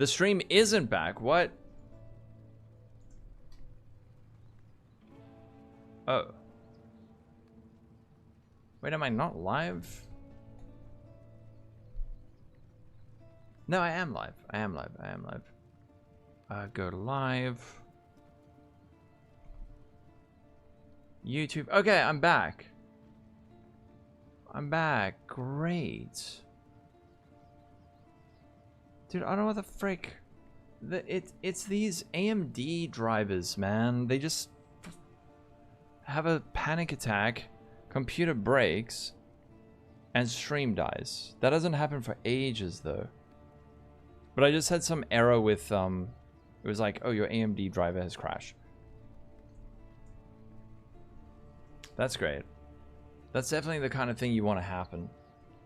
The stream isn't back. What? Oh. Wait, am I not live? No, I am live. I am live. I am live. Go to live. YouTube. Okay, I'm back. I'm back. Great. Dude, I don't know what the frick. It's these AMD drivers, man. They just have a panic attack, computer breaks, and stream dies. That doesn't happen for ages, though. But I just had some error with, it was like, oh, your AMD driver has crashed. That's great. That's definitely the kind of thing you want to happen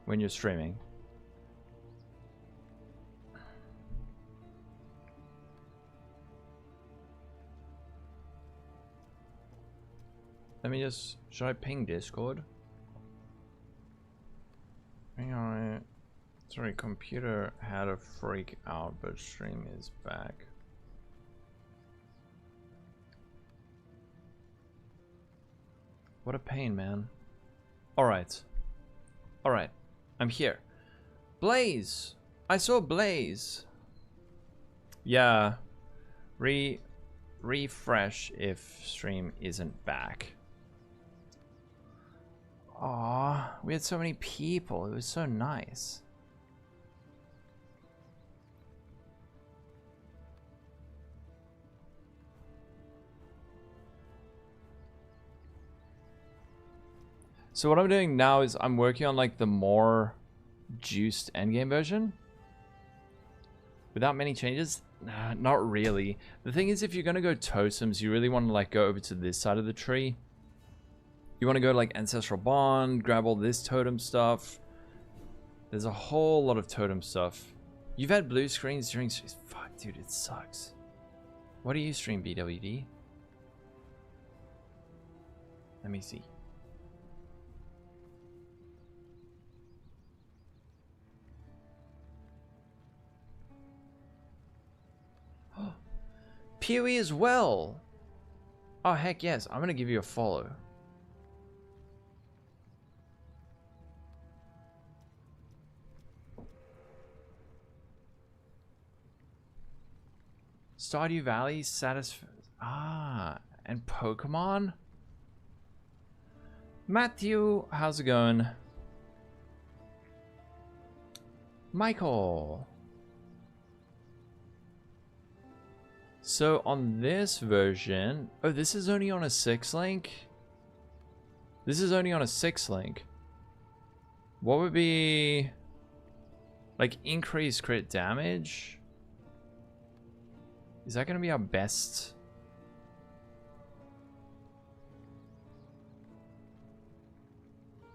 when you're streaming. Let me just... Should I ping Discord? Hang on. Sorry, computer had a freak out, but stream is back. What a pain, man. Alright. Alright. I'm here. Blaze! I saw Blaze! Yeah. Refresh if stream isn't back. Aw, we had so many people. It was so nice. So what I'm doing now is I'm working on like the more juiced endgame version. Without many changes? Nah, not really. The thing is, if you're going to go totems, you really want to like go over to this side of the tree. You want to go to like Ancestral Bond, grab all this totem stuff. There's a whole lot of totem stuff. You've had blue screens during... Fuck, dude, it sucks. What do you stream, BWD? Let me see. PoE as well. Oh, heck yes. I'm going to give you a follow. Stardew Valley, and Pokemon? Matthew, how's it going? Michael. So on this version, oh, this is only on a 6 link? This is only on a 6 link. What would be like increased crit damage? Is that going to be our best?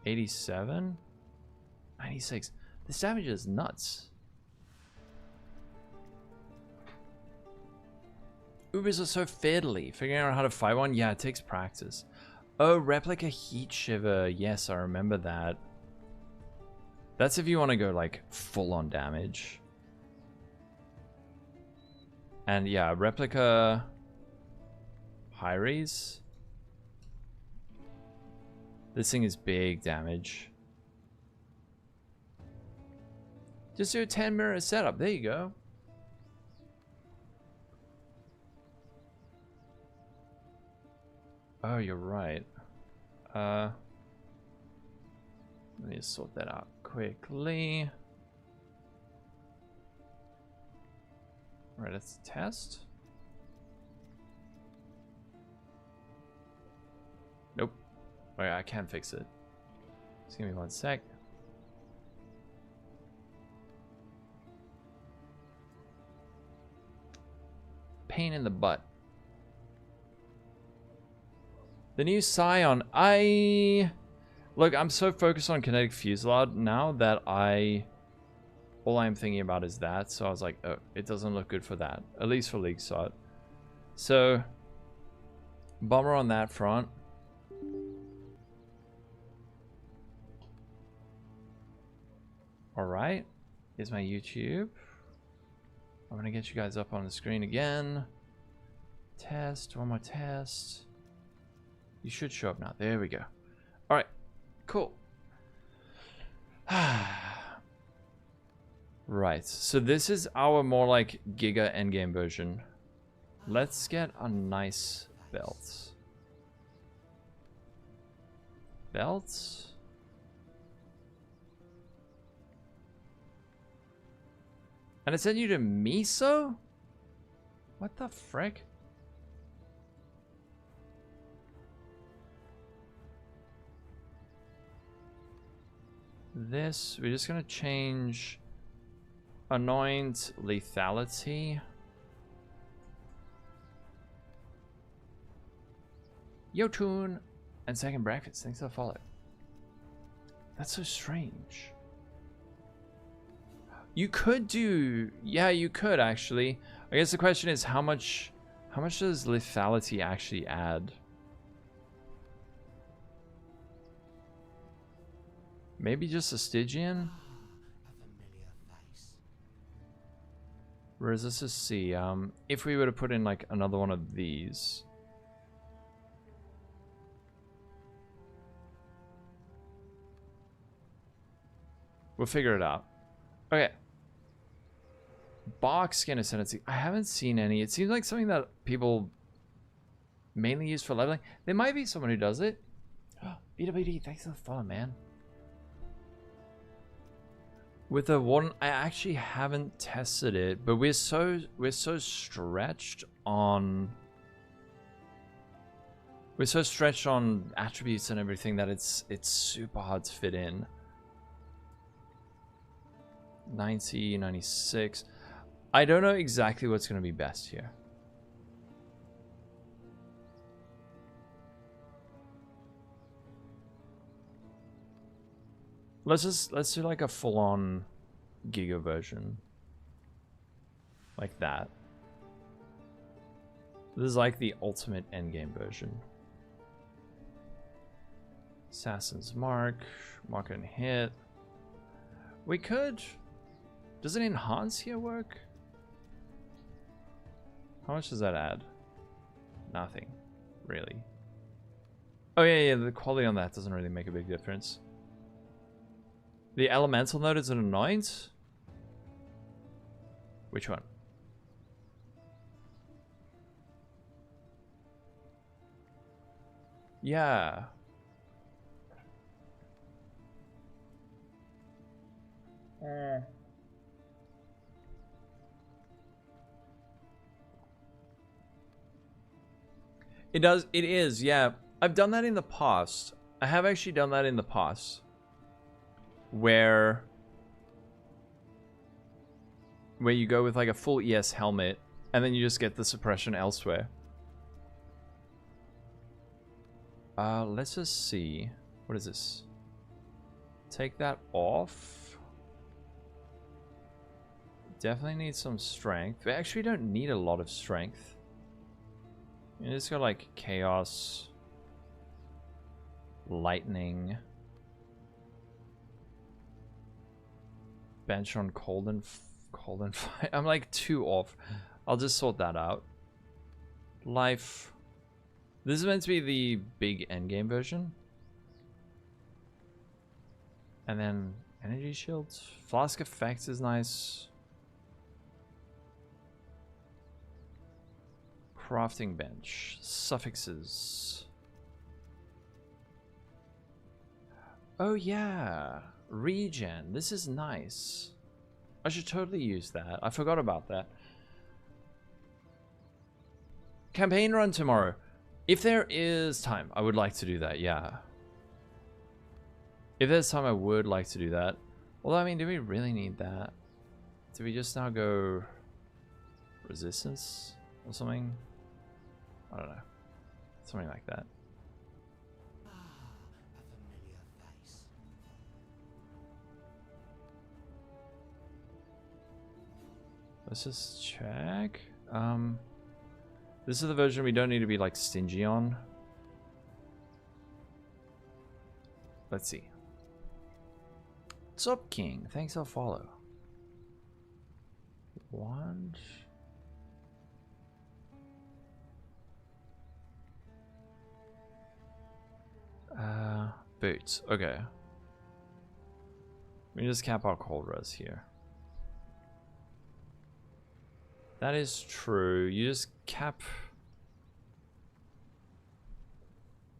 $87? $96. This damage is nuts. Ubers are so fiddly. Figuring out how to fight one? Yeah, it takes practice. Oh, replica heat shiver. Yes, I remember that. That's if you want to go like full on damage. And yeah, replica Hyres. This thing is big damage. Just do a 10 mirror setup. There you go. Oh, you're right. Let me just sort that out quickly. Alright, let's test. Nope. Wait, I can't fix it. Just give me 1 sec. Pain in the butt. The new Scion. Look, I'm so focused on Kinetic Fusillade now that all I'm thinking about is that. So I was like, oh, it doesn't look good for that. At least for League Start. So, bummer on that front. Alright. Here's my YouTube. I'm gonna get you guys up on the screen again. Test, one more test. You should show up now. There we go. Alright, cool. Right, so this is our more like Giga endgame version. Let's get a nice belt. Belts? And it sent you to Miso? What the frick? This, we're just gonna change anoint lethality. Yo tune and second breakfast. Thanks for the follow. That's so strange. You could do, yeah, you could actually. I guess the question is how much does lethality actually add? Maybe just a Stygian? Whereas this is C. If we were to put in like another one of these. We'll figure it out. Okay. Bark skin ascendancy. I haven't seen any. It seems like something that people mainly use for leveling. There might be someone who does it. BWD, thanks for the follow, man. With the Warden, I actually haven't tested it, but we're so stretched on attributes and everything that it's super hard to fit in. 90, 96. I don't know exactly what's going to be best here. Let's do like a full-on Giga version. Like that. This is like the ultimate endgame version. Assassin's Mark. Mark and hit. We could... Does an enhance here work? How much does that add? Nothing. Really. Oh yeah, the quality on that doesn't really make a big difference. The elemental node is an anoint? Which one? Yeah. It does, it is, yeah. I've done that in the past. I have actually done that in the past. Where you go with like a full ES helmet and then you just get the suppression elsewhere. Let's just see. What is this? Take that off. Definitely need some strength. We actually don't need a lot of strength. You just got like chaos, lightning, bench on cold and fire. I'm like 2 off. I'll just sort that out. Life. This is meant to be the big endgame version. And then energy shields. Flask effects is nice. Crafting bench. Suffixes. Oh yeah. Regen. This is nice. I should totally use that. I forgot about that. Campaign run tomorrow. If there is time, I would like to do that, yeah. If there's time, I would like to do that. Although, I mean, do we really need that? Do we just now go resistance or something? I don't know. Something like that. Let's just check. This is the version we don't need to be like stingy on. Let's see. What's up, King? Thanks for follow. Wand. Boots. Okay. We just cap our cold res here. That is true. You just cap.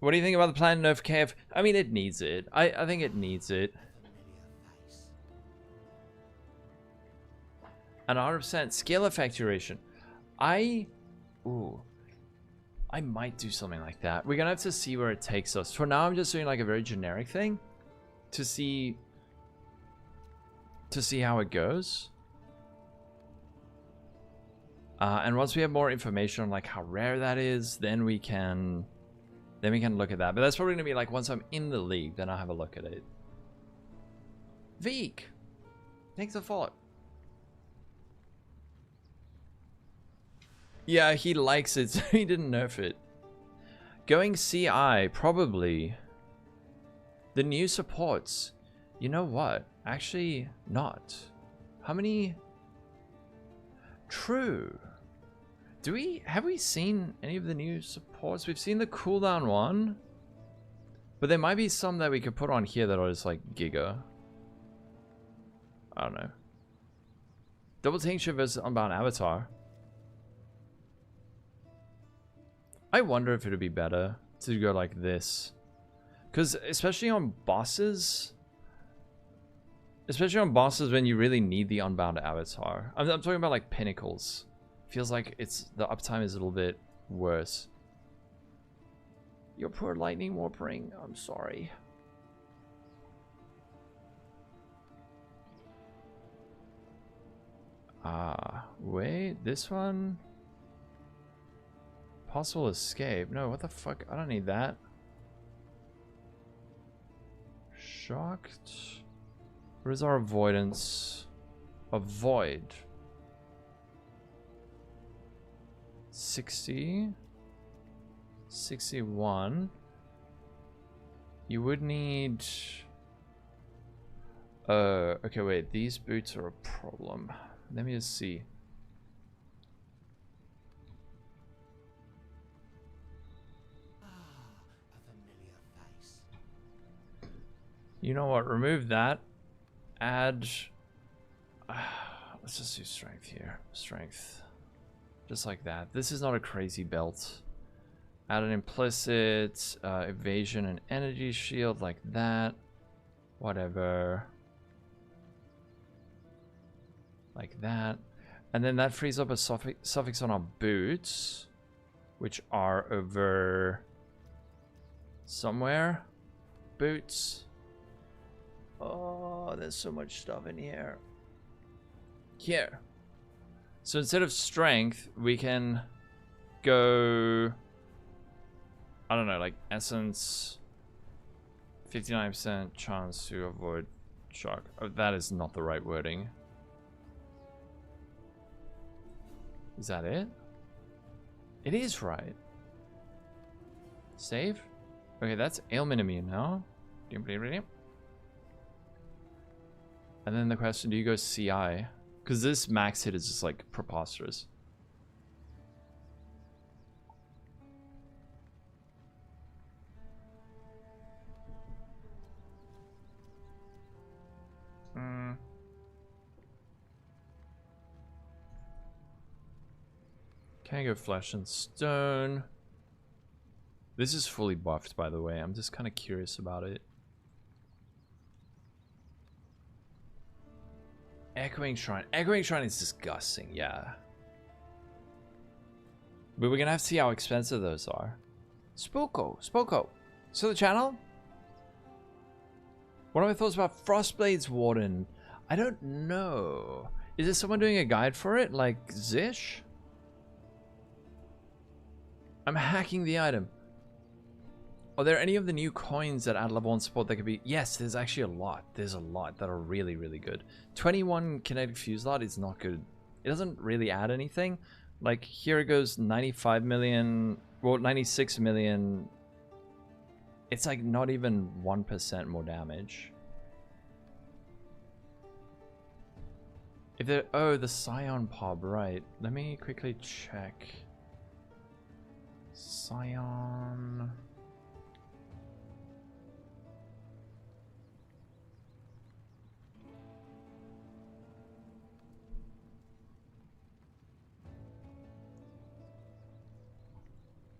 What do you think about the plan nerf KF? I mean, it needs it. I think it needs it. An 100% scale effect duration. Ooh. I might do something like that. We're gonna have to see where it takes us. For now, I'm just doing like a very generic thing to see how it goes. And once we have more information on like how rare that is, then we can look at that. But that's probably gonna be like once I'm in the league, then I'll have a look at it. Veek, thanks for follow. Yeah, he likes it, so he didn't nerf it. Going CI, probably. The new supports. You know what? Actually, not. How many? True. Have we seen any of the new supports? We've seen the cooldown one. But there might be some that we could put on here that are just like giga. I don't know. Double Tincture versus Unbound Avatar. I wonder if it would be better to go like this. Because especially on bosses when you really need the Unbound Avatar. I'm talking about like Pinnacles. Feels like the uptime is a little bit worse. Your poor lightning warping. I'm sorry. Wait, this one? Possible escape. No, what the fuck? I don't need that. Shocked. What is our avoidance? Avoid. 60. 61. You would need... okay, wait. These boots are a problem. Let me just see. You know what? Remove that. Add... let's just do strength here. Strength. Just like that. This is not a crazy belt. Add an implicit evasion and energy shield like that. Whatever. Like that. And then that frees up a suffix on our boots. Which are over... somewhere. Boots. Oh, there's so much stuff in here. Here. So instead of strength, we can go... I don't know, like essence. 59% chance to avoid shock. Oh, that is not the right wording. Is that it? It is right. Save? Okay, that's ailment immune now. And then the question, do you go CI? Because this max hit is just like preposterous. Can I go flesh and stone? This is fully buffed, by the way. I'm just kind of curious about it. Echoing Shrine. Echoing Shrine is disgusting, yeah. But we're gonna have to see how expensive those are. Spoko. So the channel? What are my thoughts about Frostblade's Warden? I don't know. Is there someone doing a guide for it? Like Zish? I'm hacking the item. Are there any of the new coins that add level 1 support that could be... Yes, there's actually a lot. There's a lot that are really, really good. 21 Kinetic Fusillade is not good. It doesn't really add anything. Like, here it goes 95 million... Well, 96 million... It's like not even 1% more damage. If they're... Oh, the scion POB, right. Let me quickly check. Scion...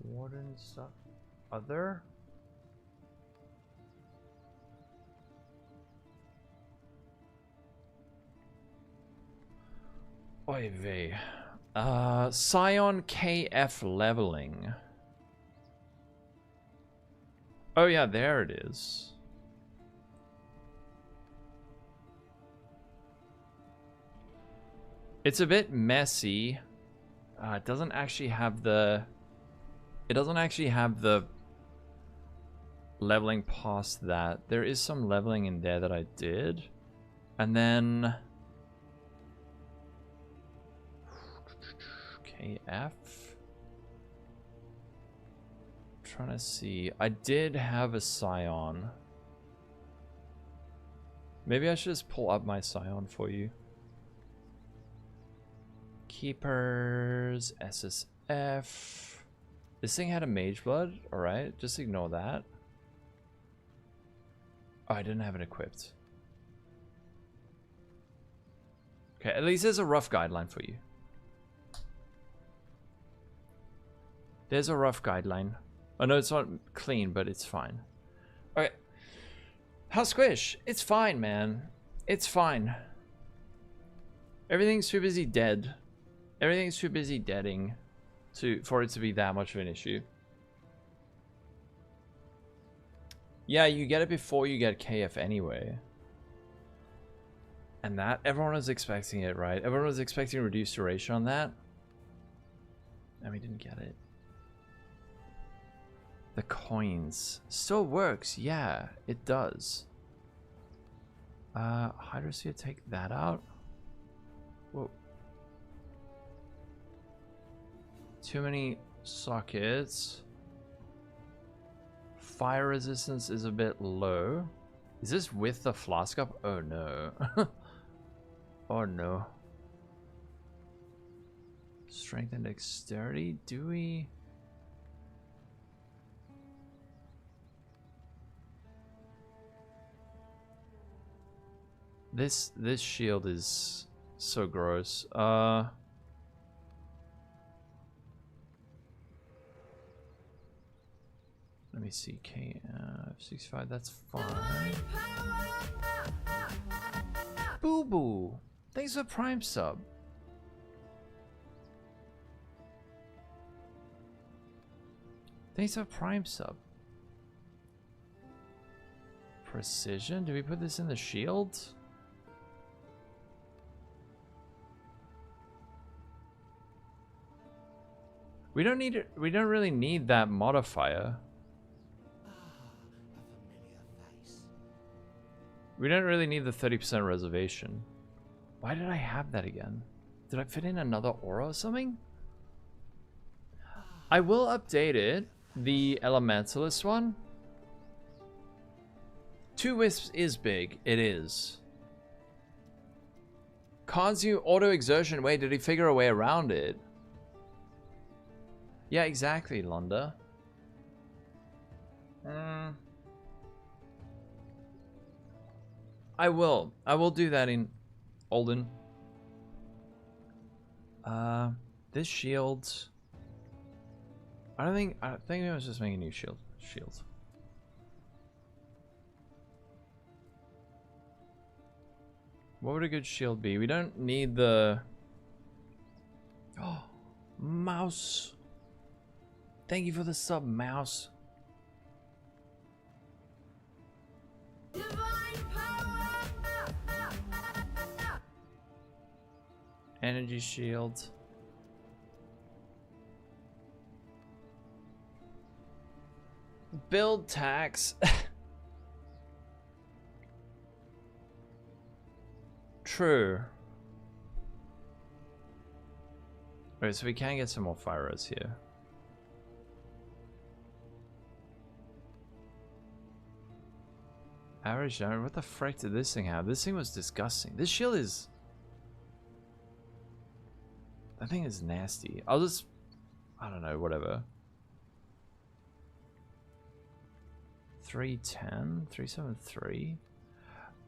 Warden stuff. Other? Oy vey. Scion KF leveling. Oh yeah, there it is. It's a bit messy. It doesn't actually have the... It doesn't actually have the leveling past that. There is some leveling in there that I did. And then... KF? Trying to see. I did have a scion. Maybe I should just pull up my scion for you. Keepers, SSF. This thing had a Mageblood, alright, just ignore that. Oh, I didn't have it equipped. Okay, at least there's a rough guideline for you. There's a rough guideline. I know it's not clean, but it's fine. Okay. How's Squish? It's fine, man. It's fine. Everything's too busy dead. Everything's too busy deading for it to be that much of an issue. Yeah, you get it before you get KF anyway. And that, everyone was expecting it, right? Everyone was expecting reduced duration on that. And we didn't get it. The coins. Still works, yeah, it does. Hydrosphere, take that out. Whoa. Too many sockets. Fire resistance is a bit low. Is this with the flask up? Oh no. Oh no. Strength and dexterity, do we? This shield is so gross. Let me see. KF65, that's fine. Boo Boo! Thanks for Prime sub. Thanks for Prime sub. Precision? Do we put this in the shield? We don't need it. We don't really need that modifier. We don't really need the 30% reservation. Why did I have that again? Did I fit in another aura or something? I will update it. The Elementalist one. 2 wisps is big. It is. Can't you auto exertion? Wait, did he figure a way around it? Yeah, exactly, Londa. I will do that in Olden. This shield. I think I was just making a new shield. What would a good shield be? We don't need the... Oh, mouse. Thank you for the sub, mouse. Energy shield. Build tax. True. Alright, so we can get some more fire res here. Average damage. What the frick did this thing have? This thing was disgusting. This shield is... That thing is nasty. I'll just... I don't know, whatever. 310? 373?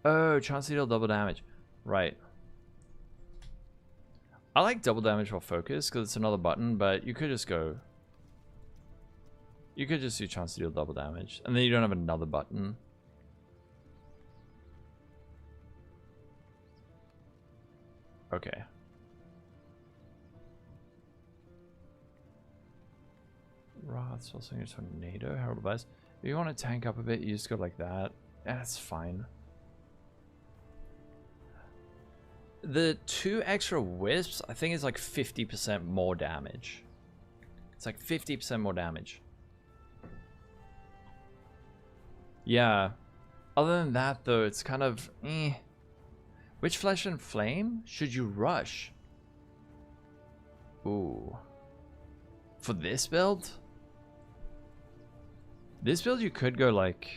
Oh, chance to deal double damage. Right. I like double damage while focus because it's another button, but you could just go... You could just do chance to deal double damage, and then you don't have another button. Okay. Wrath, also a tornado, herald device. If you want to tank up a bit, you just go like that. Yeah, that's fine. The 2 extra wisps, I think, is like 50% more damage. It's like 50% more damage. Yeah. Other than that, though, it's kind of eh. Which Flesh and Flame should you rush? Ooh. For this build? This build, you could go like...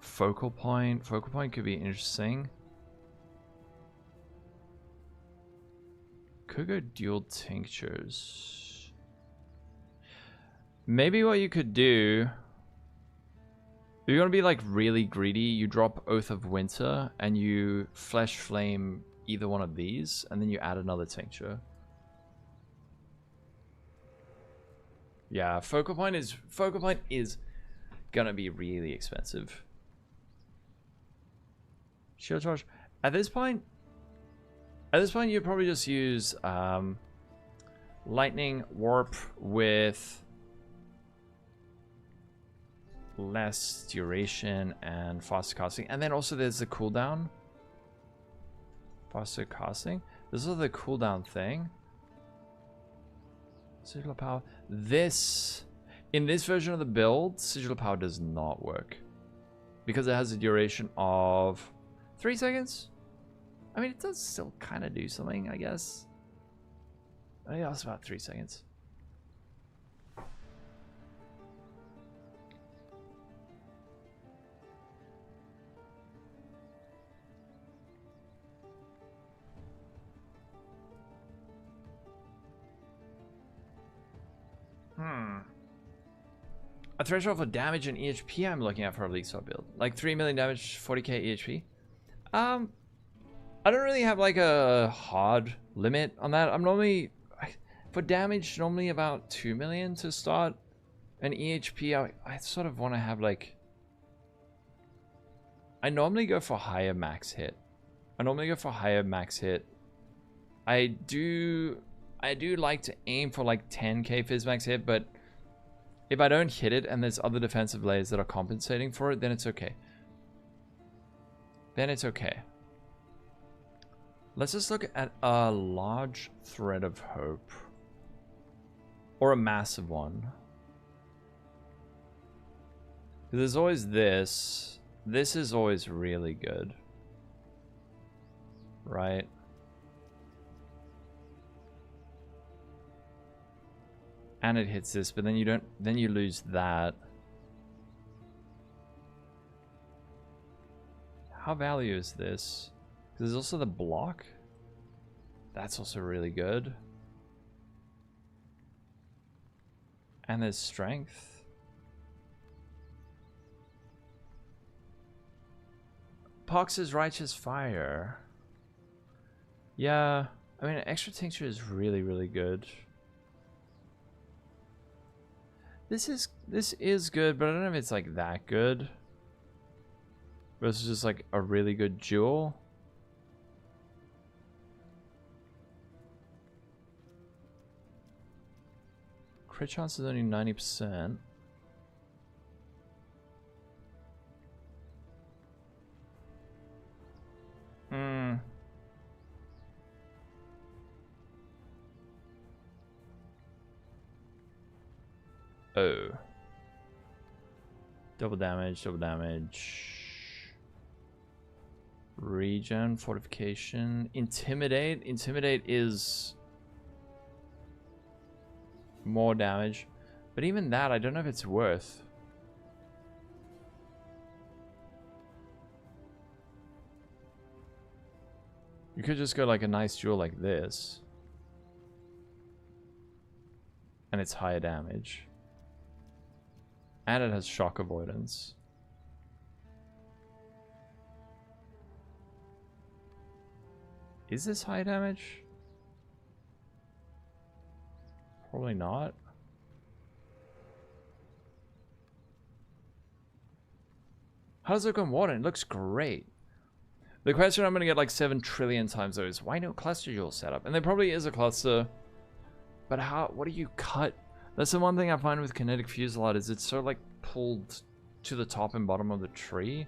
Focal Point. Focal Point could be interesting. Could go dual Tinctures. Maybe what you could do... If you want to be like really greedy, you drop Oath of Winter and you Flesh Flame either one of these, and then you add another Tincture. Yeah, Focal Point is gonna be really expensive. Shield Charge. At this point you'd probably just use Lightning Warp with less duration and faster casting, and then also there's the cooldown. Faster casting. This is the cooldown thing. Sigil of Power. This, in this version of the build, Sigil of Power does not work because it has a duration of 3 seconds. I mean, it does still kind of do something, I guess. I think that's about 3 seconds. A threshold for damage and EHP I'm looking at for a League Swap build. Like 3 million damage, 40k EHP. I don't really have like a hard limit on that. I'm normally, for damage, normally about 2 million to start. And EHP, I sort of want to have like... I normally go for higher max hit. I do like to aim for like 10k fizz max hit, but if I don't hit it and there's other defensive layers that are compensating for it, then it's okay. Let's just look at a large thread of hope. Or a massive one. There's always this. This is always really good. Right? And it hits this, but then you don't, then you lose that. How value is this? Because there's also the block. That's also really good. And there's strength. Pox's Righteous Fire. Yeah, I mean, extra tincture is really, really good. This is good, but I don't know if it's like that good. Versus just like a really good jewel. Crit chance is only 90%. Oh. Double damage. Regen, fortification, intimidate. Intimidate is more damage. But even that, I don't know if it's worth. You could just go like a nice jewel like this. And it's higher damage. And it has shock avoidance. Is this high damage? Probably not. How does it look on Warden? It looks great. The question I'm going to get like 7 trillion times though is why no cluster jewel setup? And there probably is a cluster. But how, what do you cut? That's the one thing I find with Kinetic Fusillade is it's so like pulled to the top and bottom of the tree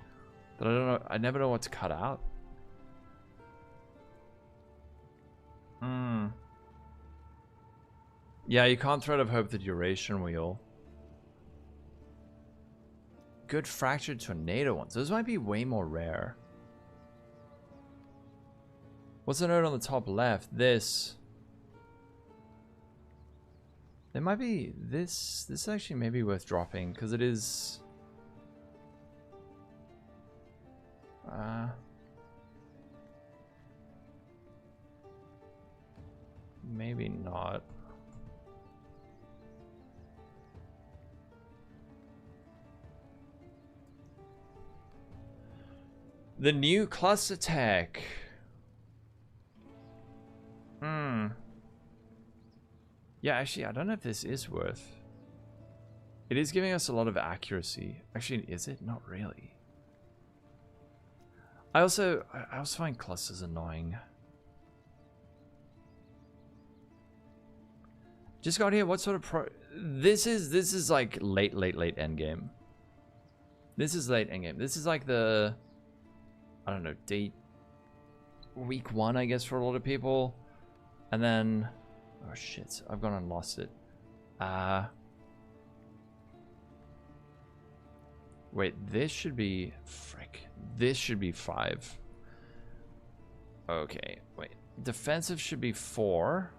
that I don't know, I never know what to cut out. Yeah, you can't Thread of Hope the duration wheel. Good Fractured Tornado ones. Those might be way more rare. What's the note on the top left? This. There might be this. This actually may be worth dropping because it is. Maybe not. The new cluster tech. Yeah, actually, I don't know if this is worth. It is giving us a lot of accuracy. Actually, is it? Not really. I also find clusters annoying. Just got here. What sort of pro? This is like late endgame. This is late endgame. This is like the, I don't know, week 1, I guess, for a lot of people, and then, oh shit, I've gone and lost it. Wait, this should be, frick, this should be 5. Okay, wait, defensive should be 4.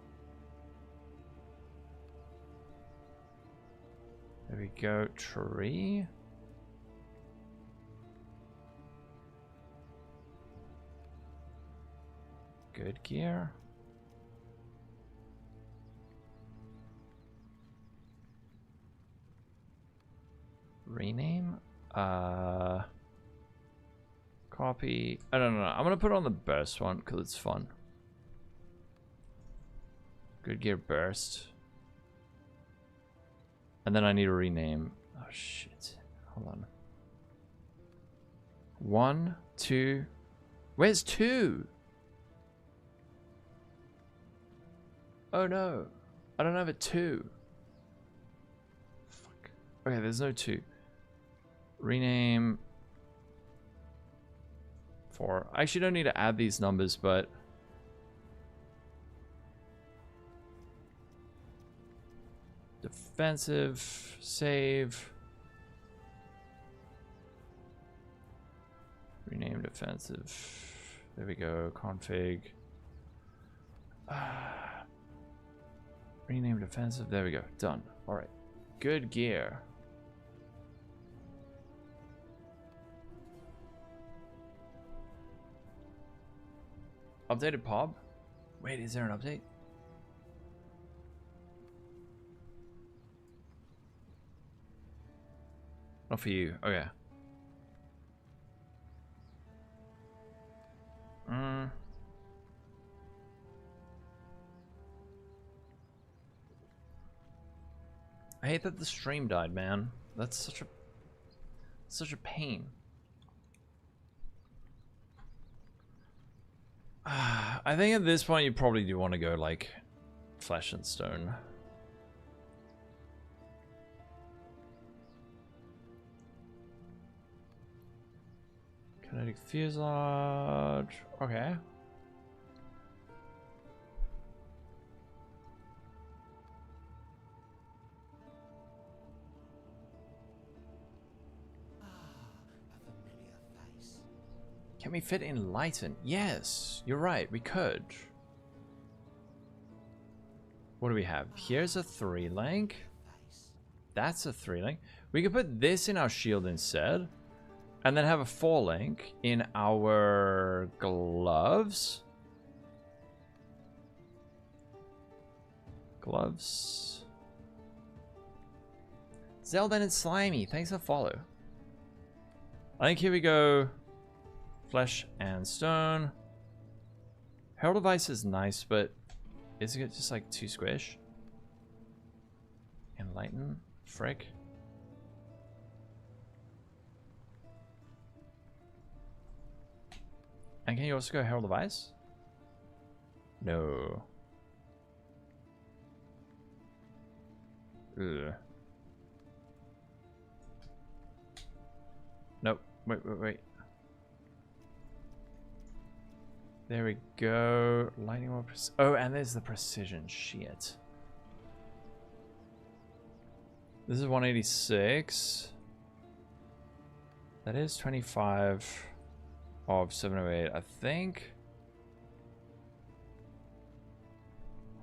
There we go, tree. Good gear. Rename. Copy. I don't know. I'm gonna put it on the burst one because it's fun. Good gear burst. And then I need to rename. Oh shit. Hold on. 1, 2. Where's 2? Oh no. I don't have a 2. Fuck. Okay, there's no 2. Rename 4. I actually don't need to add these numbers, but defensive, save, rename defensive. There we go. Config. Rename defensive. There we go. Done. All right. Good gear. Updated POB? Wait, is there an update? Not for you. Oh yeah. I hate that the stream died, man. That's such a pain. I think at this point you probably do want to go like flesh and stone. Kinetic Fusillade. Okay. Can we fit Enlighten? Yes, you're right, we could. What do we have? Here's a 3-link. That's a 3-link. We could put this in our shield instead. And then have a 4-link in our gloves. Gloves. Zelda and Slimy, thanks for follow. I think here we go. Flesh and Stone. Herald of Ice is nice, but isn't it just like too squish? Enlighten? Frick. And can you also go Herald of Ice? No. Ugh. Nope. Wait. There we go. Lightning more oh, and there's the precision. Shit. This is 186. That is 25 of 708, I think.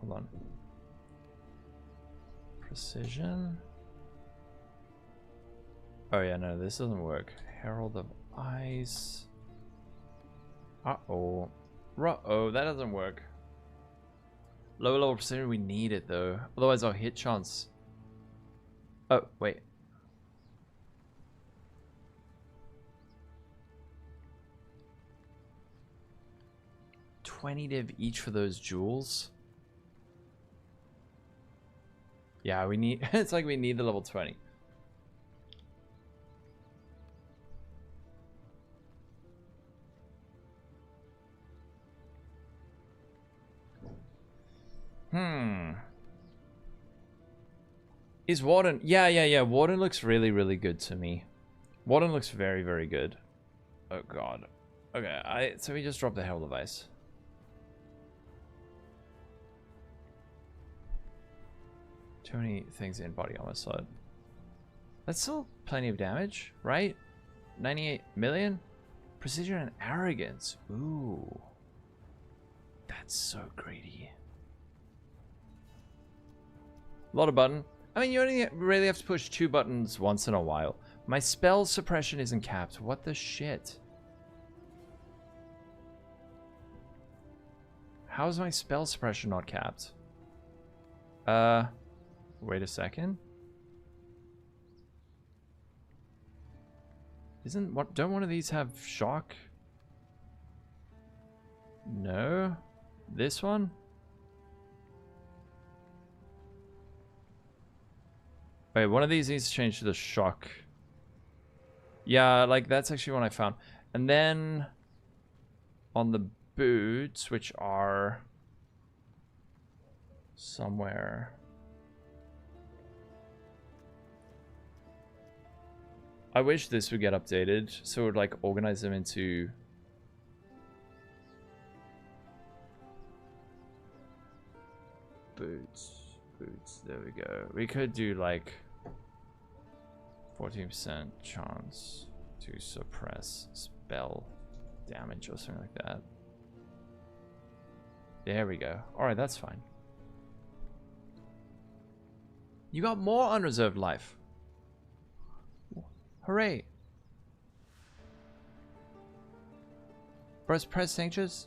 Hold on. Precision. Oh yeah, no, this doesn't work. Herald of Ice. Uh-oh. Ruh-oh, that doesn't work. Lower level precision, we need it though. Otherwise our hit chance. Oh, wait. $20 div each for those jewels. Yeah, we need it's like we need the level 20. Is Warden? Yeah. Warden looks really good to me. Warden looks very good. Oh god. Okay, so we just dropped the Herald of Ice. Too many things in body armor slot. That's still plenty of damage, right? 98 million? Precision and arrogance. Ooh. That's so greedy. A lot of button. I mean, you only really have to push 2 buttons once in a while. My spell suppression isn't capped. What the shit? How is my spell suppression not capped? Wait a second. Don't one of these have shock? No. This one? Wait, one of these needs to change to the shock. Yeah, like that's actually one I found. And then on the boots, which are somewhere. I wish this would get updated so it would like organize them into boots. There we go. We could do like 14% chance to suppress spell damage or something like that. There we go. Alright, that's fine. You got more unreserved life. Hooray. Press Tinctures?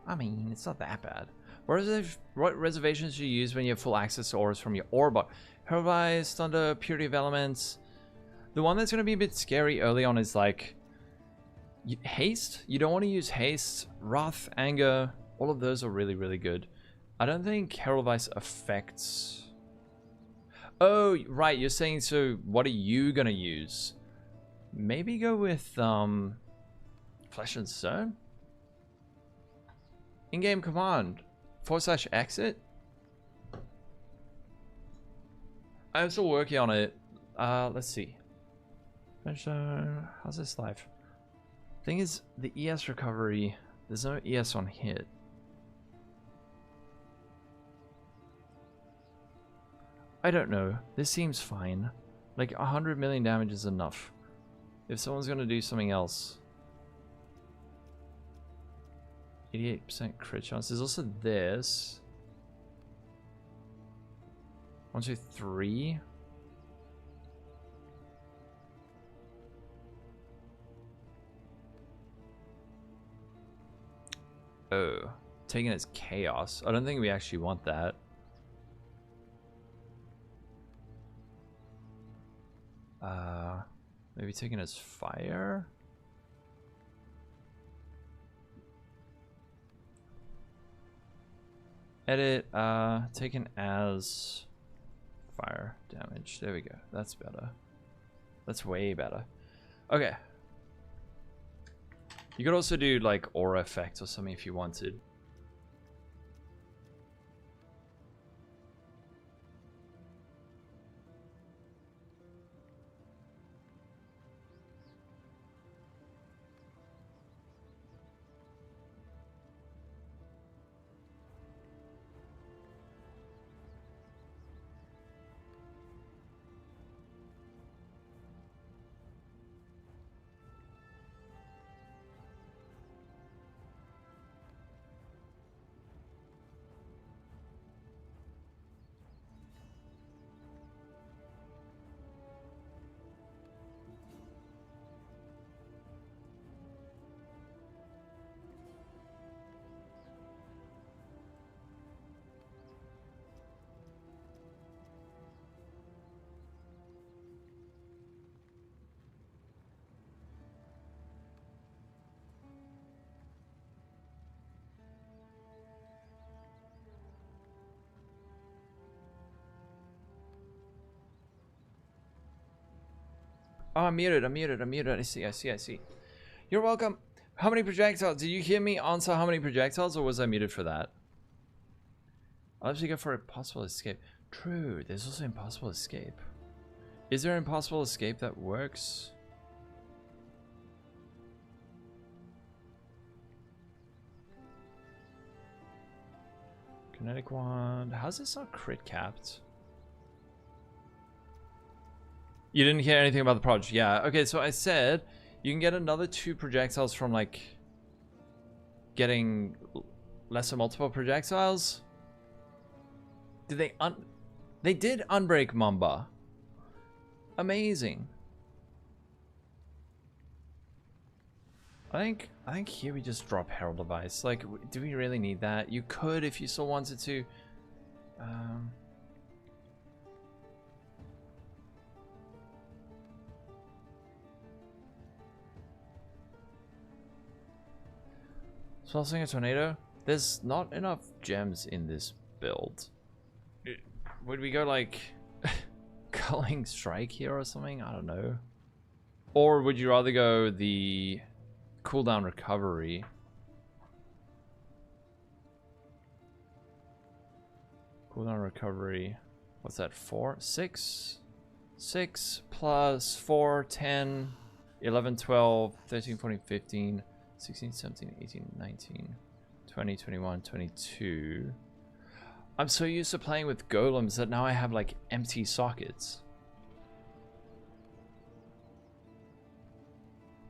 I mean, it's not that bad. What reservations do you use when you have full access to auras from your ore box? Herbalist, Thunder, Purity of Elements. The one that's going to be a bit scary early on is like haste. You don't want to use haste. Wrath, anger, all of those are really good. I don't think Herald of Ice affects. Oh, right. You're saying, so what are you going to use? Maybe go with Flesh and Stone? In-game command. /exit. I'm still working on it. Let's see. How's this life? Thing is, the ES recovery. There's no ES on hit. I don't know. This seems fine. Like 100 million damage is enough. If someone's gonna do something else. 88% crit chance. There's also this. 1, 2, 3. Oh, taking it as chaos. I don't think we actually want that. Maybe taken as fire? Edit, taken as fire damage. There we go. That's better. That's way better. Okay. You could also do like aura effect or something if you wanted. Oh, I'm muted. I see. You're welcome. How many projectiles? Did you hear me answer how many projectiles, or was I muted for that? I'll have to go for a possible escape. True, there's also impossible escape. Is there an impossible escape that works? Kinetic wand. How's this not crit capped? You didn't hear anything about the project. Yeah, okay, so I said you can get another 2 projectiles from like getting lesser multiple projectiles. Did they did unbreak Mamba. Amazing. I think here we just drop Herald Device. Like, do we really need that? You could if you still wanted to. Swelling a tornado? There's not enough gems in this build. Would we go like Culling Strike here or something? I don't know. Or would you rather go the cooldown recovery? Cooldown recovery. What's that? 4? 6? 6 plus 4, 10, 11, 12, 13, 14, 15, 16, 17, 18, 19, 20, 21, 22. I'm so used to playing with golems that now I have like empty sockets.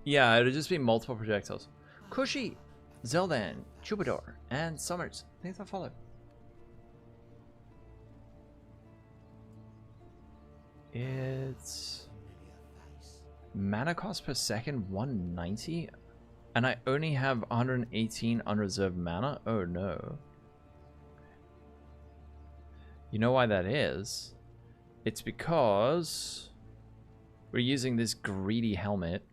Yeah, it'll just be multiple projectiles. Cushy, Zeldan, Jupiter, and Summers. Thanks for follow. It's mana cost per second 190, and I only have 118 unreserved mana. Oh no. You know why that is? It's because we're using this greedy helmet.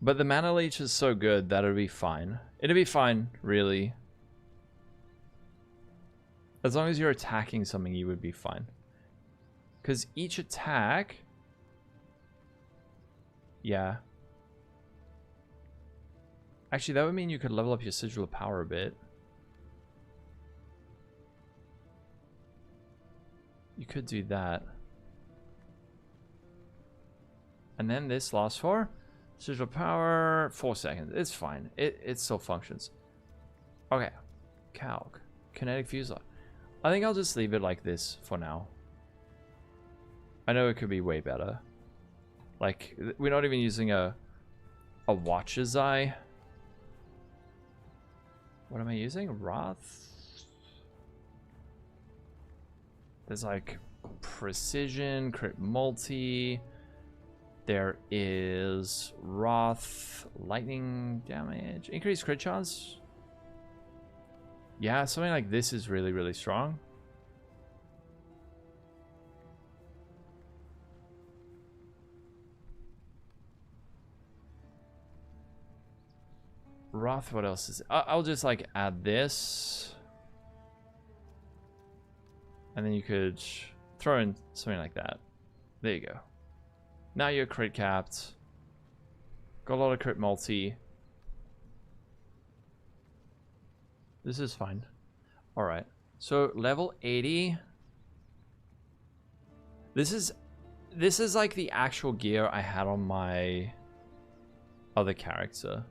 But the mana leech is so good that it'll be fine. It'll be fine, really. As long as you're attacking something, you would be fine. Because each attack... Yeah. Actually, that would mean you could level up your sigil of power a bit. You could do that. And then this lasts for sigil power 4 seconds. It's fine. It still functions. Okay. Calc. Kinetic Fusillade. I think I'll just leave it like this for now. I know it could be way better. Like, we're not even using a Watcher's Eye. What am I using? Wrath? There's like precision, crit multi. There is Wrath, lightning damage, increased crit chance. Yeah, something like this is really, really strong. Wrath, what else is... I'll just like add this. And then you could throw in something like that. There you go. Now you're crit capped. Got a lot of crit multi. This is fine. Alright. So level 80. This is like the actual gear I had on my other character.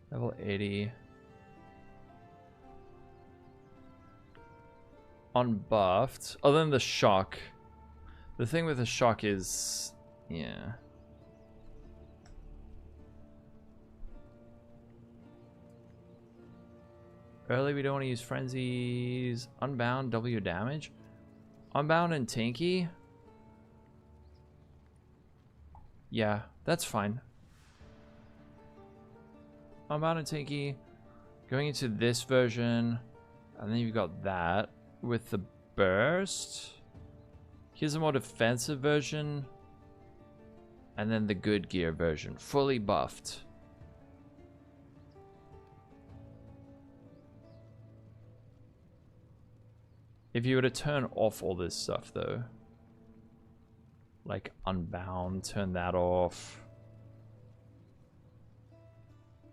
Level 80. Unbuffed. Other than the shock. The thing with the shock is... yeah. Early, we don't want to use frenzies. Unbound, double your damage. Unbound and Tanky. Yeah, that's fine. Unbound and Tanky. Going into this version. And then you've got that. With the burst. Here's a more defensive version. And then the good gear version. Fully buffed. If you were to turn off all this stuff though, like Unbound, turn that off.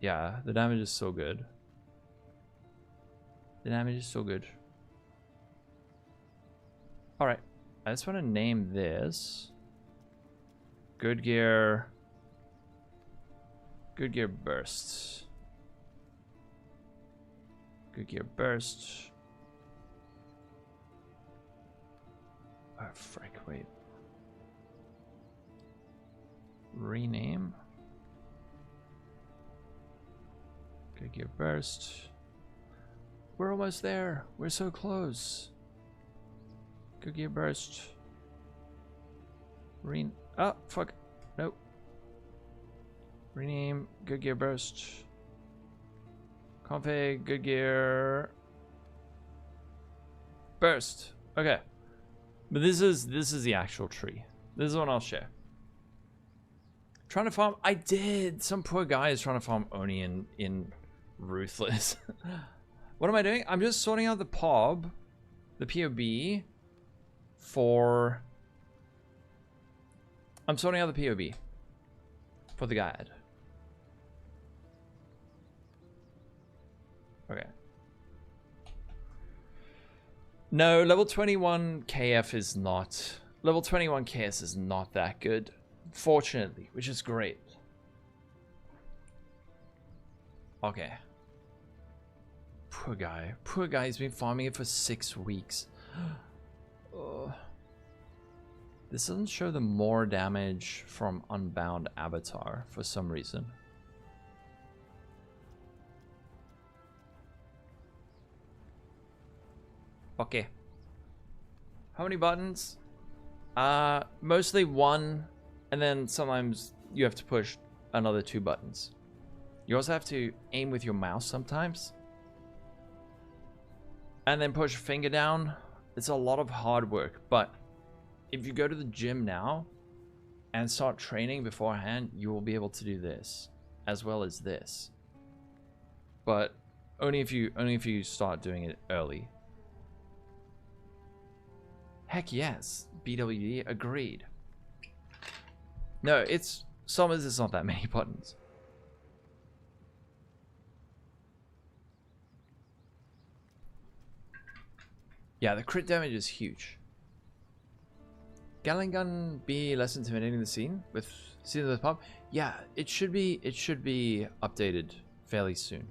Yeah, the damage is so good. The damage is so good. Alright, I just want to name this Good Gear Burst. Good Gear Burst. Oh, frick, wait. Rename. Good Gear Burst. We're almost there. We're so close. Good Gear Burst. Oh, fuck. Nope. Rename. Good Gear Burst. Config. Good Gear Burst. Okay. But this is the actual tree. This is one I'll share. Trying to farm. I did. Some poor guy is trying to farm Oni in Ruthless. What am I doing? I'm just sorting out the POB, the POB for. I'm sorting out the POB for the guide. Okay. No, level 21 KF is not... Level 21 KS is not that good. Fortunately, which is great. Okay. Poor guy. Poor guy, he's been farming it for 6 weeks. This doesn't show the more damage from Unbound Avatar for some reason. Okay. How many buttons? Mostly 1, and then sometimes you have to push another 2 buttons. You also have to aim with your mouse sometimes. And then push a finger down. It's a lot of hard work, but if you go to the gym now and start training beforehand, you will be able to do this as well as this. But only if you start doing it early. Heck yes, BWD, agreed. No, it's Summers is not that many buttons. Yeah, the crit damage is huge. Gatling gun be less intimidating the scene with the pop? Yeah, it should be updated fairly soon.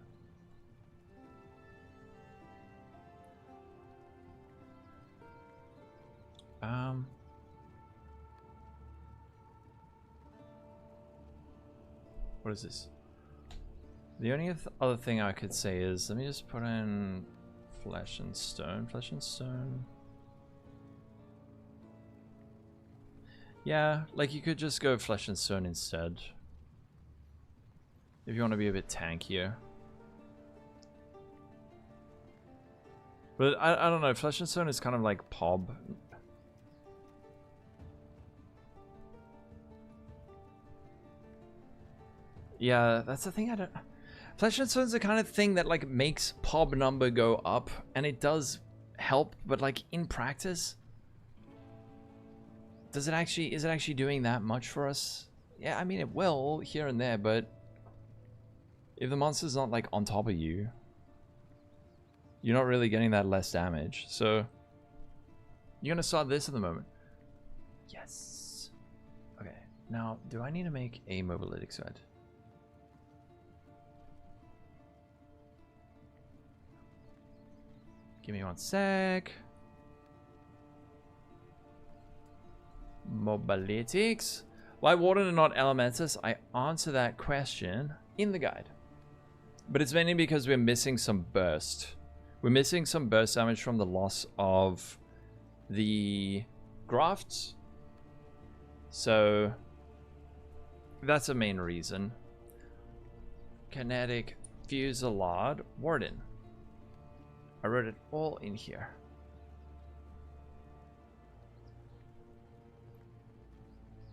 What is this? The only other thing I could say is, let me just put in flesh and stone. Flesh and stone. Yeah, like you could just go flesh and stone instead. If you want to be a bit tankier. But I don't know, flesh and stone is kind of like POB. Yeah, that's the thing. I don't. Flesh and Stone's the kind of thing that like makes POB number go up, and it does help. But like in practice, is it actually doing that much for us? Yeah, I mean it will here and there, but if the monster's not like on top of you, you're not really getting that less damage. So you're gonna start this at the moment. Yes. Okay. Now, do I need to make a mobilytic sweat? Give me one sec. Mobilytics. Why Warden and not Elementalist? I answer that question in the guide. But it's mainly because we're missing some burst. We're missing some burst damage from the loss of the grafts. So that's a main reason. Kinetic Fusillade Warden. I wrote it all in here.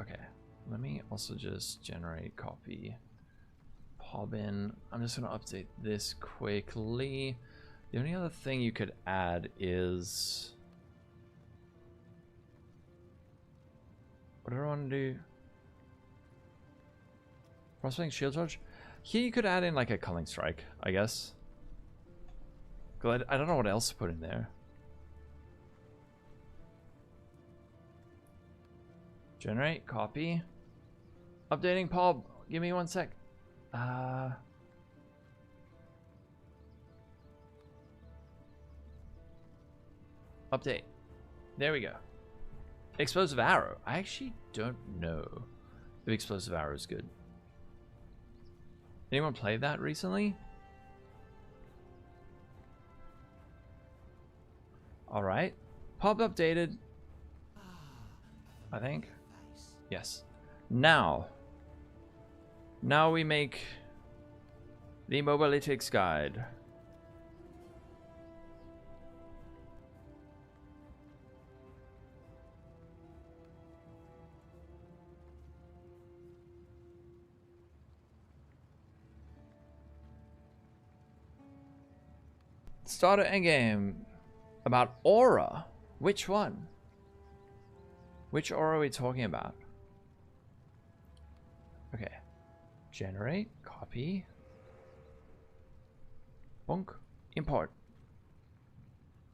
Okay, let me also just generate copy POB. I'm just gonna update this quickly. The only other thing you could add is, what do I want to do? Prospecting shield charge. Here you could add in like a culling strike, I guess. Cause I don't know what else to put in there. Generate, copy. Updating POB. Give me one sec. Update. There we go. Explosive arrow. I actually don't know if explosive arrow is good. Anyone played that recently? Alright. POB updated. I think. Yes. Now we make the mobilytics guide. Starter endgame. About aura. Which one? Which aura are we talking about? Okay. Generate. Copy. Bonk. Import.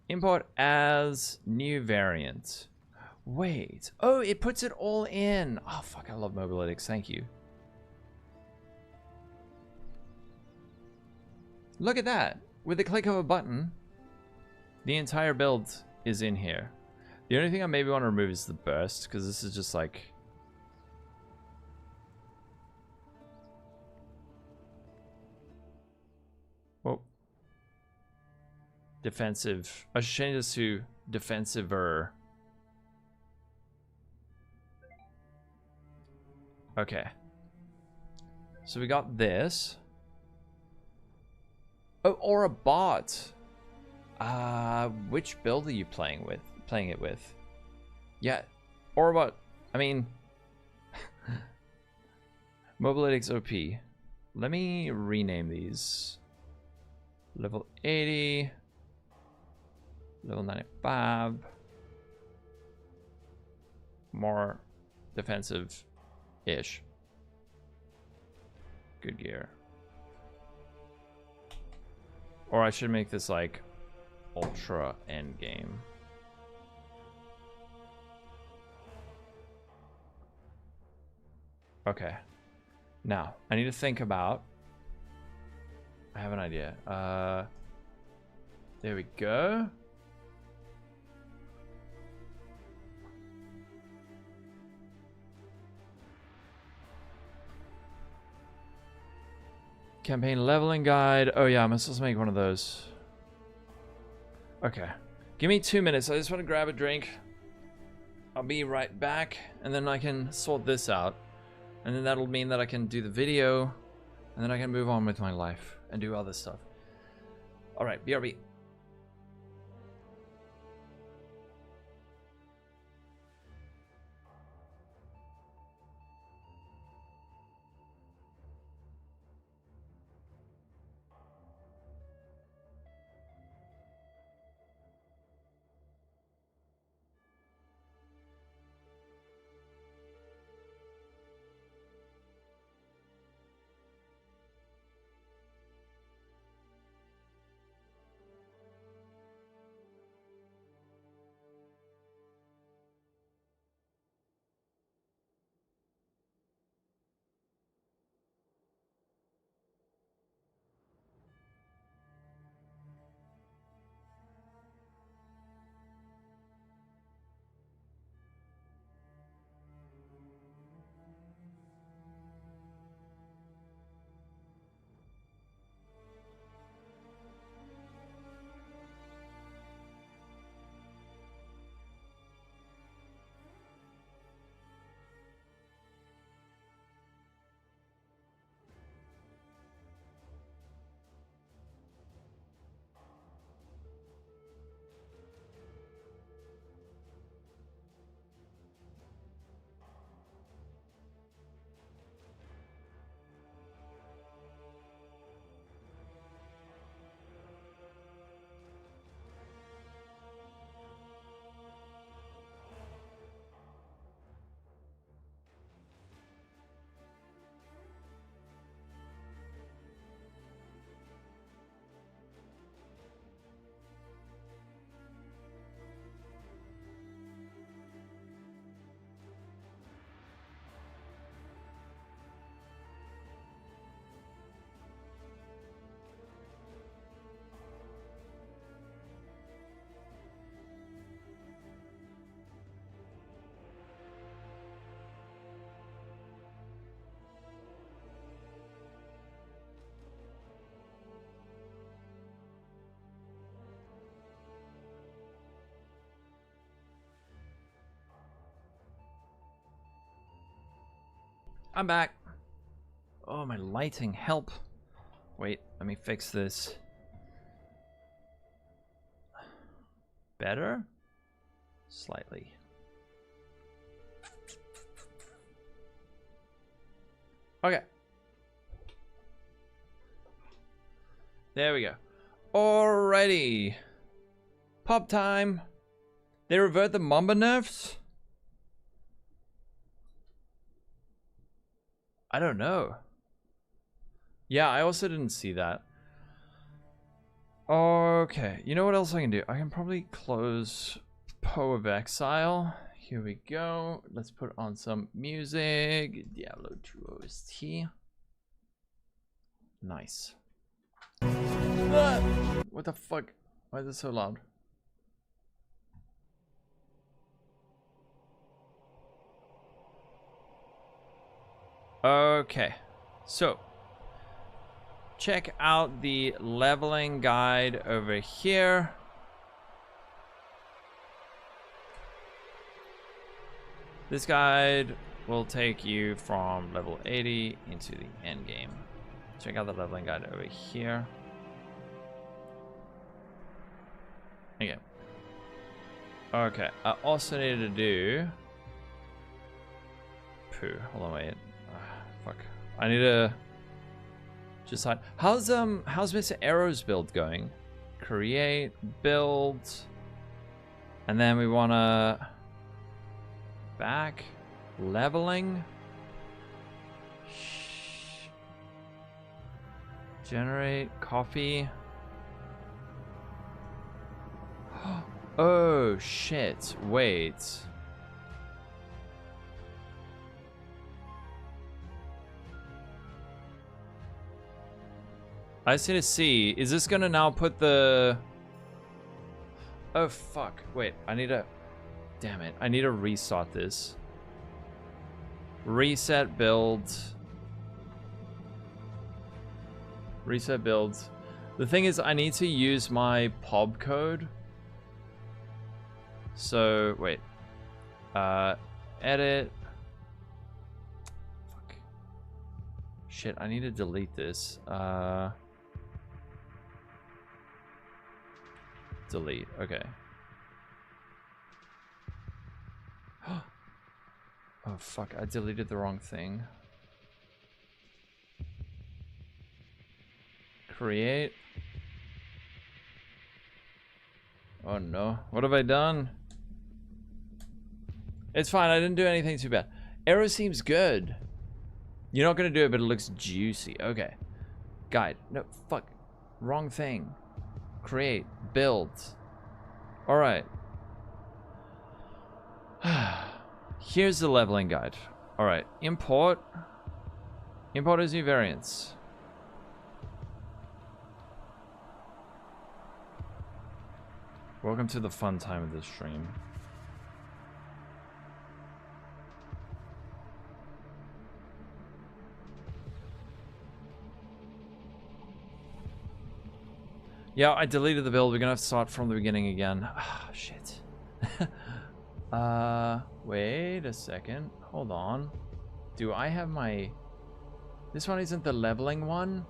Import as new variant. Wait. Oh, it puts it all in. Oh, fuck. I love mobilytics. Thank you. Look at that. With the click of a button, the entire build is in here. The only thing I maybe want to remove is the burst, because this is just like... Whoa. Defensive. I should change this to defensiver. Okay. So we got this. Oh, or a bot. Which build are you playing it with? Yeah, or what? I mean, mobilytics OP. Let me rename these. Level 80, level 95, more defensive-ish. Good gear. Or I should make this like ultra endgame. Okay. Now, I need to think about... I have an idea. There we go. Campaign leveling guide. Oh yeah, I'm supposed to make one of those. Okay. Give me 2 minutes. I just want to grab a drink. I'll be right back, and then I can sort this out. And then that'll mean that I can do the video, and then I can move on with my life and do other stuff. Alright, BRB. I'm back. Oh, my lighting, help. Wait, let me fix this. Better? Slightly. Okay. There we go. Alrighty. Pop time. They revert the Mamba nerfs? I don't know. Yeah, I also didn't see that. Okay, you know what else I can do? I can probably close PoE of Exile. Here we go. Let's put on some music. Diablo 2 OST. Nice. Ah! What the fuck? Why is it so loud? Okay, so check out the leveling guide over here. This guide will take you from level 80 into the end game. Check out the leveling guide over here. Okay. Okay, I also need to do... Poo, hold on, wait. Fuck. I need to... decide. How's Mr. Arrow's build going? Create, build... And then we wanna... Back, leveling, generate, copy. Oh shit, wait. I just need to see, is this gonna now put the... Oh fuck, wait, I need to... Damn it, I need to restart this. Reset build. Reset build. The thing is, I need to use my POB code. So, wait. Edit. Fuck. Shit, I need to delete this. Delete, okay. Oh fuck, I deleted the wrong thing. Create. Oh no, what have I done? It's fine, I didn't do anything too bad. Arrow seems good. You're not gonna do it, but it looks juicy. Okay. Guide. No, fuck. Wrong thing. Create. Build. Alright. Here's the leveling guide. Alright, import. Import as new variants. Welcome to the fun time of this stream. Yeah, I deleted the build. We're gonna have to start from the beginning again. Ah, shit. Wait a second. Hold on. Do I have my... This one isn't the leveling one?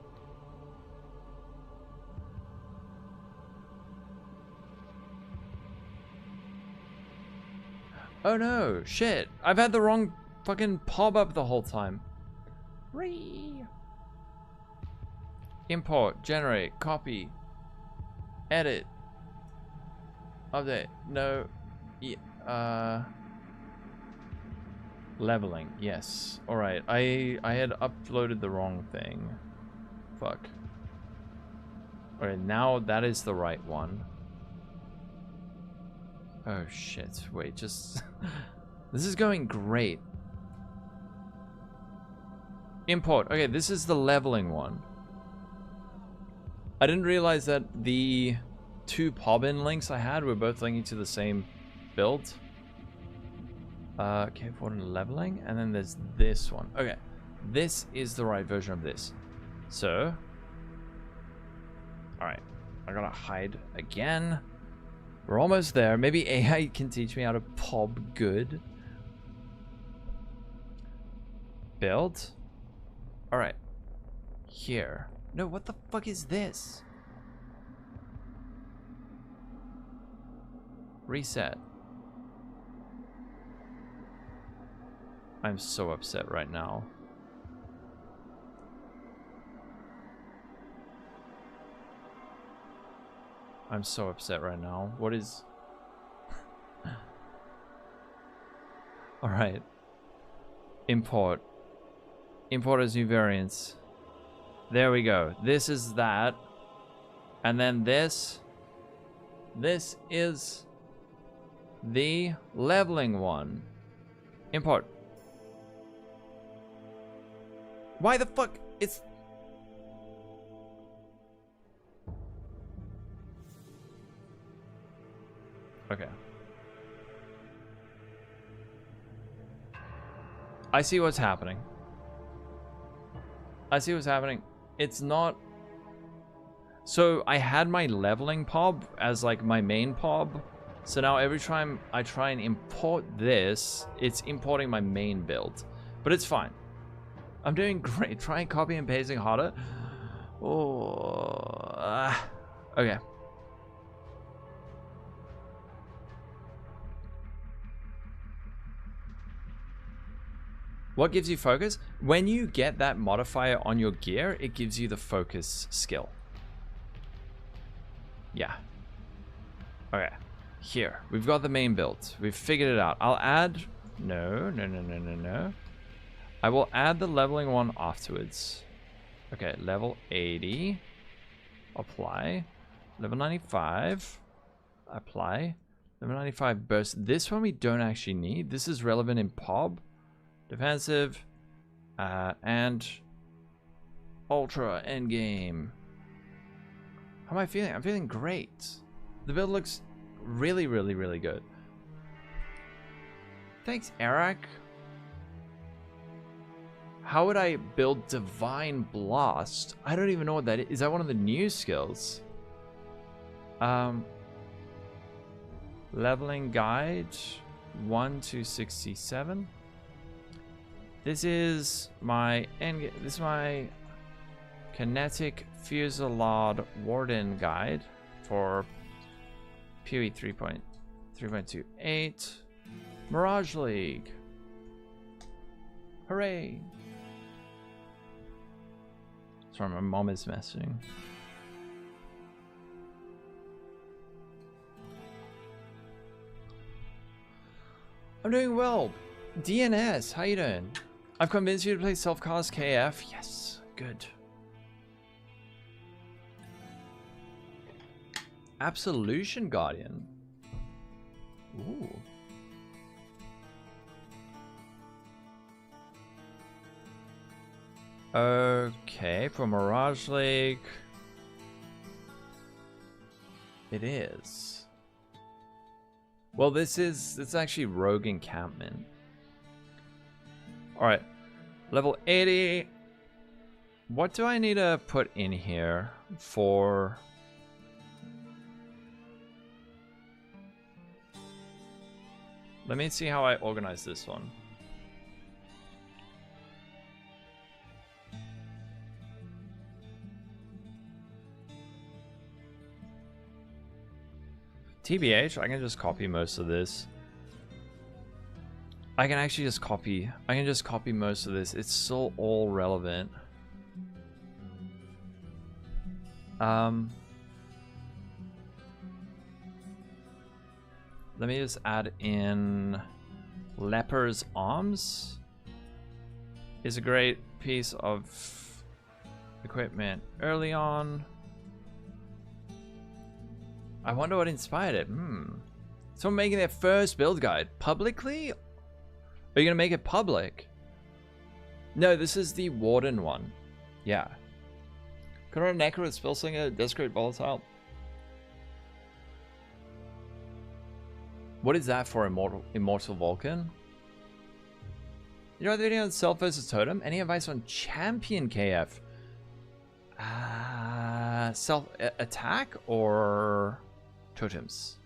Oh no, shit. I've had the wrong fucking POB up the whole time. Import, generate, copy, edit, update, no, leveling, yes. Alright, I had uploaded the wrong thing. Fuck. Alright, now that is the right one. Oh shit, wait, just... This is going great. Import, okay, this is the leveling one. I didn't realize that the two POB-in links I had were both linking to the same build. Okay, for leveling, and then there's this one. Okay, this is the right version of this. So, alright, I gotta hide again. We're almost there. Maybe AI can teach me how to POB good. Build. Alright. Here. No, what the fuck is this? Reset. I'm so upset right now. I'm so upset right now. What is... Alright. Import. Import as new variants. There we go. This is that. And then this. This is the leveling one. Import. Why the fuck? It's... Okay. I see what's happening. I see what's happening. It's not... So I had my leveling POB as like my main POB. So now every time I try and import this, it's importing my main build. But it's fine. I'm doing great. Try and copy and pasting harder. Oh, okay. What gives you focus? When you get that modifier on your gear, it gives you the focus skill. Yeah. Okay. Here. We've got the main build. We've figured it out. I'll add... No. I will add the leveling one afterwards. Okay, level 80. Apply. Level 95. Apply. Level 95 burst. This one we don't actually need. This is relevant in POB. Defensive. And ultra endgame. How am I feeling? I'm feeling great. The build looks really, really, really good. Thanks, Eric. How would I build Divine Blast? I don't even know what that is. Is that one of the new skills? Leveling guide 1 to 67. This is my Kinetic Fusillade Warden guide for PoE 3.28 Mirage League. Hooray! Sorry, my mom is messaging. I'm doing well. DNS, how you doing? I've convinced you to play self-cast KF. Yes, good. Absolution Guardian. Ooh. Okay, for Mirage League. It is. Well, it's actually Rogue Encampment. Alright. Level 80. What do I need to put in here for... Let me see how I organize this one. TBH, I can just copy most of this. I can actually just copy. I can just copy most of this. It's still all relevant. Let me just add in Leper's Arms. Is a great piece of equipment early on. I wonder what inspired it. Someone making their first build guide publicly? Are you gonna make it public? No, this is the Warden one. Yeah. Control Necro with Spellslinger, Desecrate Volatile. What is that for Immortal Vulcan? You know the video on Self versus Totem? Any advice on Champion KF? Self attack or totems?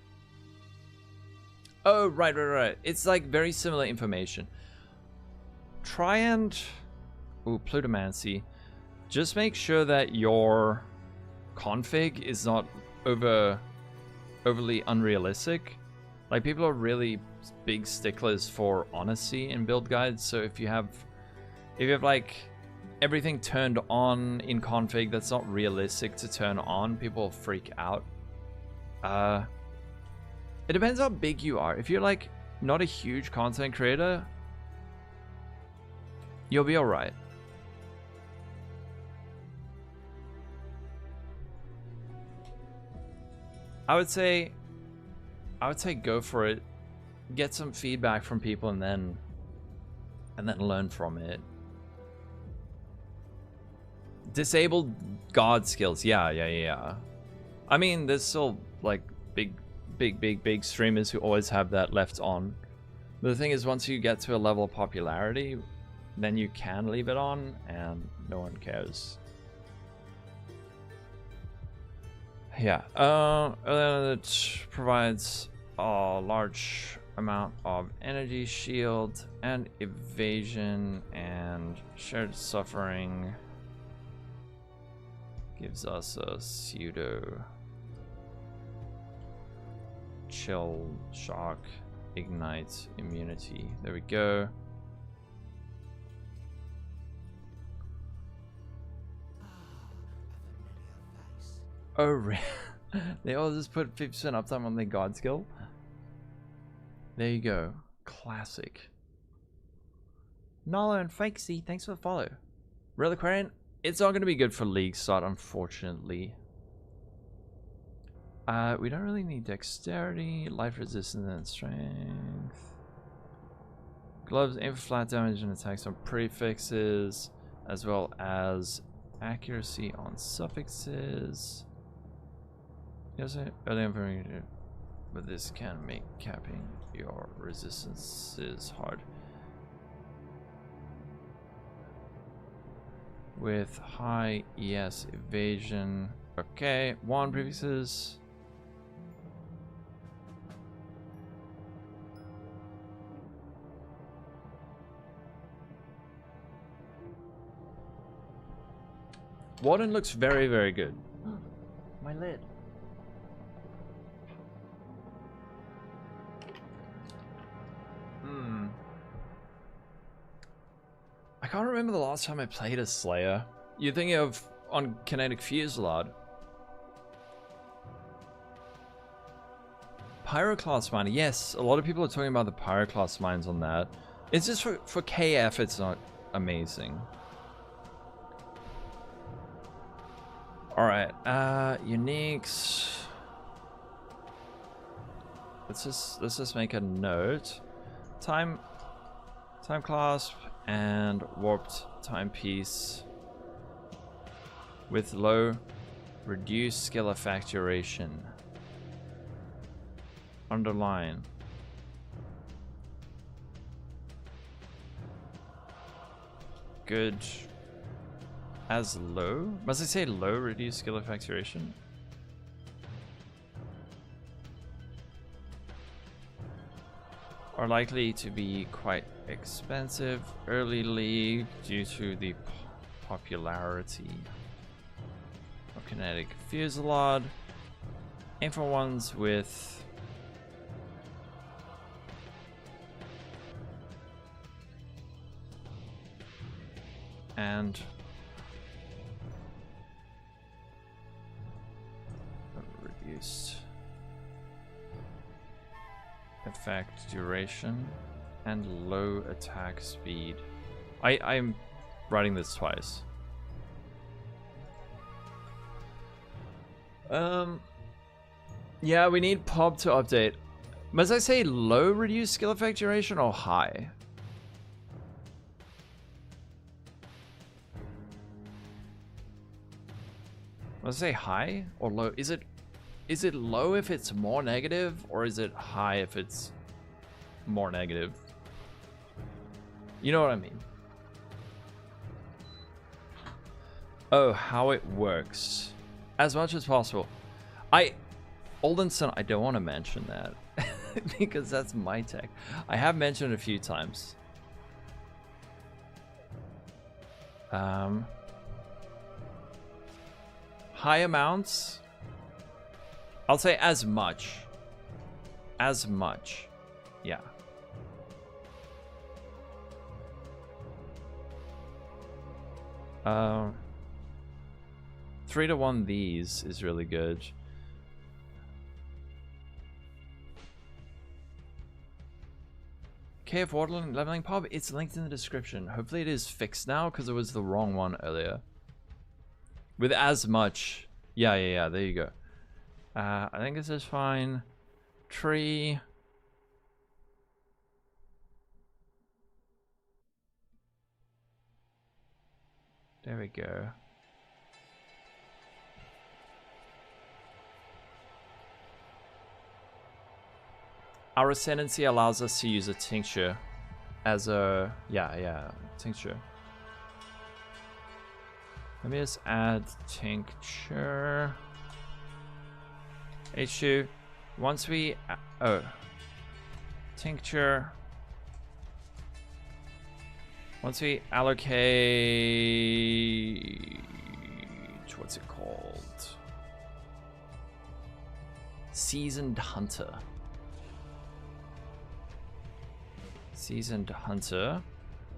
Oh, right. It's like very similar information. try and... Ooh, Plutomancy. Just make sure that your config is not overly unrealistic. Like, people are really big sticklers for honesty in build guides, so if you have like everything turned on in config that's not realistic to turn on, people will freak out. It depends how big you are. If you're like not a huge content creator, you'll be alright. I would say go for it. Get some feedback from people and then learn from it. Disabled god skills. Yeah. I mean, there's still like big streamers who always have that left on. But the thing is, once you get to a level of popularity, then you can leave it on and no one cares. Yeah, it provides a large amount of energy shield and evasion and shared suffering. Gives us a pseudo chill, shock, ignite, immunity. There we go. Oh, really? They all just put 50% uptime on their god skill. There you go. Classic. Nala and Fakesy, thanks for the follow. Reliquarian, it's not going to be good for League start, unfortunately. We don't really need dexterity, life resistance, and strength. Gloves aim for flat damage and attacks on prefixes, as well as accuracy on suffixes. Yes, early information, but this can make capping your resistances hard. With high ES evasion. Okay, 1 prefixes. Warden looks very, very good. My lid. I can't remember the last time I played a Slayer. You're thinking of on Kinetic Fusillade. Pyroclast mine. Yes, a lot of people are talking about the Pyroclast mines on that. It's just for KF, it's not amazing. Alright, uniques. Let's just make a note. Time clasp and warped timepiece with low reduced skill effect duration. Underline. Good. As low? Must I say low reduced skill effect duration? Are likely to be quite expensive early league due to the popularity of Kinetic Fusillade. Aim for ones with and reduced effect duration and low attack speed. I'm writing this twice. Yeah, we need POB to update. Must I say low reduced skill effect duration or high? Must I say high or low? Is it low if it's more negative, or is it high if it's more negative? You know what I mean? Oh, how it works. As much as possible. Oldenson, I don't want to mention that. because that's my tech. I have mentioned it a few times. High amounts. I'll say as much. As much. Yeah. Um, 3-to-1 these is really good. KF Warden leveling POB, it's linked in the description. Hopefully it is fixed now because it was the wrong one earlier. With as much. Yeah, there you go. I think this is fine. Tree. There we go. Our ascendancy allows us to use a tincture as a tincture. Let me just add tincture. H2. Once we tincture. Once we allocate, what's it called? Seasoned Hunter. Seasoned Hunter.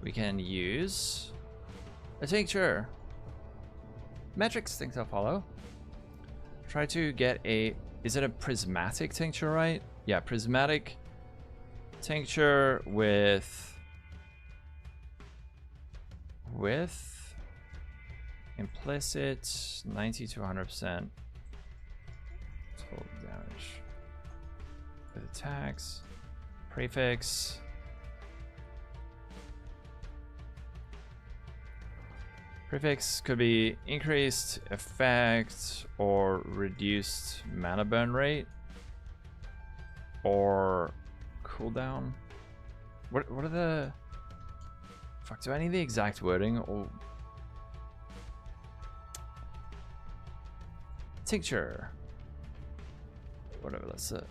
We can use a tincture. Metrics things I'll follow. Try to get a, is it a prismatic tincture, right? Yeah, prismatic tincture with implicit 90 to 100% total damage with attacks. Prefix. Prefix could be increased effect or reduced mana burn rate or cooldown. What are the... Fuck, do I need the exact wording? Or... Tincture. Whatever, that's it.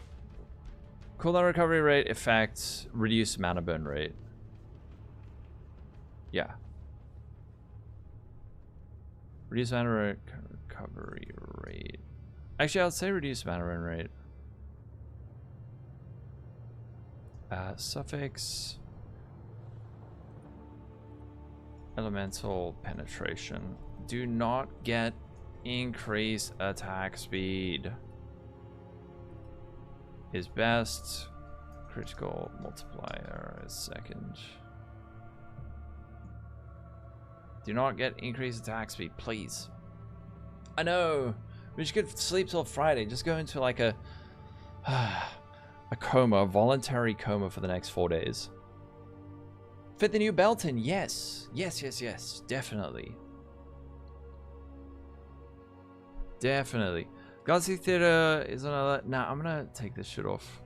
Cooldown recovery rate, effect, reduced mana burn rate. Yeah. Reduce mana recovery rate. Actually, I'll say reduce mana burn rate. Suffix. Elemental penetration. Do not get increased attack speed. Is best. Critical multiplier is second. Do not get increased attack speed, please. I know. We just could sleep till Friday. Just go into like a coma, a voluntary coma for the next 4 days. Fit the new belt in, yes. Yes. Definitely. Definitely. Galaxy Theater is another. Nah, I'm gonna take this shit off.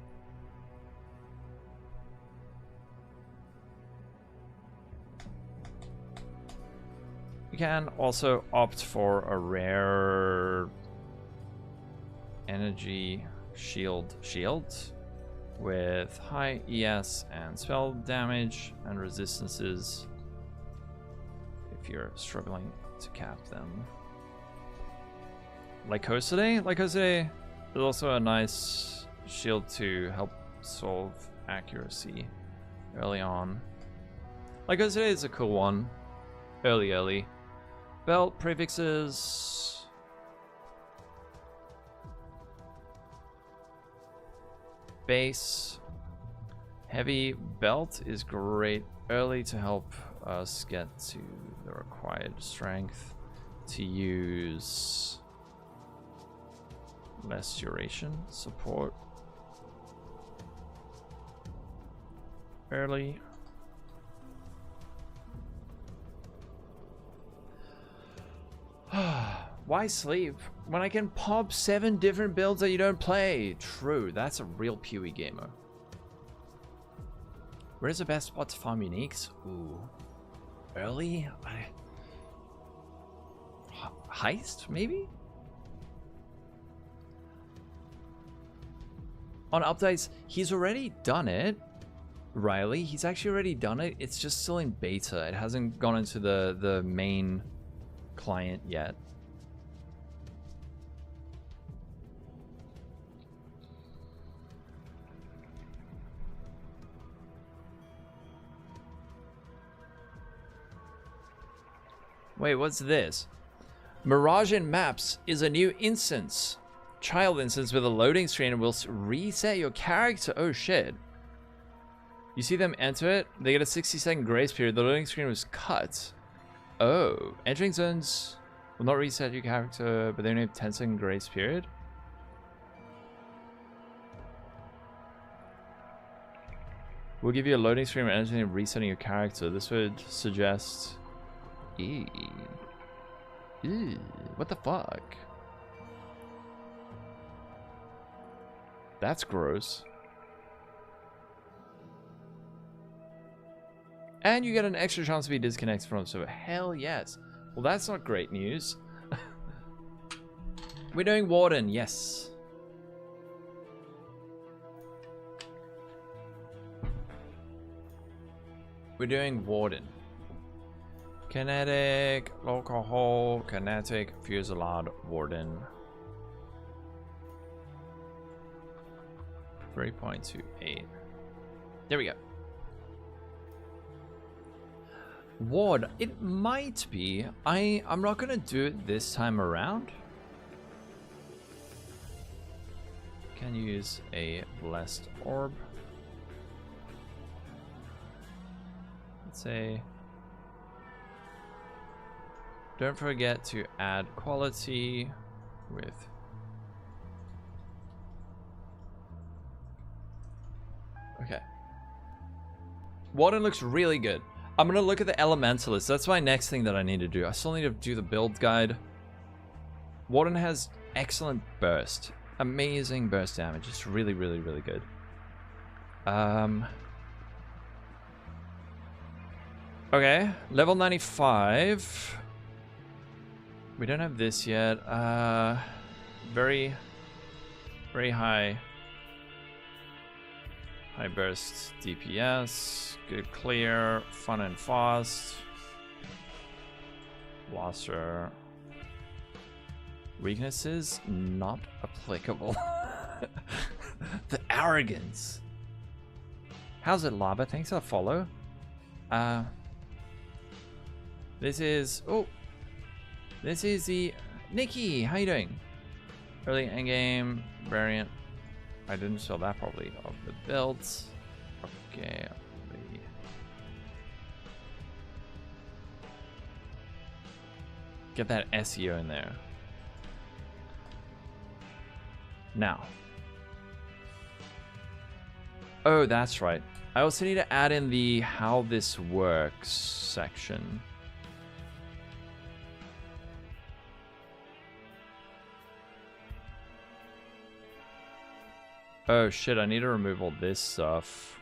You can also opt for a rare energy shield with high ES and spell damage and resistances if you're struggling to cap them. Lycosidae is also a nice shield to help solve accuracy early on. Lycosidae is a cool one. Early. Belt prefixes. Base. Heavy belt is great early to help us get to the required strength to use less duration support early. Why sleep when I can pop 7 different builds that you don't play? True, that's a real PoE gamer. Where's the best spot to farm uniques? Ooh, early? Heist, maybe? On updates, he's already done it. Riley. He's actually already done it. It's just still in beta. It hasn't gone into the main client yet. Wait, what's this? Mirage in Maps is a new instance. Child instance with a loading screen and will reset your character. Oh shit. You see them enter it, they get a 60-second grace period. The loading screen was cut. Oh. Entering zones will not reset your character, but they only have 10-second grace period. We'll give you a loading screen when entering and resetting your character. This would suggest... Eee. What the fuck? That's gross. And you get an extra chance to be disconnected from the server. Hell yes. Well, that's not great news. We're doing Warden, yes. We're doing Warden. Kinetic, Lolcohol, Kinetic, Fusillade, Warden. 3.28. There we go. Ward, it might be. I'm not gonna do it this time around. Can use a blessed orb. Let's say. Don't forget to add quality with okay. Warden looks really good. I'm gonna look at the Elementalist. That's my next thing that I need to do. I still need to do the build guide. Warden has excellent burst. Amazing burst damage. It's really, really, really good. Okay, level 95. We don't have this yet. Very, very high. High burst DPS. Good clear. Fun and fast. Blaster. Weaknesses not applicable. The arrogance. How's it, Lava? Thanks for the follow. This is this is the Nikki. How you doing? Early endgame variant. I didn't spell that properly. Of the builds. Okay. Get that SEO in there. Now. Oh, that's right. I also need to add in the how this works section. Oh shit, I need to remove all this stuff.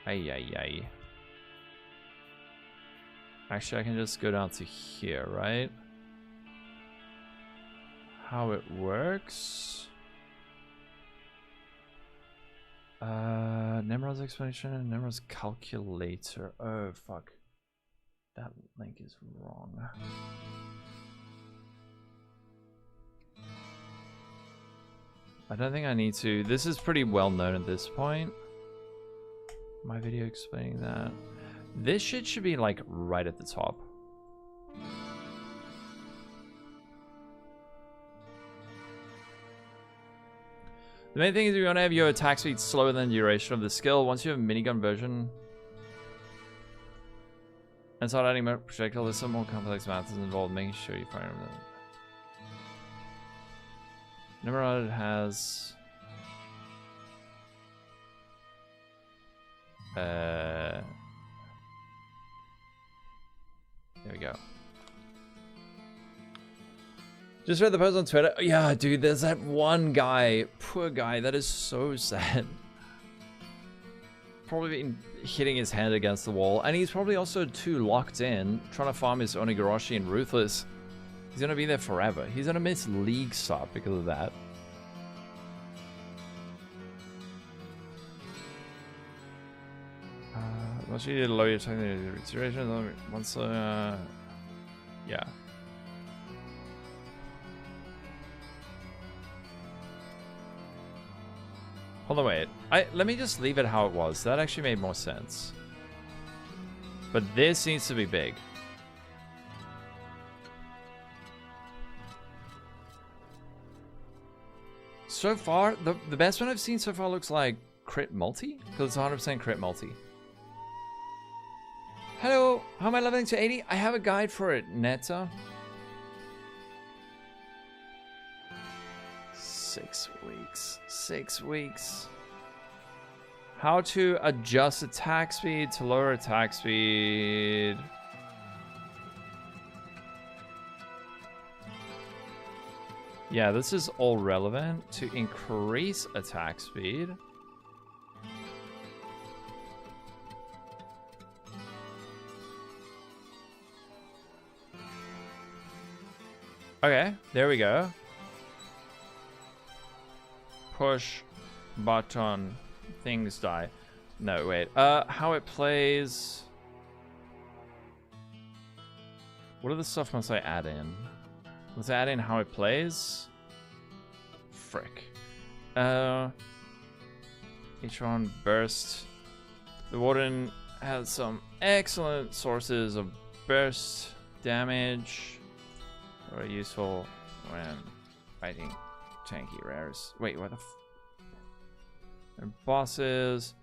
Ay. Actually, I can just go down to here, right? How it works. Nimrod's explanation, Nimrod's calculator. Oh fuck. That link is wrong. I don't think I need to. This is pretty well known at this point. My video explaining that. This shit should be like right at the top. The main thing is you want to have your attack speed slower than the duration of the skill. Once you have a minigun version and start adding more projectile, there's some more complex maths involved, making sure you find them. Nimrod has there we go. Just read the post on Twitter. Oh, yeah, dude, there's that one guy, poor guy, that is so sad. Probably been hitting his head against the wall, and he's probably also too locked in, trying to farm his Onigarashi and Ruthless. He's gonna be there forever. He's gonna miss League start because of that. Once you lower your technical restoration, once yeah. Hold on, wait. Let me just leave it how it was. That actually made more sense. But this needs to be big. So far, the best one I've seen so far looks like crit multi, because it's 100% crit multi. Hello, how am I leveling to 80? I have a guide for it, Netta. 6 weeks. 6 weeks. How to adjust attack speed to lower attack speed. Yeah, this is all relevant. To increase attack speed. Okay, there we go. Push button, things die. No, wait. How it plays. What other stuff must I add in? Let's add in how it plays. Frick. Each one burst. The Warden has some excellent sources of burst damage. Very useful when fighting tanky rares. Wait, what the They're bosses.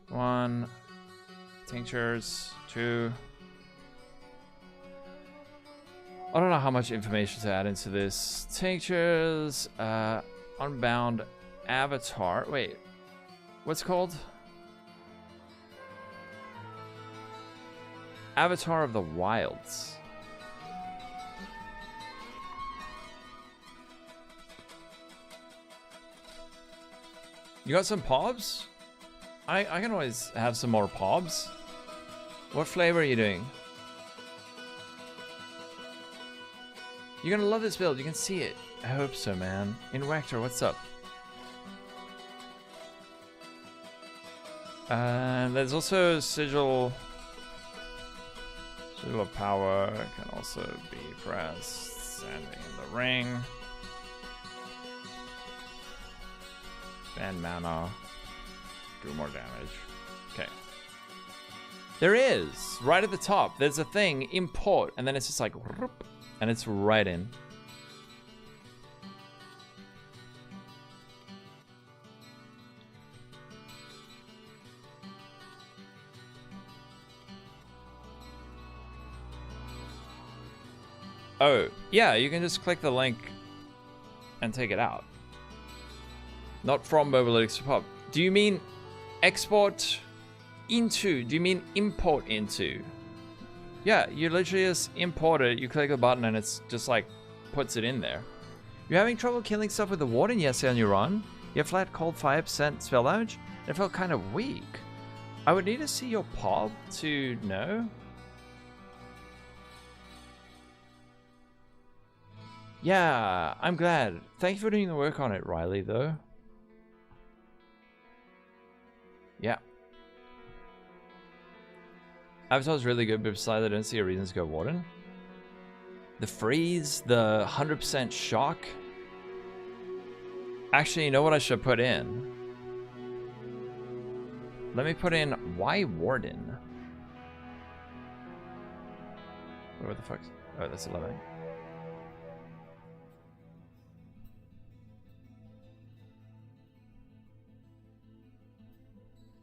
1. Tinctures. 2. I don't know how much information to add into this. Tinctures. Unbound avatar. Wait. What's it called? Avatar of the Wilds. You got some POBs? I can always have some more POBs. What flavor are you doing? You're gonna love this build. You can see it. I hope so, man. Inwector, what's up? There's also Sigil. Sigil of Power can also be pressed. Standing in the ring. Spend mana. Do more damage. Okay. There is! Right at the top, there's a thing, import, and then it's just like, whoop, and it's right in. Oh, yeah, you can just click the link and take it out. Not from Mobilytics to POB. Do you mean export into? Do you mean import into? Yeah, you literally just import it, you click the button and it's just like puts it in there. You're having trouble killing stuff with the Warden yesterday on your run? You have flat cold 5% spell damage? It felt kind of weak. I would need to see your POB to know. Yeah, I'm glad. Thank you for doing the work on it, Riley, though. Yeah. Avatar's really good, but besides, I don't see a reason to go Warden. The freeze, the 100% shock. Actually, you know what I should put in? Let me put in why Warden? What the fuck? Oh, that's 11.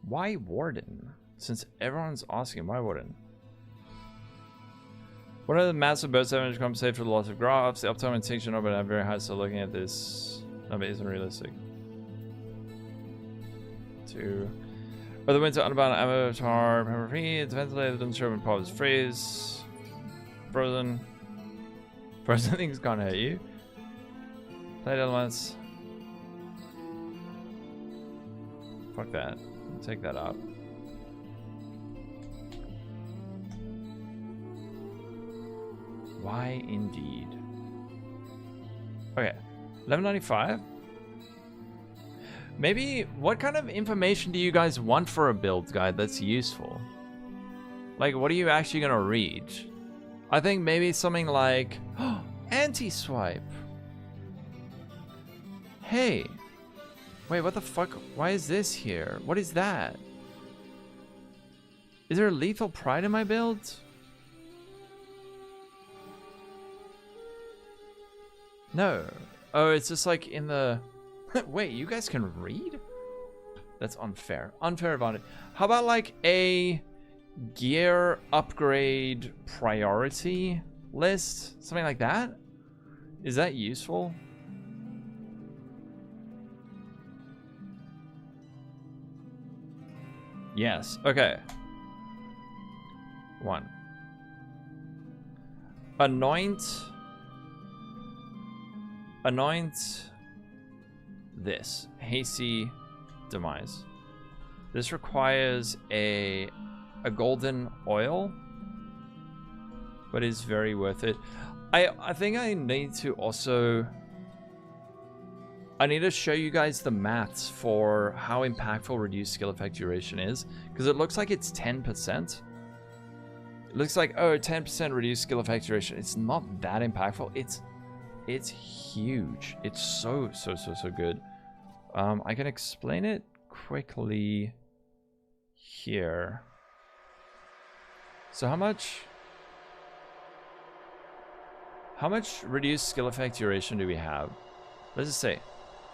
Why Warden? Since everyone's asking, why Warden? What are the massive burst damage compensate for the loss of graphs? The uptime and tincture number are very high, so looking at this number isn't realistic. 2. Whether winter unbound avatar, remember free, defensively, doesn't show when POBs freeze. Frozen. Frozen things can't hurt you. Plate elements. Fuck that. Take that out. Why indeed? Okay, 1195. Maybe what kind of information do you guys want for a build guide that's useful? Like, what are you actually gonna read? I think maybe something like anti-swipe. Hey. Wait, what the fuck? Why is this here? What is that? Is there a lethal pride in my build? No. Oh, it's just like in the... Wait, you guys can read? That's unfair. Unfair advantage. How about like a gear upgrade priority list? Something like that? Is that useful? Yes. Okay. 1. Anoint this. Hasty Demise. This requires a golden oil, but is very worth it. I think I need to also... I need to show you guys the maths for how impactful reduced skill effect duration is, because it looks like it's 10%. It looks like, oh, 10% reduced skill effect duration. It's not that impactful. It's huge. It's so good. I can explain it quickly here. So how much reduced skill effect duration do we have? Let's just say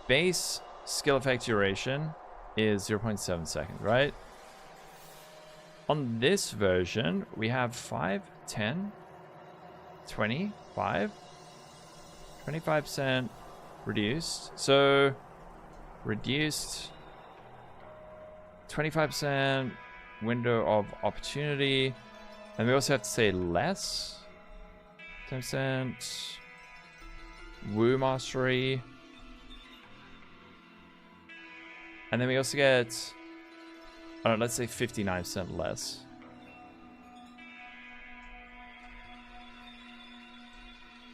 base skill effect duration is 0.7 seconds, right? On this version, we have 5, 10, 20, 5, 25% reduced. So reduced 25% window of opportunity. And we also have to say less. 10% Woo Mastery. And then we also get, I don't know, let's say 59% less.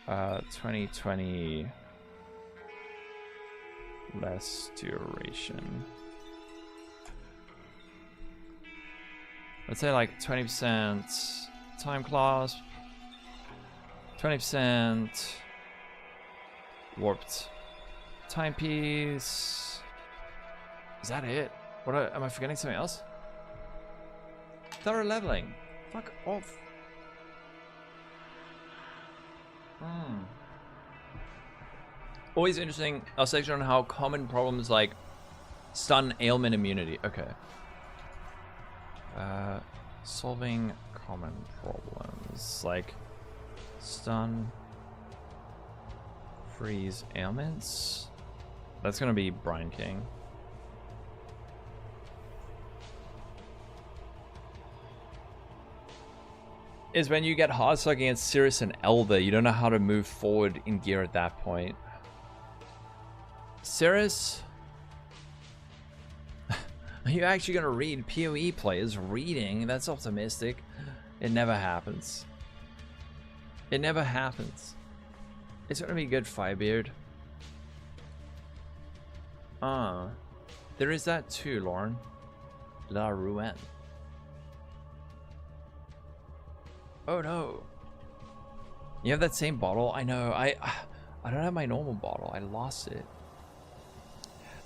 Uh, 2020 less duration. Let's say like 20% time clasp, 20% warped timepiece. Is that it? Am I forgetting something else? Thorough leveling. Fuck off. Always interesting. Our section on how common problems like stun, ailment, immunity. Okay. Solving common problems like stun, freeze, ailments. That's gonna be Brian King. Is when you get hard stuck against Sirius and Elder, you don't know how to move forward in gear at that point. Sirius? Are you actually gonna read PoE players reading? That's optimistic. It never happens. It never happens. It's gonna be good, Firebeard. There is that too, Lauren. La Rouen. Oh no. You have that same bottle? I know. I don't have my normal bottle. I lost it.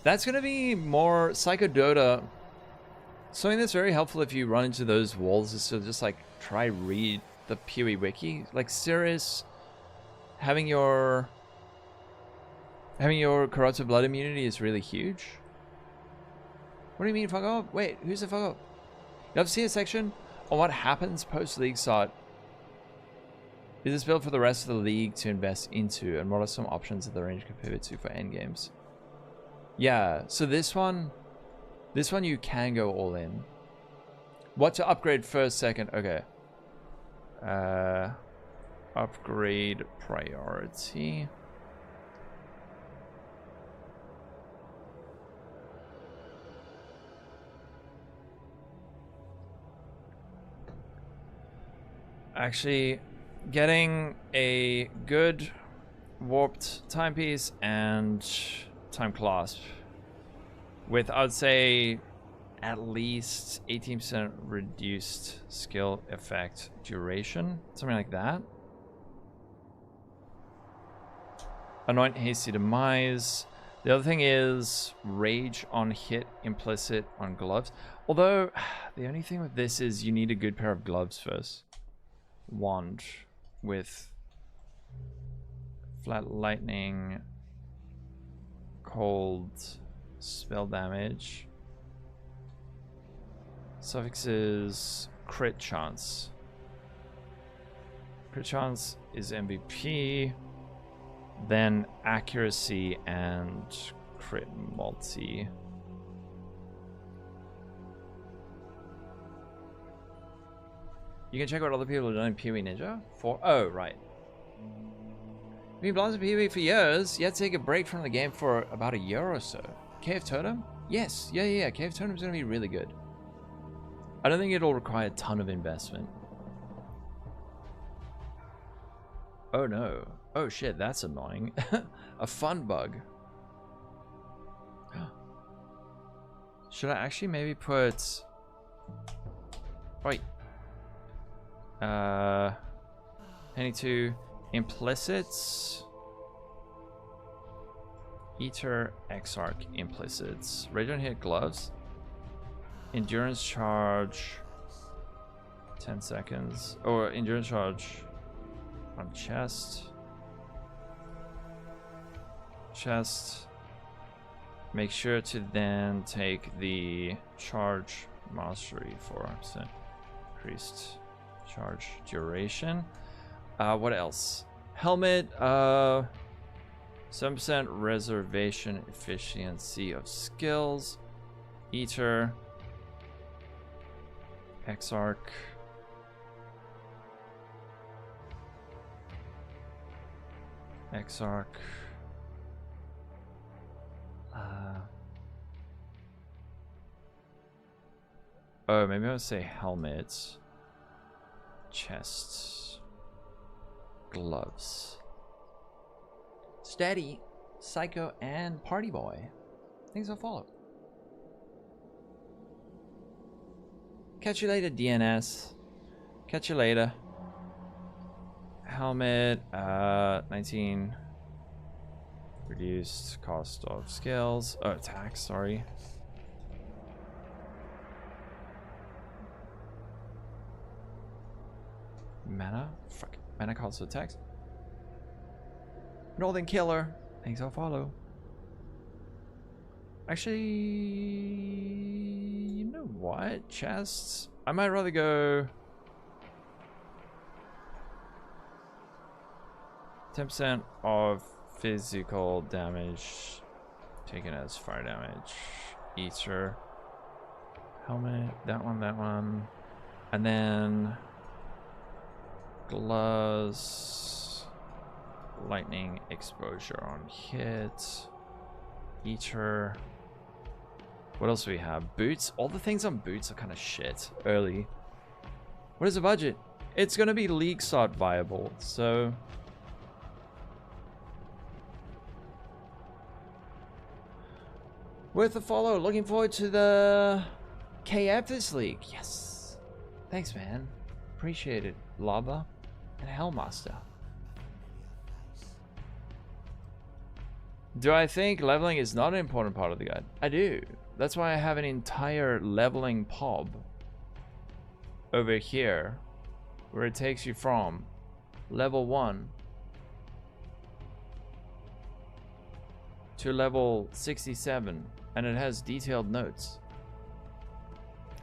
That's gonna be more Psychodota. Something that's very helpful if you run into those walls is to just like try read the PoE wiki. Like Sirius having your corrupted blood immunity is really huge. What do you mean fuck up? Wait, who's the fuck up? You have to see a section on what happens post league start. Is this built for the rest of the league to invest into, and what are some options that the range can pivot to for endgames? Yeah, so this one you can go all in. What to upgrade first, second? Okay. Upgrade priority. Actually, getting a good warped timepiece and time clasp with, I would say, at least 18% reduced skill effect duration, something like that. Anoint hasty demise. The other thing is rage on hit, implicit on gloves. Although the only thing with this is you need a good pair of gloves first. Wand with flat lightning, cold, spell damage. Suffixes crit chance. Crit chance is MVP. Then accuracy and crit multi. You can check what other people have done in PoE Ninja. Oh, right. Been blasting PoE for years, yet take a break from the game for about a year or so. Cave Totem? Yes, yeah. Cave Totem's gonna be really good. I don't think it'll require a ton of investment. Oh no. Oh shit, that's annoying. A fun bug. Should I actually maybe put... Wait. 22 implicits. Eater, Exarch, implicits. Radiant hit gloves. Endurance charge. 10 seconds. Or endurance charge on chest. Make sure to then take the charge mastery for 4% increased charge duration. What else? Helmet, 7% reservation efficiency of skills. Eater, Exarch. Oh, maybe I'll say helmet, chest, gloves. Steady, Psycho, and Party Boy. Things will follow. Catch you later, DNS. Catch you later. Helmet, 19. Reduced cost of skills. Oh, attack, sorry. Mana? Fuck. Mana cost of attacks. Northern Killer. Things will follow. Actually, you know what? Chests? I might rather go 10% of physical damage taken as fire damage. Eater. Helmet. That one. And then gloves. Lightning exposure on hit. Eater. What else do we have? Boots. All the things on boots are kind of shit early. What is the budget? It's going to be league start viable, so... Worth a follow. Looking forward to the KF this league. Yes. Thanks, man. Appreciate it. Lava and Hellmaster. Do I think leveling is not an important part of the guide? I do. That's why I have an entire leveling POB over here, where it takes you from level 1 to level 67, and it has detailed notes.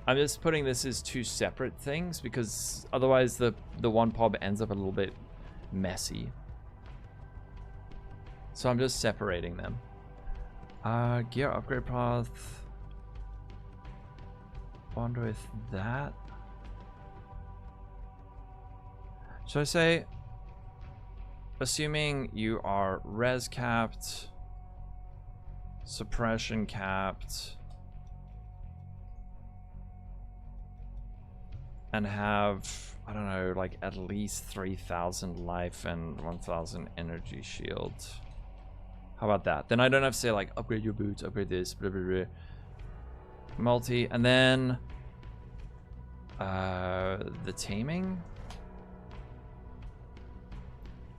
I'm just putting this as two separate things because otherwise the one POB ends up a little bit messy. So I'm just separating them. Gear upgrade path. Bond with that. Should I say, assuming you are res capped, suppression capped, and have, I don't know, like at least 3,000 life and 1,000 energy shield. How about that? Then I don't have to say like upgrade your boots, upgrade this, blah, blah, blah. multi, and then the taming.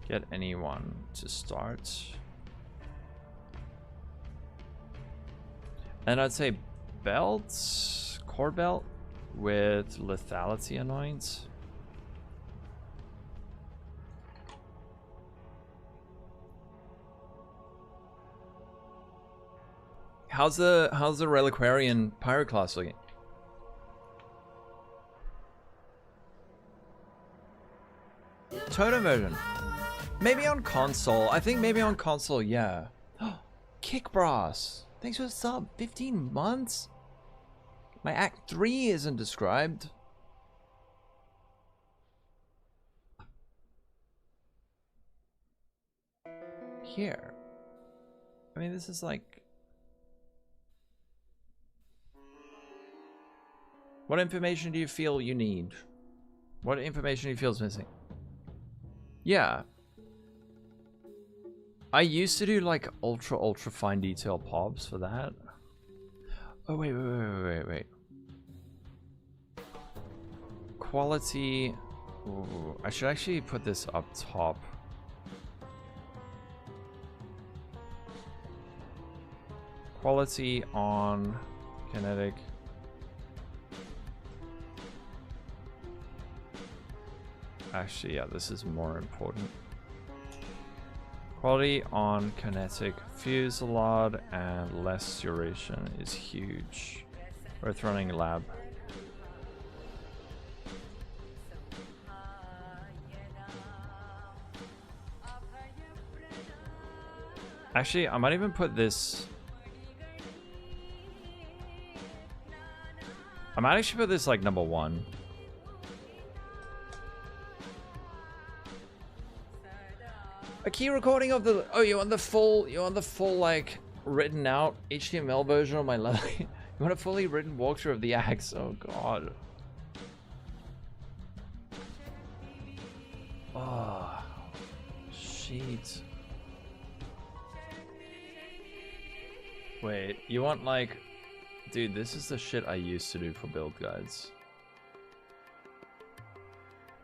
Get anyone to start. And I'd say belts, core belt with lethality annoyance. How's the Reliquarian Pyroclast looking? Totem version. Maybe on console. I think maybe on console, yeah. Kick Brass. Thanks for the sub. 15 months? My Act 3 isn't described. Here. I mean, this is like... What information do you feel you need? What information do you feel is missing? Yeah. I used to do like ultra fine detail POBs for that. Oh, wait. Quality. Ooh, I should actually put this up top. Quality on Kinetic. Actually, yeah, this is more important. Quality on Kinetic Fusillade and less duration is huge. Worth running lab. Actually, I might even put this... I might actually put this like number 1. A key recording of the... Oh, you want the full like written out HTML version of my level? You want a fully written walkthrough of the axe? Oh god. Oh, shit. Wait, you want like... Dude, this is the shit I used to do for build guides.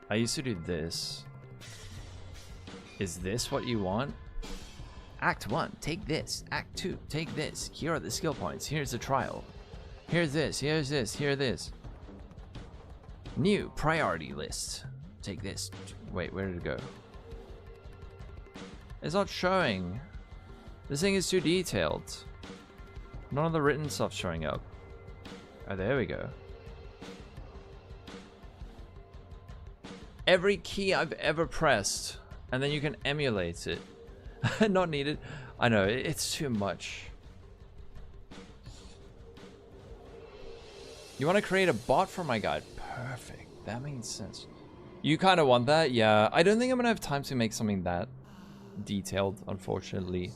I used to do this. Is this what you want? Act 1, take this. Act 2, take this. Here are the skill points. Here's the trial. Here's this, here's this, here's this. New priority list. Take this. Wait, where did it go? It's not showing. This thing is too detailed. None of the written stuff's showing up. Oh, there we go. Every key I've ever pressed, and then you can emulate it. Not needed. I know, it's too much. You want to create a bot for my guide? Perfect. That makes sense. You kind of want that? Yeah. I don't think I'm going to have time to make something that detailed, unfortunately.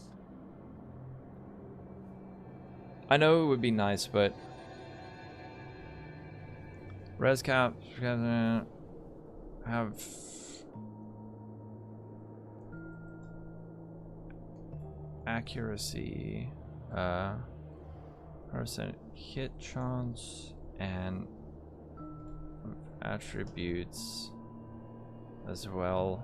I know it would be nice, but... Res cap, have... accuracy, percent hit chance, and attributes as well.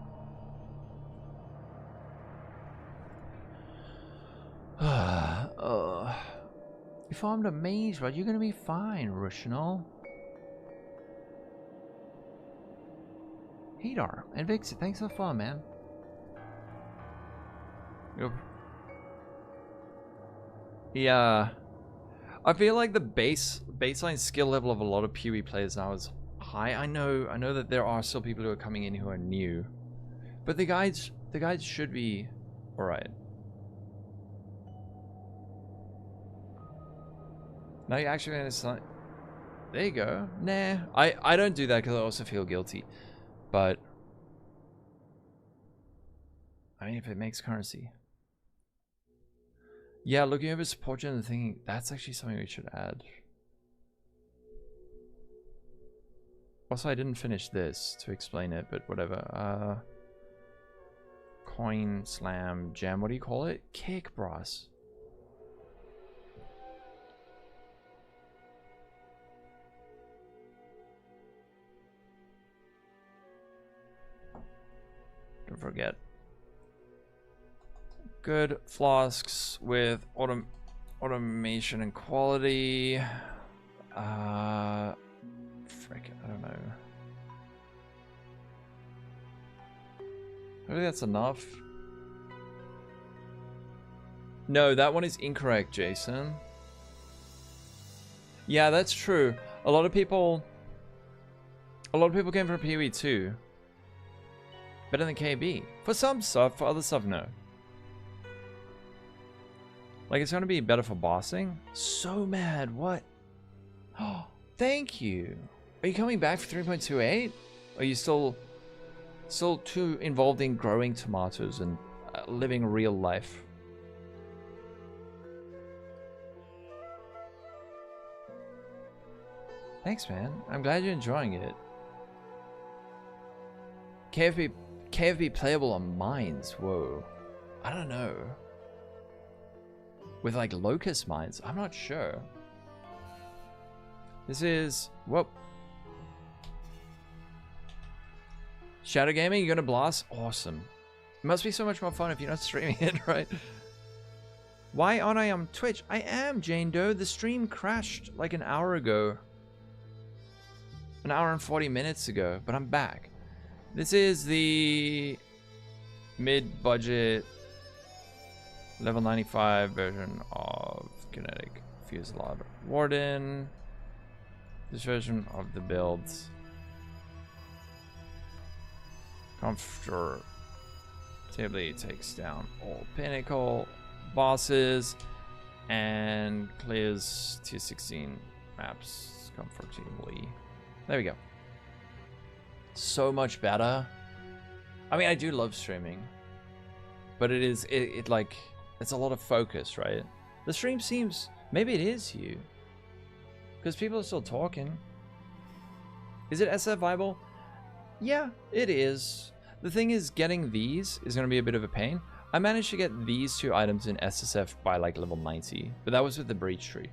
You farmed a maze, right? You're gonna be fine, Rushnal. Hadar and Vixie, thanks for the fun, man. Yep. Yeah, I feel like the baseline skill level of a lot of PoE players now is high. I know that there are still people who are coming in who are new, but the guides should be all right. Now you're actually gonna sign. There you go. Nah, I don't do that because I also feel guilty, but I mean if it makes currency. Yeah, looking over support gen and thinking that's actually something we should add. Also, I didn't finish this to explain it, but whatever. Coin slam gem. What do you call it? Kick brass. Don't forget. Good flasks with automation and quality. Frick, I don't know. Maybe that's enough. No, that one is incorrect, Jason. Yeah, that's true. A lot of people came from PoE 2. Better than KB. For some stuff, for other stuff, no. Like, it's gonna be better for bossing. So mad, what? Oh, thank you. Are you coming back for 3.28? Are you still too involved in growing tomatoes and living real life? Thanks, man. I'm glad you're enjoying it. KFB playable on mines. Whoa. I don't know. With like locust mines, I'm not sure. This is whoop. Shadow gaming, you're gonna blast? Awesome. It must be so much more fun if you're not streaming it, right? Why aren't I on Twitch? I am, Jane Doe. The stream crashed like an hour ago. An hour and 40 minutes ago, but I'm back. This is the mid-budget level 95 version of Kinetic Fusillade Warden. This version of the builds comfortably takes down all pinnacle bosses and clears tier 16 maps comfortably. There we go. So much better. I mean, I do love streaming, but it like, it's a lot of focus, right? The stream seems, maybe it is you, because people are still talking. Is it SF viable? Yeah, it is. The thing is, getting these is going to be a bit of a pain. I managed to get these two items in SSF by like level 90, but that was with the breach tree.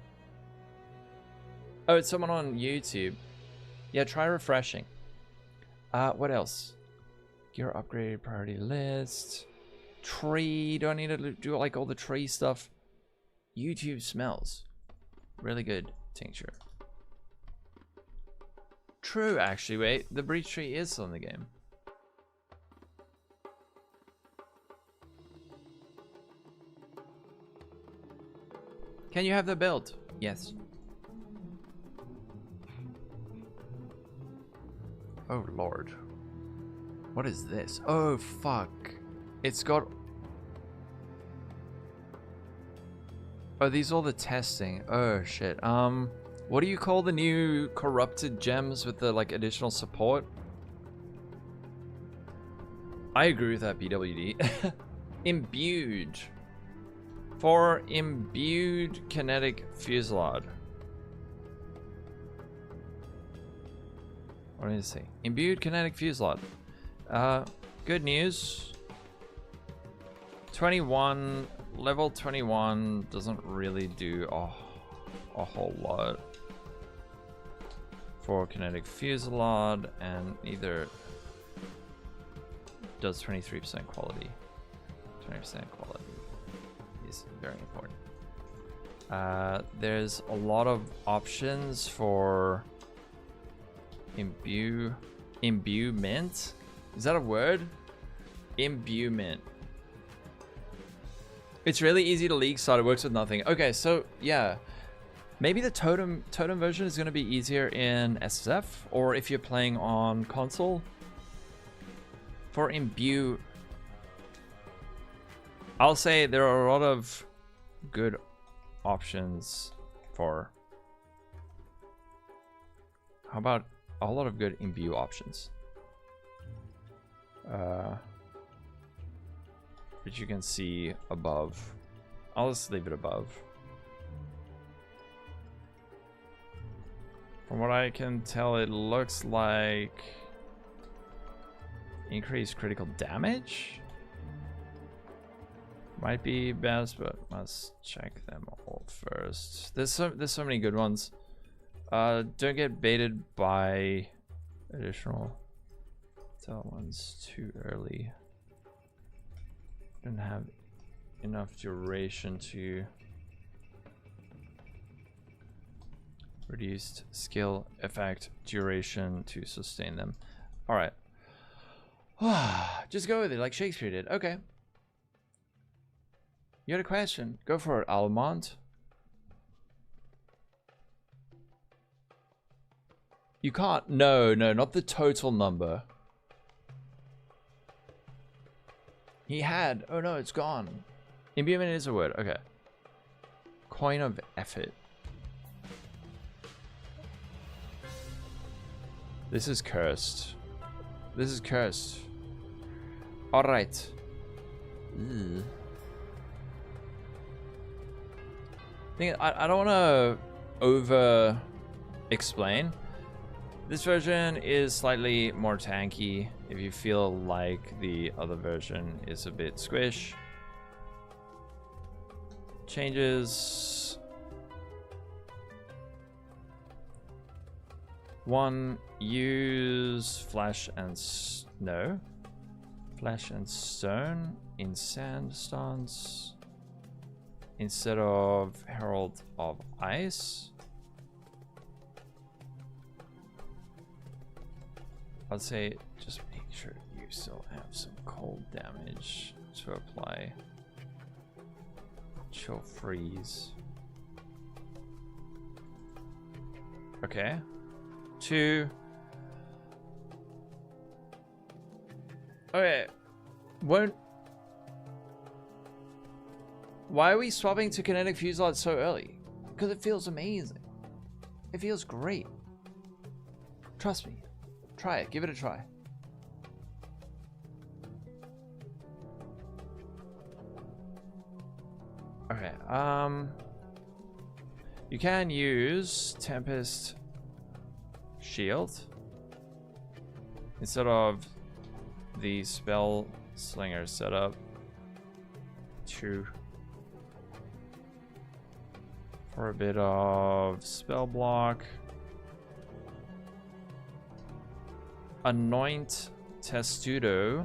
Oh, it's someone on YouTube. Yeah, try refreshing. What else? Gear upgrade priority list. Tree. Do I need to do like all the tree stuff? YouTube smells really good. Tincture. True, actually. Wait, the breach tree is still in the game. Can you have the build? Yes. Oh lord. What is this? Oh fuck. It's got... Oh, these are all the testing. Oh shit. What do you call the new corrupted gems with the like additional support? I agree with that, BWD. Imbued. For imbued kinetic fusillade. What did it say? Imbued kinetic fusillade. Good news. 21, level 21 doesn't really do a whole lot for kinetic fusillade, and neither does 23% quality. 20% quality is very important. There's a lot of options for imbuement. Is that a word? Imbuement. It's really easy to league start. It works with nothing. Okay, so yeah, maybe the totem version is going to be easier in SSF, or if you're playing on console. For imbue, I'll say there are a lot of good options for. How about a lot of good imbue options? Which you can see above. I'll just leave it above. From what I can tell, it looks like increased critical damage might be best, but must check them all first. There's so many good ones. Don't get baited by additional tell ones too early. Don't have enough duration to reduced skill effect duration to sustain them. All right. Just go with it like Shakespeare did. Okay. You had a question. Go for it, Almond. You can't. No, not the total number. He had. Oh no, it's gone. Imbuement is a word. Okay. Coin of effort. This is cursed. This is cursed. Alright. I don't want to over explain. This version is slightly more tanky if you feel like the other version is a bit squish. Changes. 1, use flash and flash and stone in sand stance instead of Herald of Ice. I'd say just make sure you still have some cold damage to apply. Chill freeze. Okay. 2. Okay. Why are we swapping to Kinetic Fusillade so early? Because it feels amazing. It feels great. Trust me. Try it. Give it a try. Okay. You can use Tempest Shield instead of the Spell Slinger setup. 2 for a bit of spell block. Anoint Testudo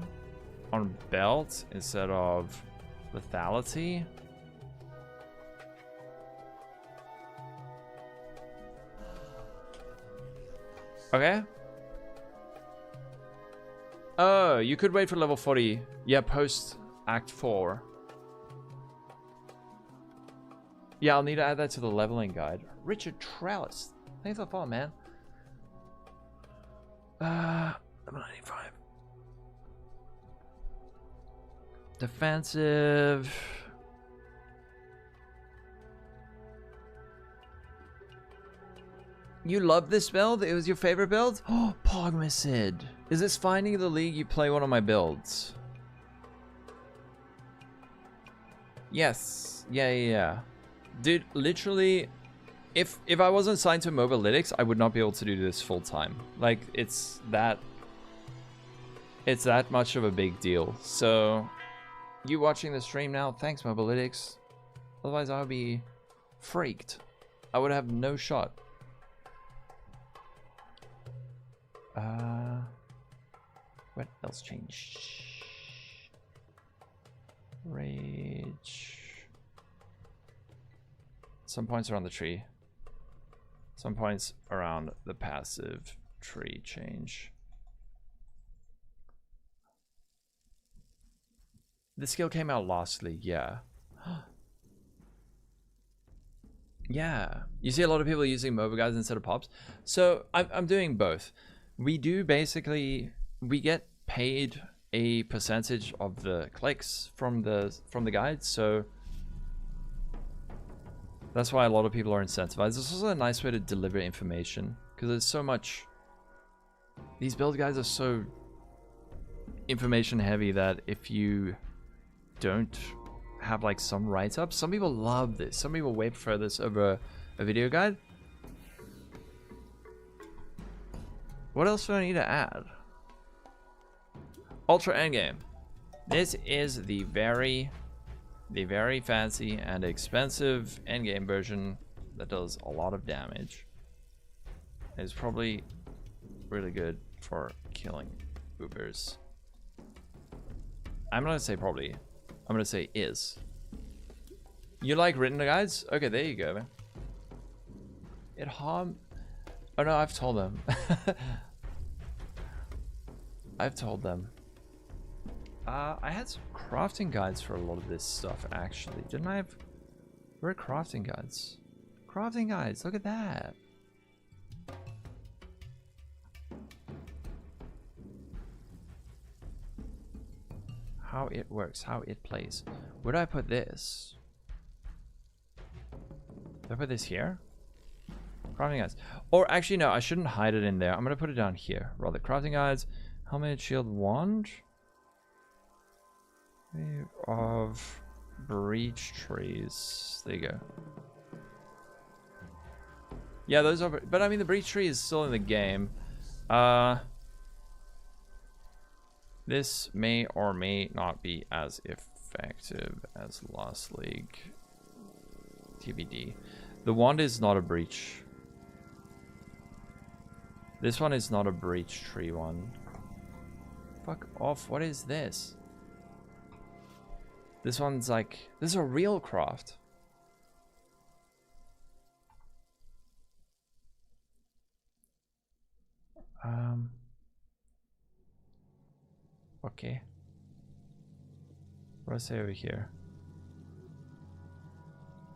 on belt instead of lethality. Okay. Oh, you could wait for level 40. Yeah, post Act 4. Yeah, I'll need to add that to the leveling guide. Richard Trellis. Thanks for the follow, man. Level 95. Defensive. You love this build? It was your favorite build? Oh, Pogmacid. Is this finding the league you play one of my builds? Yes. Yeah. Dude, literally, if I wasn't signed to Mobalytics, I would not be able to do this full time. Like, it's that much of a big deal. So, you watching the stream now, thanks Mobalytics. Otherwise, I would be freaked. I would have no shot. What else changed? Rage. Some points around the tree. Some points around the passive tree change. The skill came out lastly, yeah. Yeah. You see a lot of people using MOBA guides instead of POBs. So I'm doing both. We do basically, we get paid a percentage of the clicks from the guide, so that's why a lot of people are incentivized. It's also a nice way to deliver information because there's so much. These build guides are so information heavy that if you don't have like some write-up, some people love this. Some people way prefer this over a video guide. What else do I need to add? Ultra Endgame. This is the very fancy and expensive endgame version that does a lot of damage. It's probably really good for killing boopers. I'm not gonna say probably. I'm gonna say is. You like written guides? Okay, there you go, man. It harm. Oh no, I've told them. I've told them. I had some crafting guides for a lot of this stuff, actually. Didn't I have... Where are crafting guides? Crafting guides, look at that. How it works, how it plays. Where do I put this? Do I put this here? Crafting guides. Or actually, no, I shouldn't hide it in there. I'm going to put it down here. Rather, crafting guides. Helmet, shield, wand. Of breach trees. There you go. Yeah, those are... But I mean, the breach tree is still in the game. This may or may not be as effective as last league. TBD. The wand is not a breach. This one is not a breach tree one. Fuck off. What is this? This one's like... This is a real craft. Okay. What do I say over here?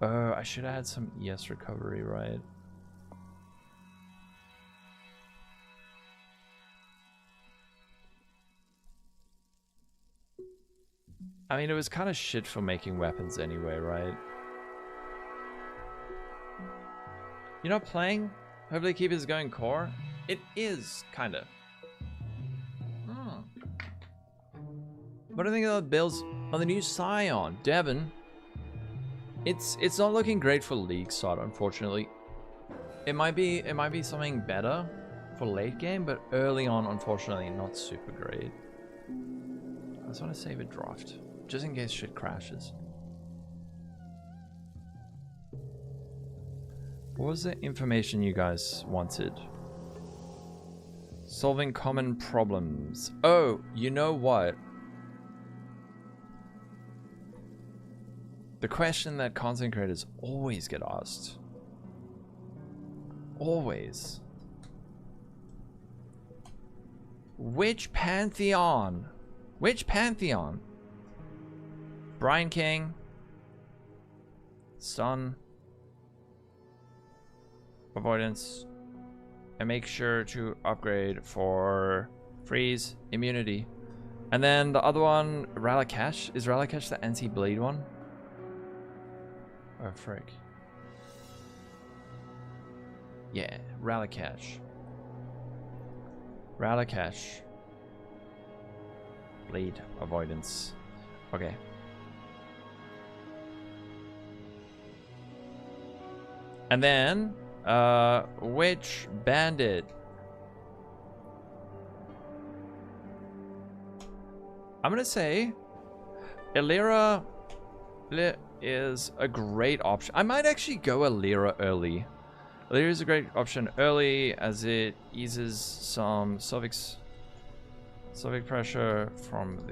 I should have had some ES recovery, right? I mean, it was kind of shit for making weapons anyway, right? You're not playing? Hopefully keep his going core? It is, kind of. What do you think of the builds on the new Scion? Devon? It's not looking great for League start, unfortunately. It might be something better for late game, but early on, unfortunately, not super great. I just want to save a draft, just in case shit crashes. What was the information you guys wanted? Solving common problems. Oh, you know what? The question that content creators always get asked. Always. Which Pantheon? Which Pantheon? Brian King. Stun. Avoidance. And make sure to upgrade for freeze, immunity. And then the other one, Ralakash. Is Ralakash the anti-bleed one? Oh, frick. Yeah, Ralakash. Ralakash. Bleed avoidance. Okay. And then, which bandit? I'm gonna say Illyra is a great option. I might actually go Illyra early. Illyra is a great option early as it eases some Sovic pressure from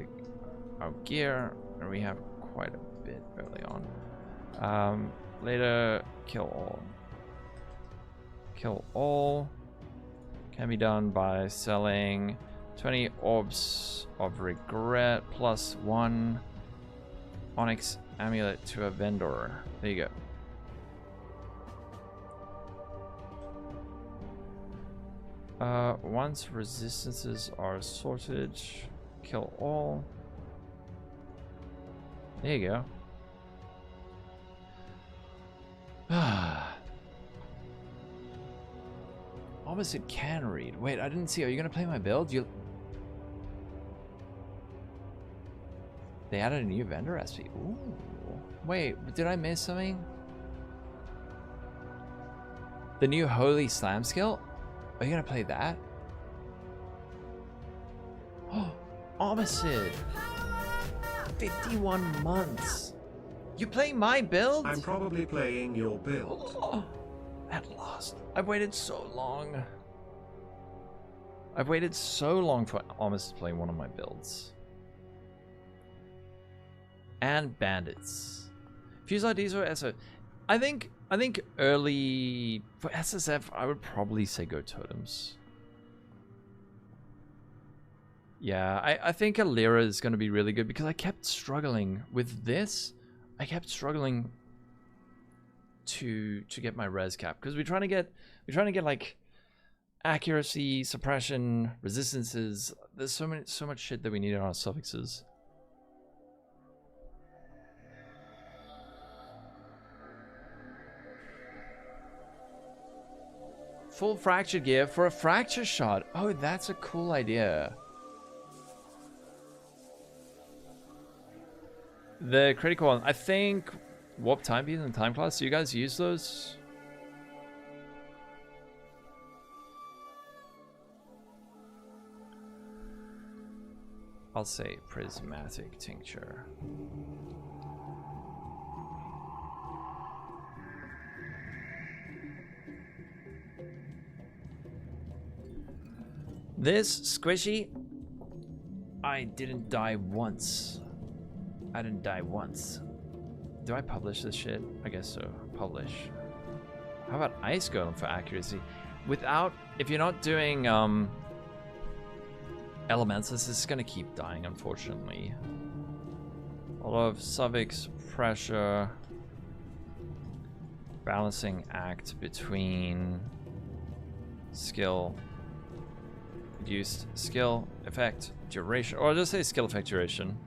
our gear, and we have quite a bit early on. Later, kill all. Kill all can be done by selling 20 orbs of regret plus 1 onyx amulet to a vendor. There you go. Once resistances are sorted, kill all. There you go. Opposite can read. Wait, I didn't see. Are you gonna play my build? They added a new vendor SP. Ooh. Wait, did I miss something? The new Holy Slam skill? Are you gonna play that? Oh, opposite. 51 months. You playing my build? I'm probably playing your build. Oh, at last. I've waited so long. I've waited so long for Amos to play one of my builds. and bandits. Fusillade or SO. I think early for SSF I would probably say go totems. Yeah, I think Alira is going to be really good because I kept struggling with this. I kept struggling to get my res cap because we're trying to get like accuracy, suppression, resistances. There's so much shit that we need on our suffixes. Full fracture gear for a fracture shot. Oh, that's a cool idea. The critical one, I think warp time beats and time class. Do you guys use those? I'll say prismatic tincture. This squishy, I didn't die once. I didn't die once. Do I publish this shit? I guess so. Publish. How about Ice Golem for accuracy? Without, if you're not doing Elementalist, this is gonna keep dying, unfortunately. A lot of suffix pressure. Balancing act between skill, reduced skill effect duration, or just say skill effect duration.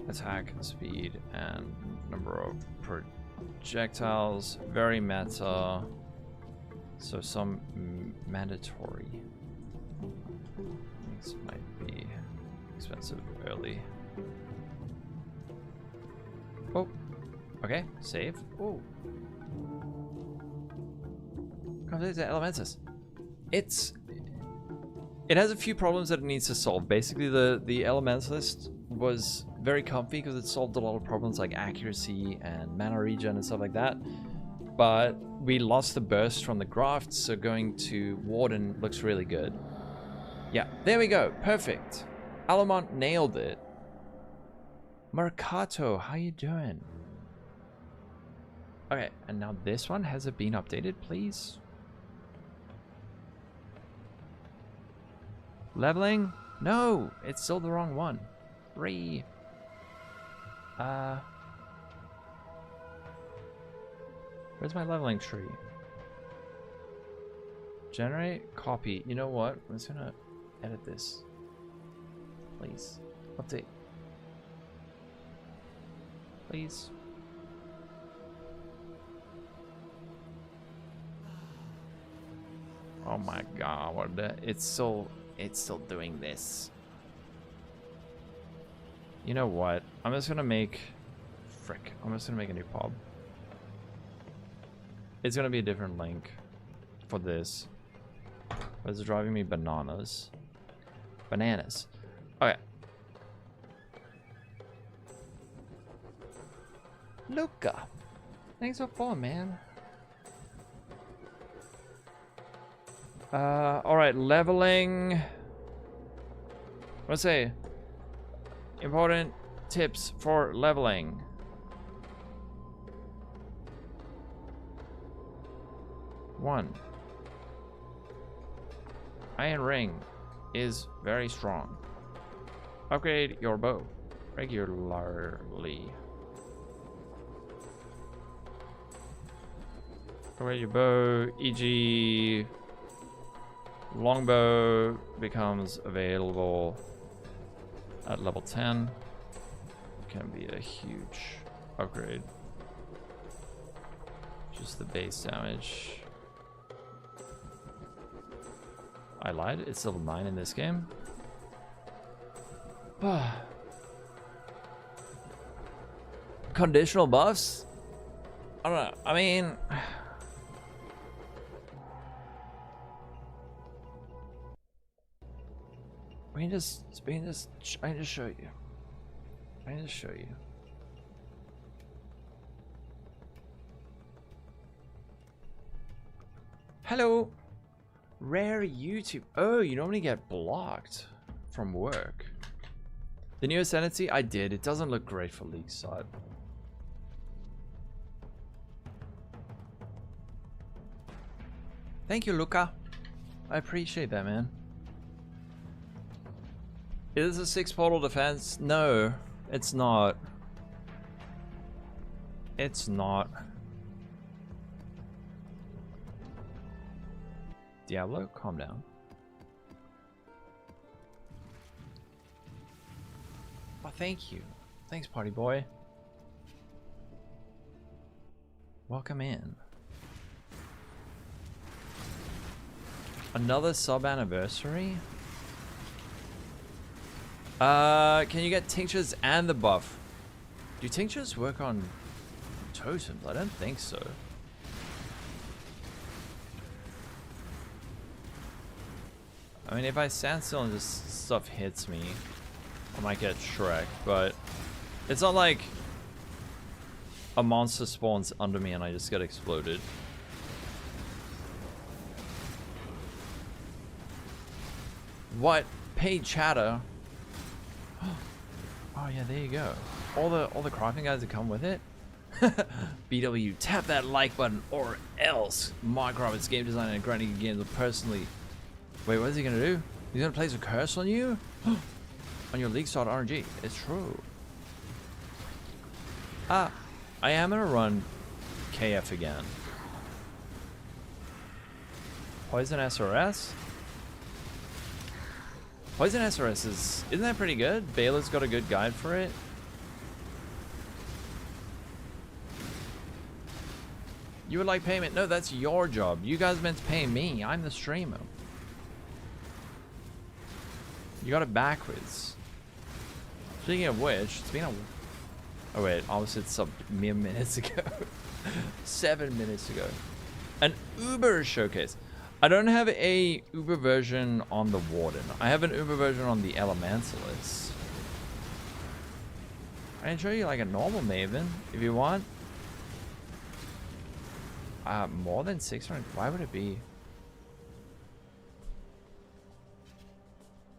Attack speed and number of projectiles. Very meta. So some mandatory. This might be expensive early. Oh, okay, save. Oh, comes to Elementalist. It has a few problems that it needs to solve. Basically, the Elementalist was very comfy because it solved a lot of problems like accuracy and mana regen and stuff like that. But we lost the burst from the graft, so going to Warden looks really good. Yeah, there we go. Perfect. Alamont nailed it. Mercato, how you doing? Okay, and now this one, has it been updated, please? Leveling? No, it's still the wrong one. Where's my leveling tree? Generate, copy. You know what? I'm just gonna edit this. Please. Update. Please. Oh my god, it's still doing this. You know what? I'm just gonna make I'm just gonna make a new POB. It's gonna be a different link for this. But it's driving me bananas. Bananas. Okay. Luca. Thanks for following, man. Alright, leveling. Let's say important tips for leveling. One, Iron Ring is very strong. Upgrade your bow regularly. Upgrade your bow, e.g. longbow becomes available at level 10. Can be a huge upgrade. Just the base damage. I lied, it's level 9 in this game. Conditional buffs? I don't know, I mean... I can just show you. I can just show you. Hello! Rare YouTube. Oh, you normally get blocked from work. The new Ascendancy? I did. It doesn't look great for League side. Thank you, Luca. I appreciate that, man. Is this a 6 portal defense? No, it's not. It's not. Diablo, calm down. Oh, thank you. Thanks, party boy. Welcome in. Another sub anniversary? Can you get tinctures and the buff? Do tinctures work on totems? I don't think so. I mean, if I stand still and just stuff hits me, I might get Shrek, but it's not like a monster spawns under me and I just get exploded. What? Paid chatter? Oh yeah, there you go. All the crafting guys that come with it. BW, tap that like button or else. Mark Roberts, game designer and grinding games will personally. Wait, what is he gonna do? He's gonna place a curse on you? On your League Start RNG. It's true. I am gonna run KF again. Poison SRS? Poison SRS isn't that pretty good? Baylor's got a good guide for it. You would like payment? No, that's your job. You guys meant to pay me. I'm the streamer. You got it backwards. Speaking of which, it's been a... Oh wait, I was at sub mere minutes ago. 7 minutes ago. An Uber showcase. I don't have a Uber version on the Warden. I have an Uber version on the Elementalist. I can show you like a normal Maven if you want. More than 600. Why would it be?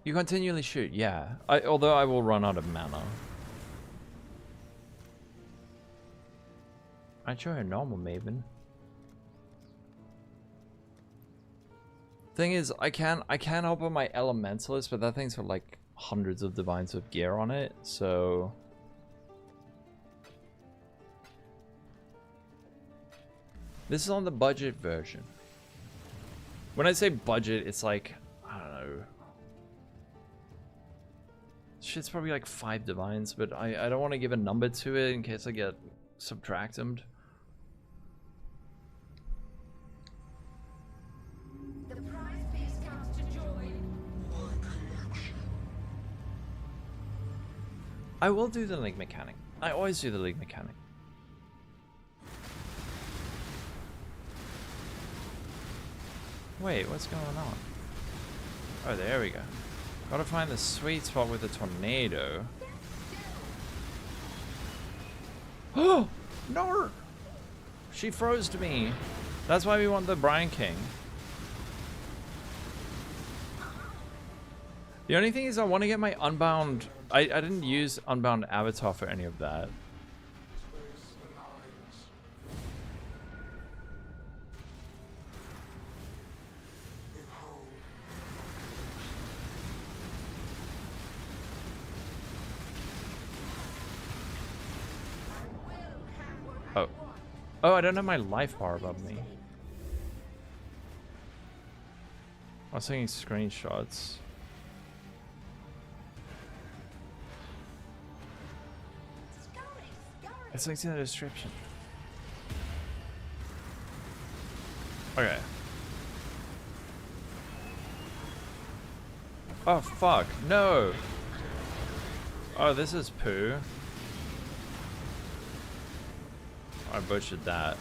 You continually shoot, yeah. Although I will run out of mana. I'd show you a normal Maven. Thing is, I can help on my Elementalist, but that thing's got like hundreds of divines of gear on it, so this is on the budget version. When I say budget, it's like, I don't know. Shit's probably like 5 divines, but I don't want to give a number to it in case I get subtracted. I will do the League mechanic. I always do the League mechanic. Wait, what's going on? Oh, there we go. Gotta find the sweet spot with the tornado. Oh! No! She froze to me. That's why we want the Brian King. The only thing is I want to get my Unbound... I didn't use Unbound avatar for any of that. Oh. Oh, I don't have my life bar above me. I was taking screenshots. It's linked in the description. Okay. Oh fuck, no! Oh, this is poo. I butchered that.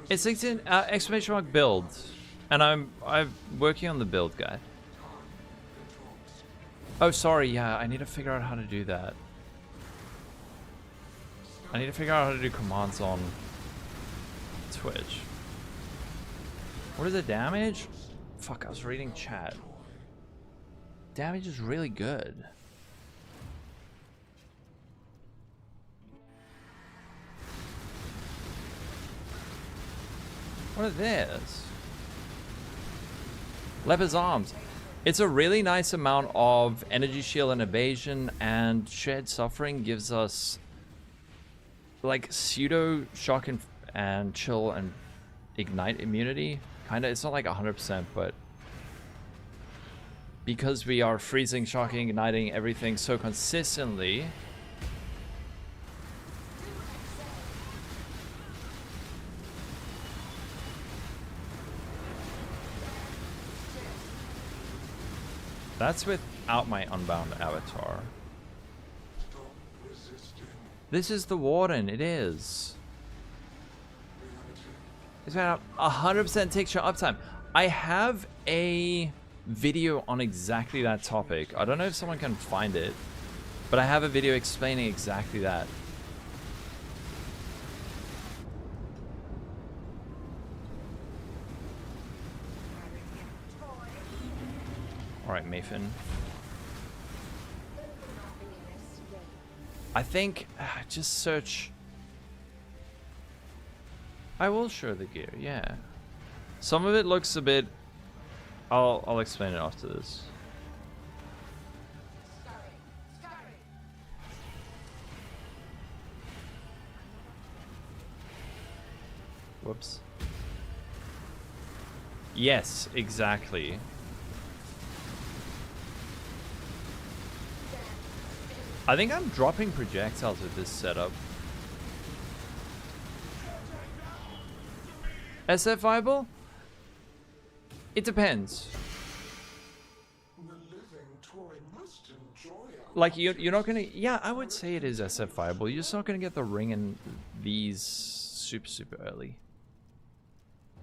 It's linked in exclamation mark build. And I'm working on the build guide. Oh, sorry, yeah, I need to figure out how to do that. I need to figure out how to do commands on Twitch. What is the damage? Fuck, I was reading chat. damage is really good. What are this? Leper's Arms. It's a really nice amount of energy shield and evasion, and shared suffering gives us like pseudo shock and chill and ignite immunity. Kinda, it's not like 100%, but because we are freezing, shocking, igniting everything so consistently, that's without my Unbound avatar. This is the Warden, it is. It's got 100% tincture uptime. I have a video on exactly that topic. I don't know if someone can find it, but I have a video explaining exactly that. Alright, Mayfin. I think just search. I will show the gear, yeah. Some of it looks a bit. I'll explain it after this. Whoops. Yes, exactly. I think I'm dropping projectiles with this setup. SF viable? It depends. Like you're not gonna. Yeah, I would say it is SF viable. You're just not gonna get the ring in these super early.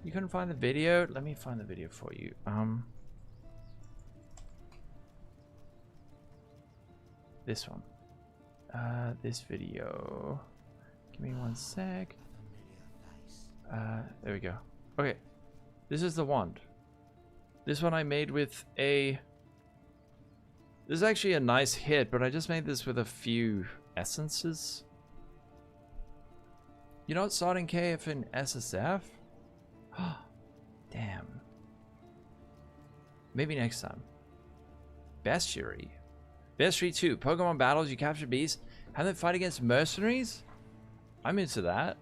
You couldn't find the video? Let me find the video for you. This one. This video. Give me one sec. There we go. Okay. This is the wand. This one I made with a... This is actually a nice hit, but I just made this with a few essences. You're not starting KF in SSF? Damn. Maybe next time. Bestiary. Bestiary 2. Pokemon battles, you capture beasts, have them fight against mercenaries? I'm into that.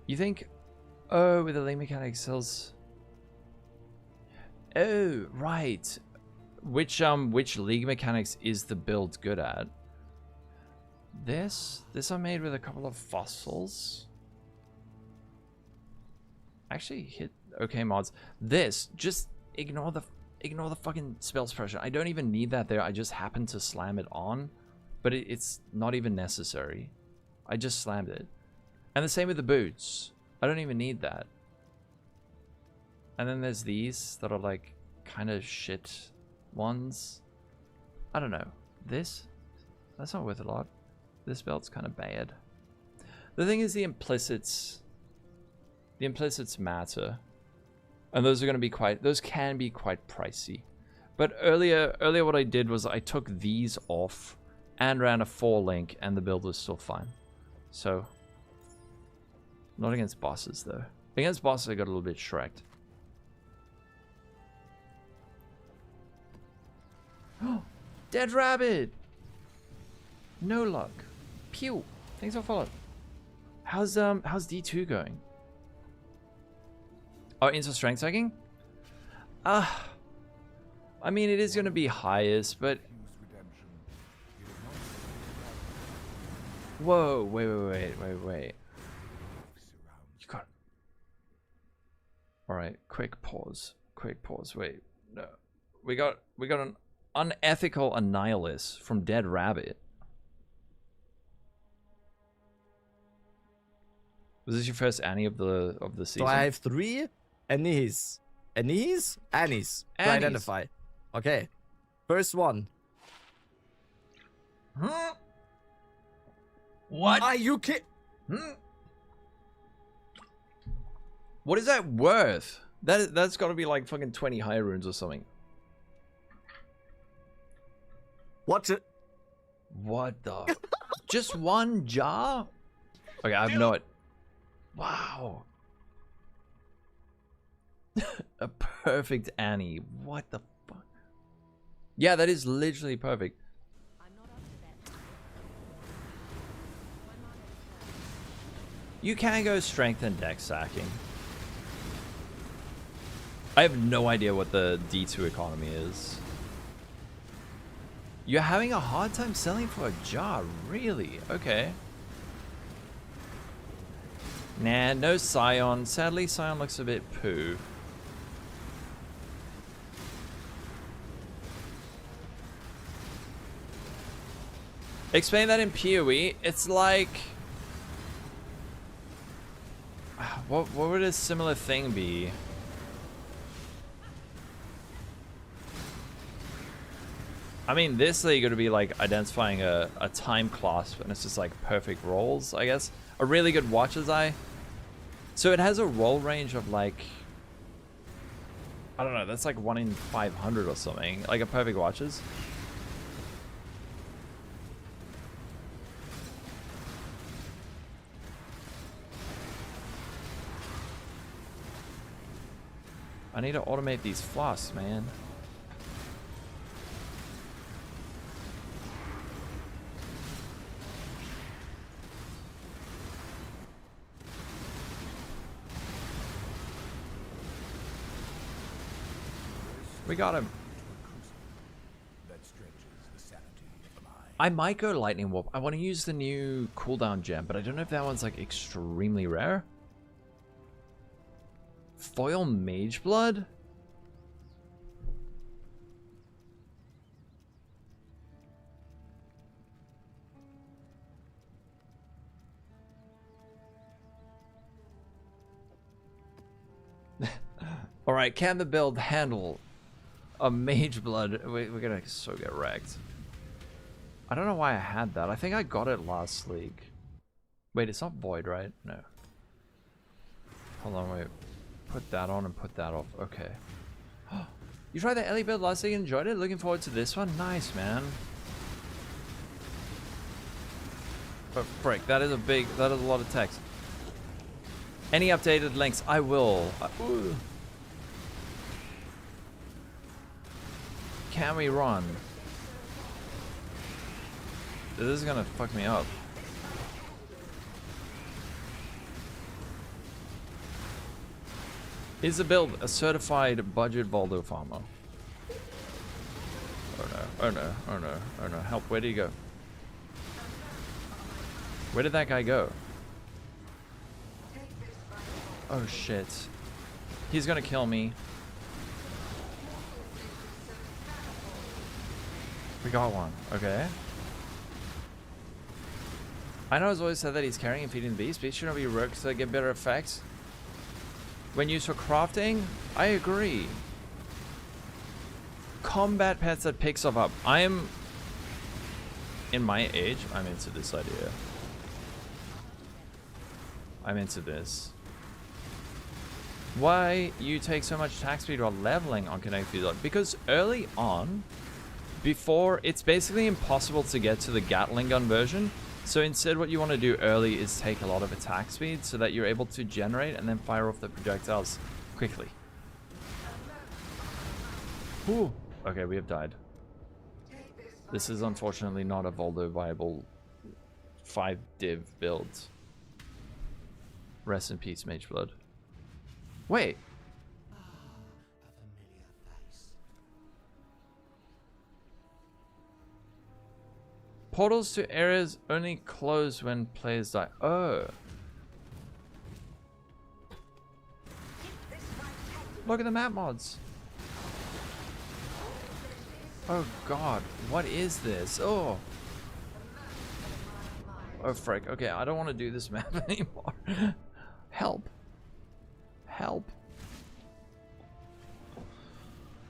You think... Oh, with the link mechanic cells... Oh, right. Which league mechanics is the build good at? This I made with a couple of fossils. Actually hit okay mods. This, just ignore the fucking spell suppression. I don't even need that there. I just happened to slam it on, but it's not even necessary. I just slammed it. And the same with the boots. I don't even need that. And then there's these that are like kind of shit ones. I don't know. That's not worth a lot. This belt's kind of bad. The thing is, the implicits matter, and those are going to be those can be quite pricey. But earlier what I did was I took these off and ran a 4 link, and the build was still fine. So not against bosses though. Against bosses I got a little bit shreked. Dead rabbit! No luck. Pew! Thanks for following. How's D2 going? Oh, into strength tagging? I mean, it is going to be highest, but... Whoa, wait. You got... Alright, quick pause. Wait, no. We got an unethical Annihilus from Dead Rabbit. Was this your first Annie of the season? So I have 3 Annies. Annies? Annies. To identify. Okay. First one. Huh? What? Are you kidding? What is that worth? That's got to be like fucking 20 high runes or something. Watch it. What the? Just one jar? Okay, I have no it. Wow. A perfect Annie. What the fuck? Yeah, that is literally perfect. You can go strength and dex sacking. I have no idea what the D2 economy is. You're having a hard time selling for a jar, really? Okay. Nah, no Scion. Sadly, Scion looks a bit poo. Explain that in PoE. It's like... What would a similar thing be? I mean, this league would be like identifying a time clasp, and it's just like perfect rolls, I guess. A really good watcher's eye. So it has a roll range of like, I don't know, that's like 1 in 500 or something. Like a perfect watcher's. I need to automate these flasks, man. We got him. I might go lightning warp. I want to use the new cooldown gem, but I don't know if that one's like extremely rare. Foil Mageblood? Alright, can the build handle a Mageblood? We're gonna so get wrecked. I don't know why I had that. I think I got it last league. Wait, it's not void, right? No. Hold on, wait. Put that on and put that off. Okay. You tried the Ellie build last week and enjoyed it? Looking forward to this one? Nice, man. But frick, that is a lot of text. Any updated links? I will. Can we run? This is gonna fuck me up. Is the build a certified budget Voldo farmer? Oh no, oh no, oh no, oh no. Help, where did he go? Where did that guy go? Oh shit. He's gonna kill me. We got one, okay. I know it's always said that he's carrying and feeding the beast, but he shouldn't be rooked to get better effects. When used for crafting, I agree. Combat pets that pick stuff up. I am, in my age, I'm into this idea. I'm into this. Why you take so much attack speed while leveling on Kinetic Fusillade? Because early on, before, it's basically impossible to get to the Gatling gun version. So instead what you want to do early is take a lot of attack speed so that you're able to generate and then fire off the projectiles quickly. Ooh. Okay, we have died. This is unfortunately not a Voldo viable 5 div build. Rest in peace, Mageblood. Wait. Portals to areas only close when players die. Oh. Look at the map mods. Oh god, what is this? Oh. Oh frick. Okay, I don't want to do this map anymore. Help. Help.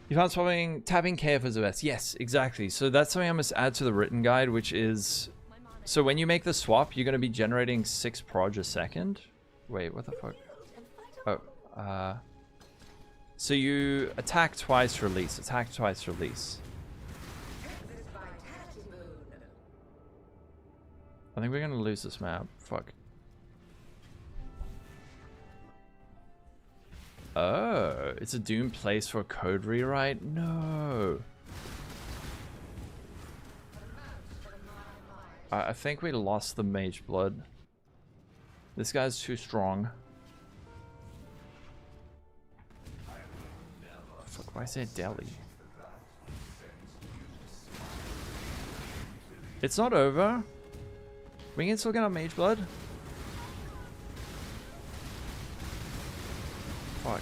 You found tapping KF as the best. Yes, exactly. So that's something I must add to the written guide, which is... So when you make the swap, you're going to be generating 6 proj a second. Wait, what the fuck? Oh, so you attack twice, release. Attack twice, release. I think we're gonna lose this map. Fuck. Oh, it's a doomed place for a code rewrite? No. I think we lost the Mageblood. This guy's too strong. Fuck, why is there Delhi? It's not over. We can still get our Mageblood. Fuck.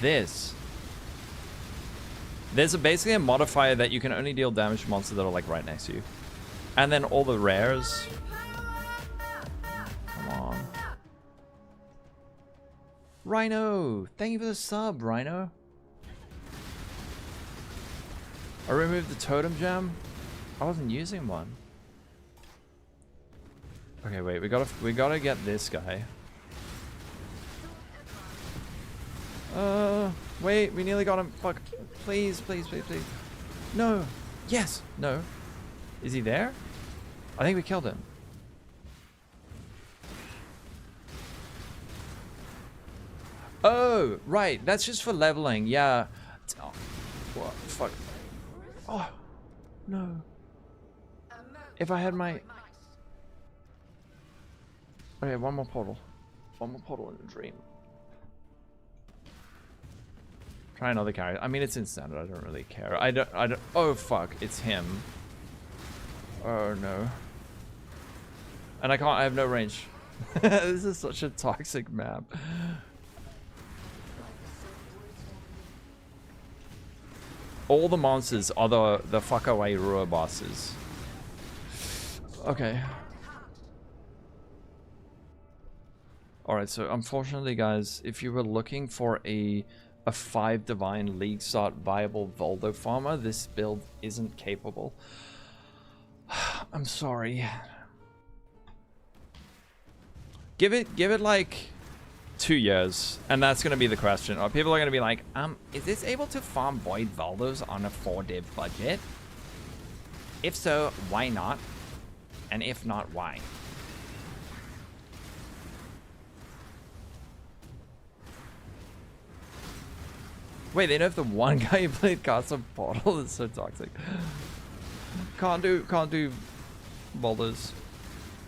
This. There's basically a modifier that you can only deal damage to monsters that are like right next to you. And then all the rares. Come on. Rhino! Thank you for the sub, Rhino. I removed the totem gem. I wasn't using one. Okay, wait, we gotta get this guy. Wait, we nearly got him. Fuck. Please, please, please, please. No. Yes. No. Is he there? I think we killed him. Oh, right. That's just for leveling. Yeah. Oh, what? Fuck. Oh. No. If I had my... Okay, one more portal. One more portal in the dream. Try another character. I mean, it's in standard. I don't really care. I don't. Oh, fuck. It's him. Oh, no. And I can't. I have no range. This is such a toxic map. All the monsters are the fuck away Rua bosses. Okay. Alright, so unfortunately, guys, if you were looking for a 5 Divine League start viable Voldo farmer, this build isn't capable. I'm sorry. Give it like 2 years, and that's gonna be the question. Or people are gonna be like, is this able to farm Void Voldos on a 4-div budget? If so, why not? And if not, why? Wait, they know if the one guy who played Castle Portal is so toxic. Can't do Boulders.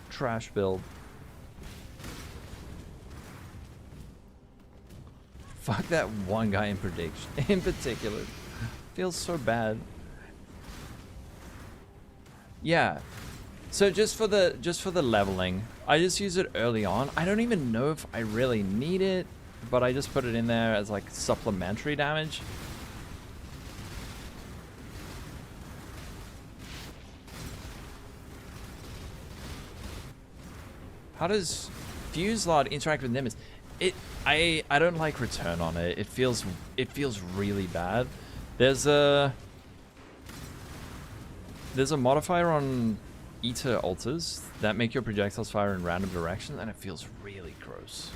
Trash build. Fuck that one guy in prediction in particular. Feels so bad. Yeah. So just for the leveling, I just use it early on. I don't even know if I really need it, but I just put it in there as like supplementary damage. How does Fusillade interact with Nimbus? I don't like return on it. It feels really bad. There's a modifier on Eater altars that make your projectiles fire in random directions, and it feels really gross.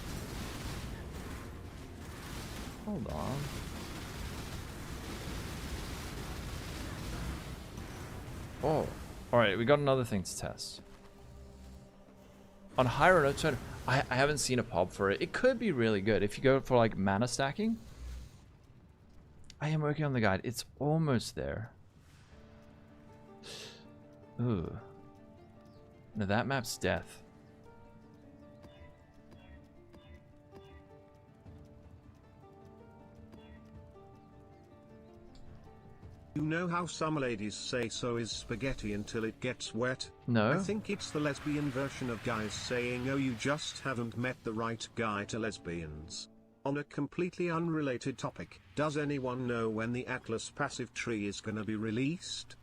Hold on. Oh, alright, we got another thing to test. On higher notes, I haven't seen a POB for it. It could be really good if you go for like mana stacking. I am working on the guide. It's almost there. Ooh. No, that map's death. You know how some ladies say so is spaghetti until it gets wet? No. I think it's the lesbian version of guys saying, oh, you just haven't met the right guy to lesbians. On a completely unrelated topic, does anyone know when the Atlas passive tree is gonna be released?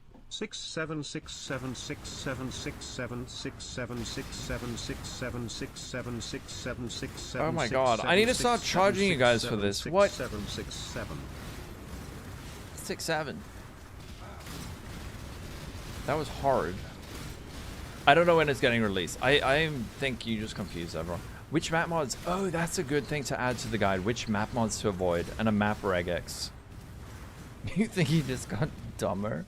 676767676767676767676767676767676767676767676767676767676767676767676767676767676767676767676767676767676767676767676767676767676767676767676767676767676767676767676767676767676767676767676767676767676767676767676767676767676767676767676767676767676767676767676767676767676767676767676767676767676767676767676767676767676767676767676767676767676767676767676767676767676767676767676767676767676767676767676 Oh my god, I need to start charging you guys for this. What? $6, $7. That was hard. I don't know when it's getting released. I think you just confused everyone. Which map mods? Oh, that's a good thing to add to the guide. Which map mods to avoid and a map regex. You think he just got dumber?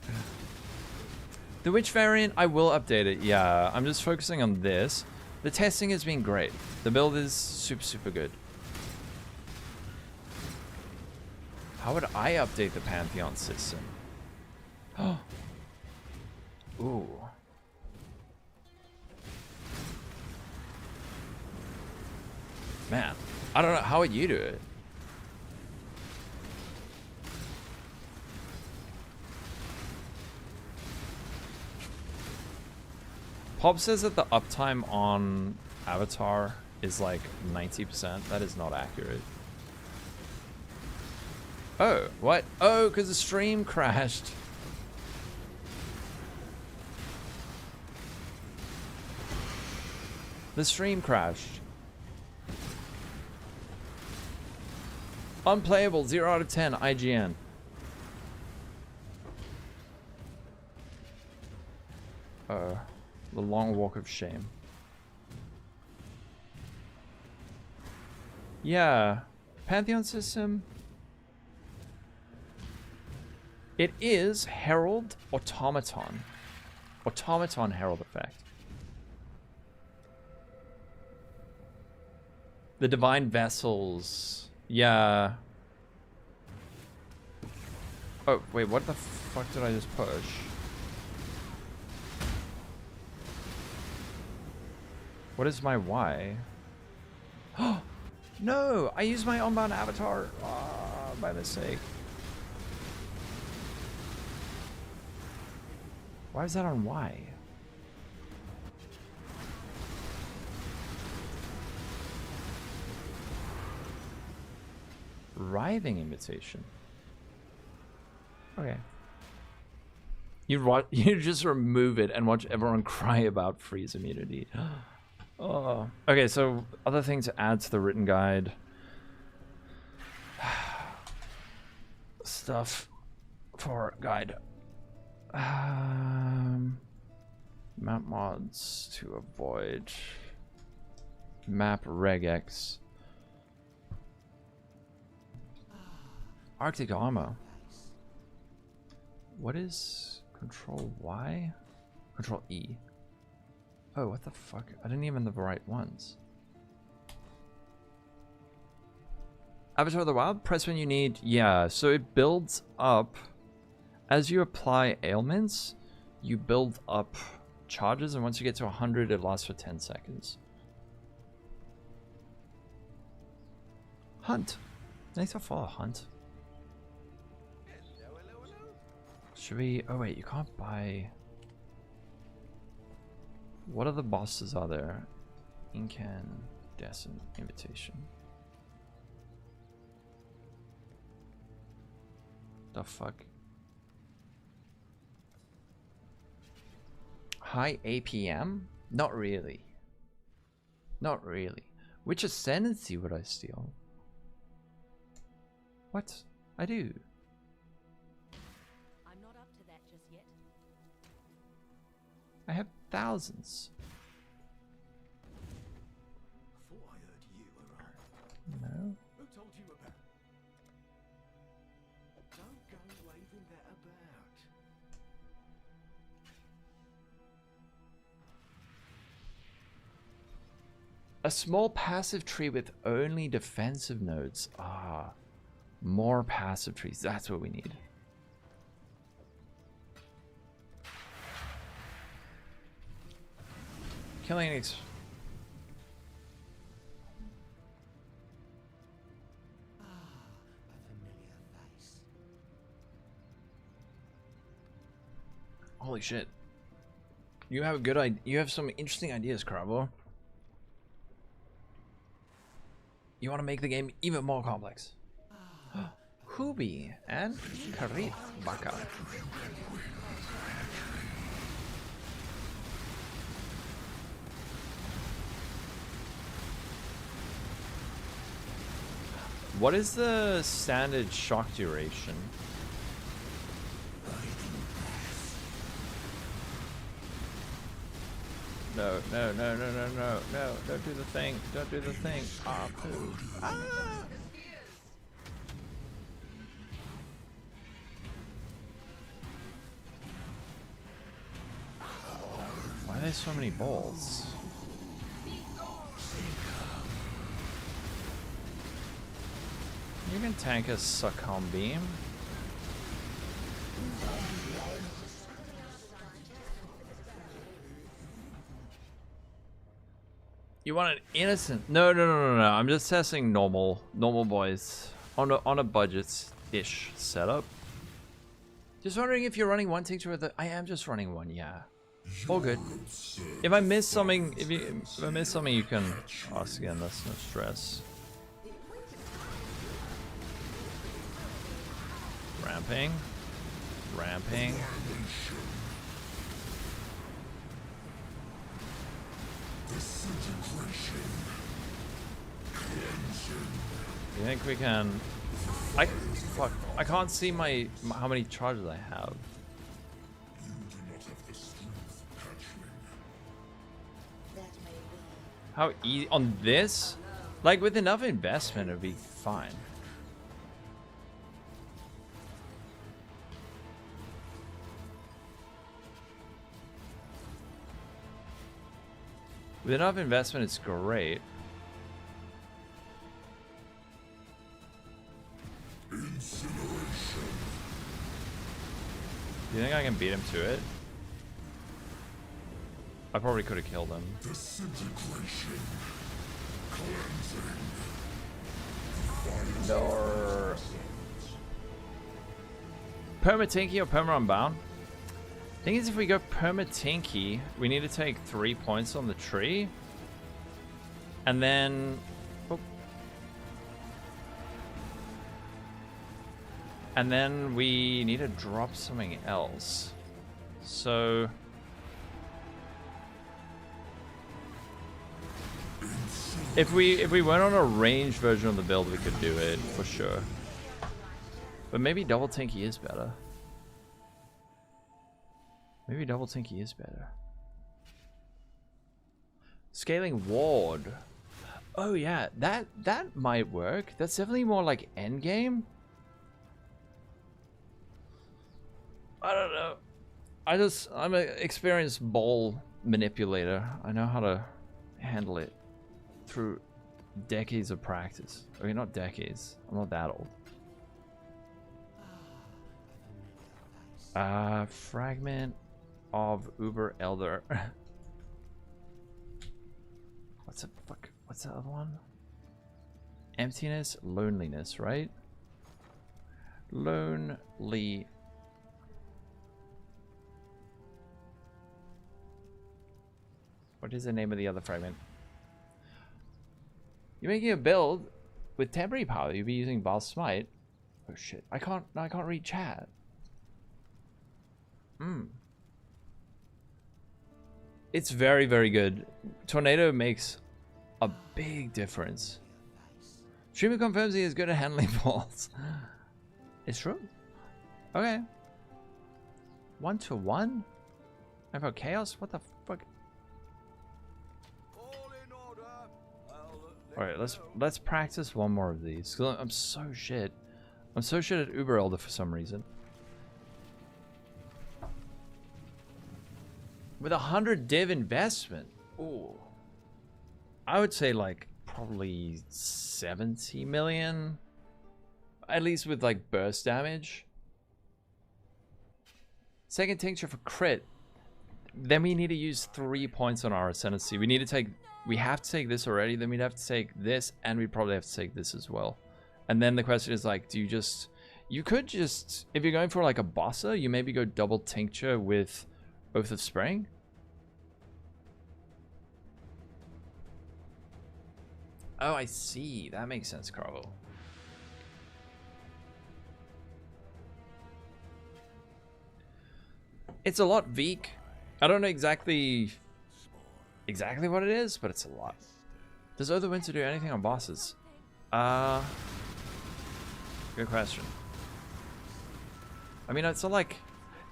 The Witch variant, I will update it. Yeah, I'm just focusing on this. The testing has been great. The build is super, super good. How would I update the Pantheon system? Ooh. Man, I don't know. How would you do it? Pop says that the uptime on Avatar is like 90%. That is not accurate. Oh, what? Oh, because the stream crashed. The stream crashed. Unplayable, 0 out of 10, IGN. The long walk of shame. Yeah, Pantheon system. It is Herald Automaton. Automaton Herald effect. The Divine Vessels. Yeah. Oh, wait, what the fuck did I just push? What is my Y? Oh, no! I used my Unbound avatar by mistake. Why is that on Y? Writhing invitation. Okay. You just remove it and watch everyone cry about freeze immunity. Oh. Okay, so other things to add to the written guide. Stuff for guide. Map mods to avoid. Map regex. Arctic armor. What is Control Y? Control E. Oh, what the fuck? I didn't even have the right ones. Avatar of the Wild, press when you need. Yeah, so it builds up. As you apply ailments, you build up charges, and once you get to 100, it lasts for 10 seconds. Hunt. Nice to follow Hunt. Should we... Oh wait, you can't buy... What other bosses are there? Incandescent Invitation. The fuck? High APM? Not really. Not really. Which ascendancy would I steal? What? I do. I'm not up to that just yet. I have thousands. I thought I heard you around. No. Who told you about? Don't go waving that about. A small passive tree with only defensive nodes. Ah. More passive trees. That's what we need. Killing ex. A familiar face. Holy shit. You have a good idea. You have some interesting ideas, Crabo. You want to make the game even more complex. Hubi and Karif Baka. What is the standard shock duration? No, no, no, no, no, no, no, don't do the thing, don't do the thing. Ah, poo. Ah! there so many balls? You can tank a succumb beam. You want an innocent? No. I'm just testing normal boys on a budget-ish setup. Just wondering if you're running one tincture with the. I am just running one. Yeah, all good. If I miss something, if I miss something, you can ask again. That's no stress. Ramping. You think we can? Fuck! I can't see my how many charges I have. How easy on this? Like with enough investment, it'd be fine. With enough investment, it's great. Do you think I can beat him to it? I probably could have killed him. No. Perma Tanky or Perma Unbound? Thing is, if we go Perma Tanky, we need to take 3 points on the tree. And then... Oh. And then we need to drop something else. So... If we went on a ranged version of the build, we could do it, for sure. But maybe double Tanky is better. Maybe double Tanky is better. Scaling ward. Oh yeah, that might work. That's definitely more like endgame. I don't know. I'm an experienced ball manipulator. I know how to handle it through decades of practice. I mean, not decades. I'm not that old. Fragment of Uber Elder. What's the other one? Emptiness, loneliness, right? Lonely. What is the name of the other fragment? You're making a build with temporary power. You'll be using Boss Smite. Oh shit! I can't read chat. It's very, very good. Tornado makes a big difference. Streamer confirms he is good at handling balls. It's true. Okay. 1-to-1? About chaos? What the fuck? Alright, let's practice one more of these. Cause I'm so shit. I'm so shit at Uber Elder for some reason. With 100 div investment. Ooh. I would say like probably 70 million. At least with like burst damage. Second tincture for crit. Then we need to use 3 points on our ascendancy. We have to take this already, then we'd have to take this, and we'd probably have to take this as well. And then the question is like, you could just, if you're going for like a bossa, you maybe go double tincture with Oath of Spring. Oh, I see. That makes sense, Carvo. It's a lot, Veek. I don't know exactly what it is, but it's a lot. Does Oath of Winter do anything on bosses? Good question. I mean, it's not like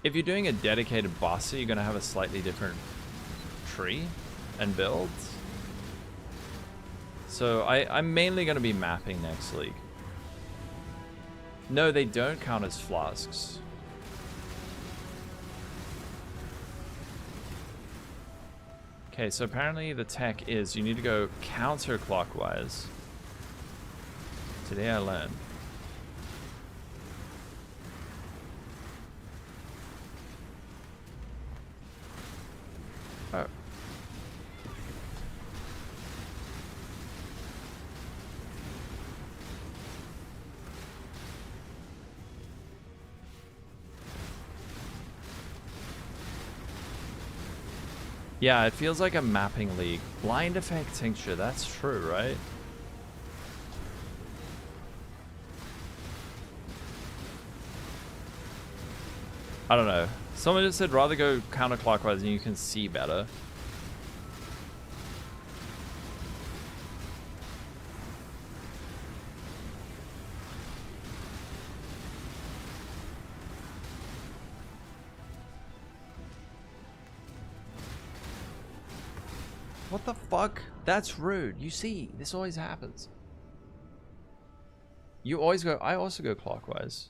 if you're doing a dedicated boss, you're gonna have a slightly different tree and builds. So I'm mainly gonna be mapping next league. No, they don't count as flasks. Okay, so apparently the tech is you need to go counterclockwise. Today I learned. Oh. Yeah, it feels like a mapping league. Blind effect tincture, that's true, right? I don't know. Someone just said rather go counterclockwise and you can see better. What the fuck? That's rude. You see, this always happens. You always go, I also go clockwise.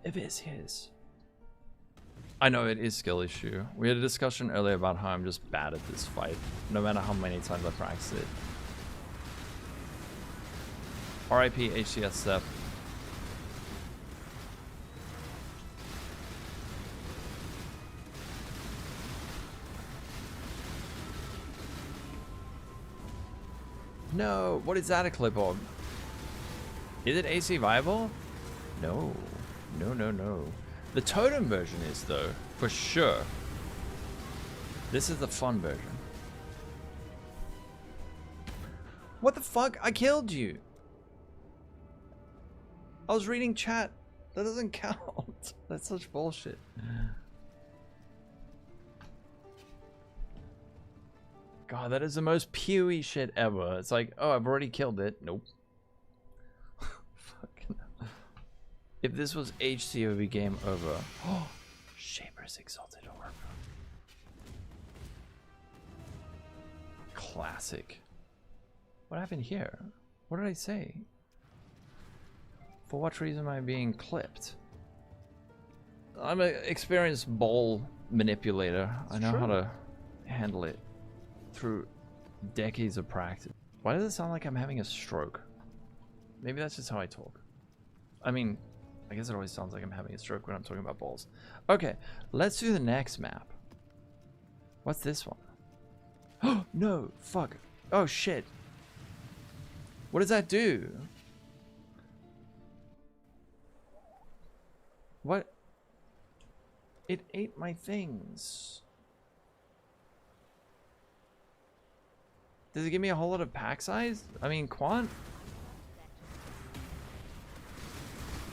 If it is his. I know it is skill issue. We had a discussion earlier about how I'm just bad at this fight, no matter how many times I practice it. RIP HCS Step. No, what is that a clip of? Is it AC viable? No. No, no, no. The totem version is though, for sure. This is the fun version. What the fuck? I killed you. I was reading chat. That doesn't count. That's such bullshit. God, that is the most PoE shit ever. It's like, oh, I've already killed it. Nope. Fucking hell. If this was HCOV, game over. Oh, Shaper's Exalted Orb. Classic. What happened here? What did I say? For what reason am I being clipped? I'm an experienced ball manipulator. I know how to handle it through decades of practice. Why does it sound like I'm having a stroke? Maybe that's just how I talk. I mean, I guess it always sounds like I'm having a stroke when I'm talking about balls. Okay, let's do the next map. What's this one? Oh, no, fuck. Oh, shit. What does that do? What? It ate my things. Does it give me a whole lot of pack size? I mean, quant?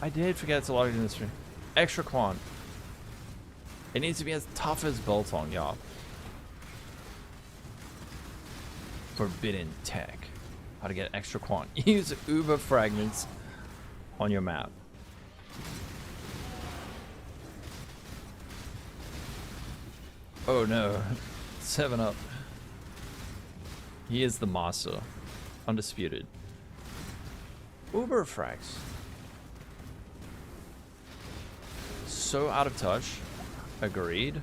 I did forget it's a logged industry. Extra quant. It needs to be as tough as Bolton, y'all. Forbidden tech. How to get extra quant. Use Uber fragments on your map. Oh no. 7 up. He is the master. Undisputed. Uber frags. So out of touch. Agreed.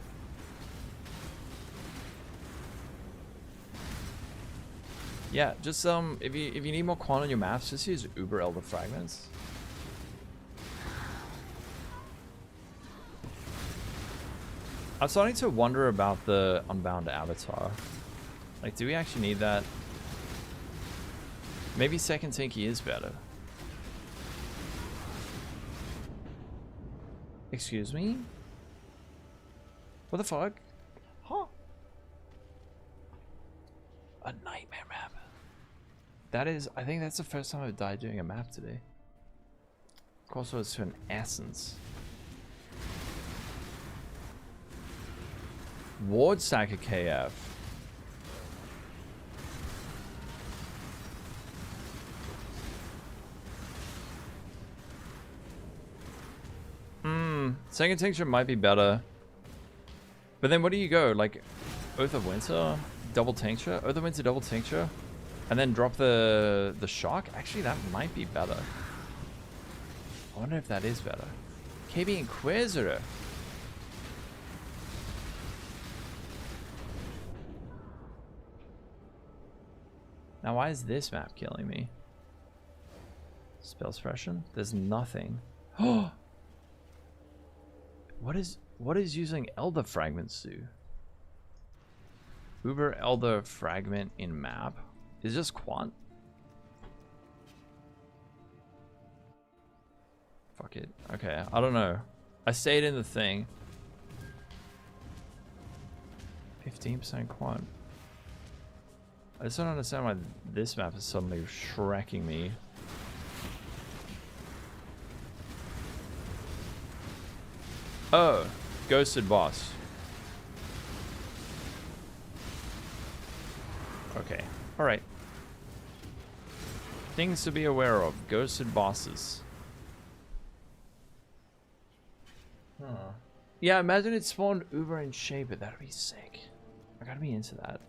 Yeah, just if you need more quant on your maps, just use Uber Elder fragments. I'm starting to wonder about the Unbound avatar. Like, do we actually need that? Maybe second Tanky is better. Excuse me? What the fuck? Huh? A nightmare map. That is, I think that's the first time I've died doing a map today. Also, it's to an essence. Ward Sacker KF. Second Tincture might be better. But then what do you go? Like, Oath of Winter? Double Tincture? Oath of Winter, double Tincture? And then drop the shock? Actually, that might be better. I wonder if that is better. KB Inquisitor. Now why is this map killing me? Spell suppression? There's nothing. Oh! What is using Elder Fragments do? Uber Elder Fragment in map? Is just quant? Fuck it. Okay, I don't know. I stayed in the thing. 15% quant. I just don't understand why this map is suddenly shrekking me. Oh, ghosted boss. Okay, alright. Things to be aware of. Ghosted bosses. Huh. Yeah, imagine it spawned Uber in shape, but that'd be sick. I gotta be into that.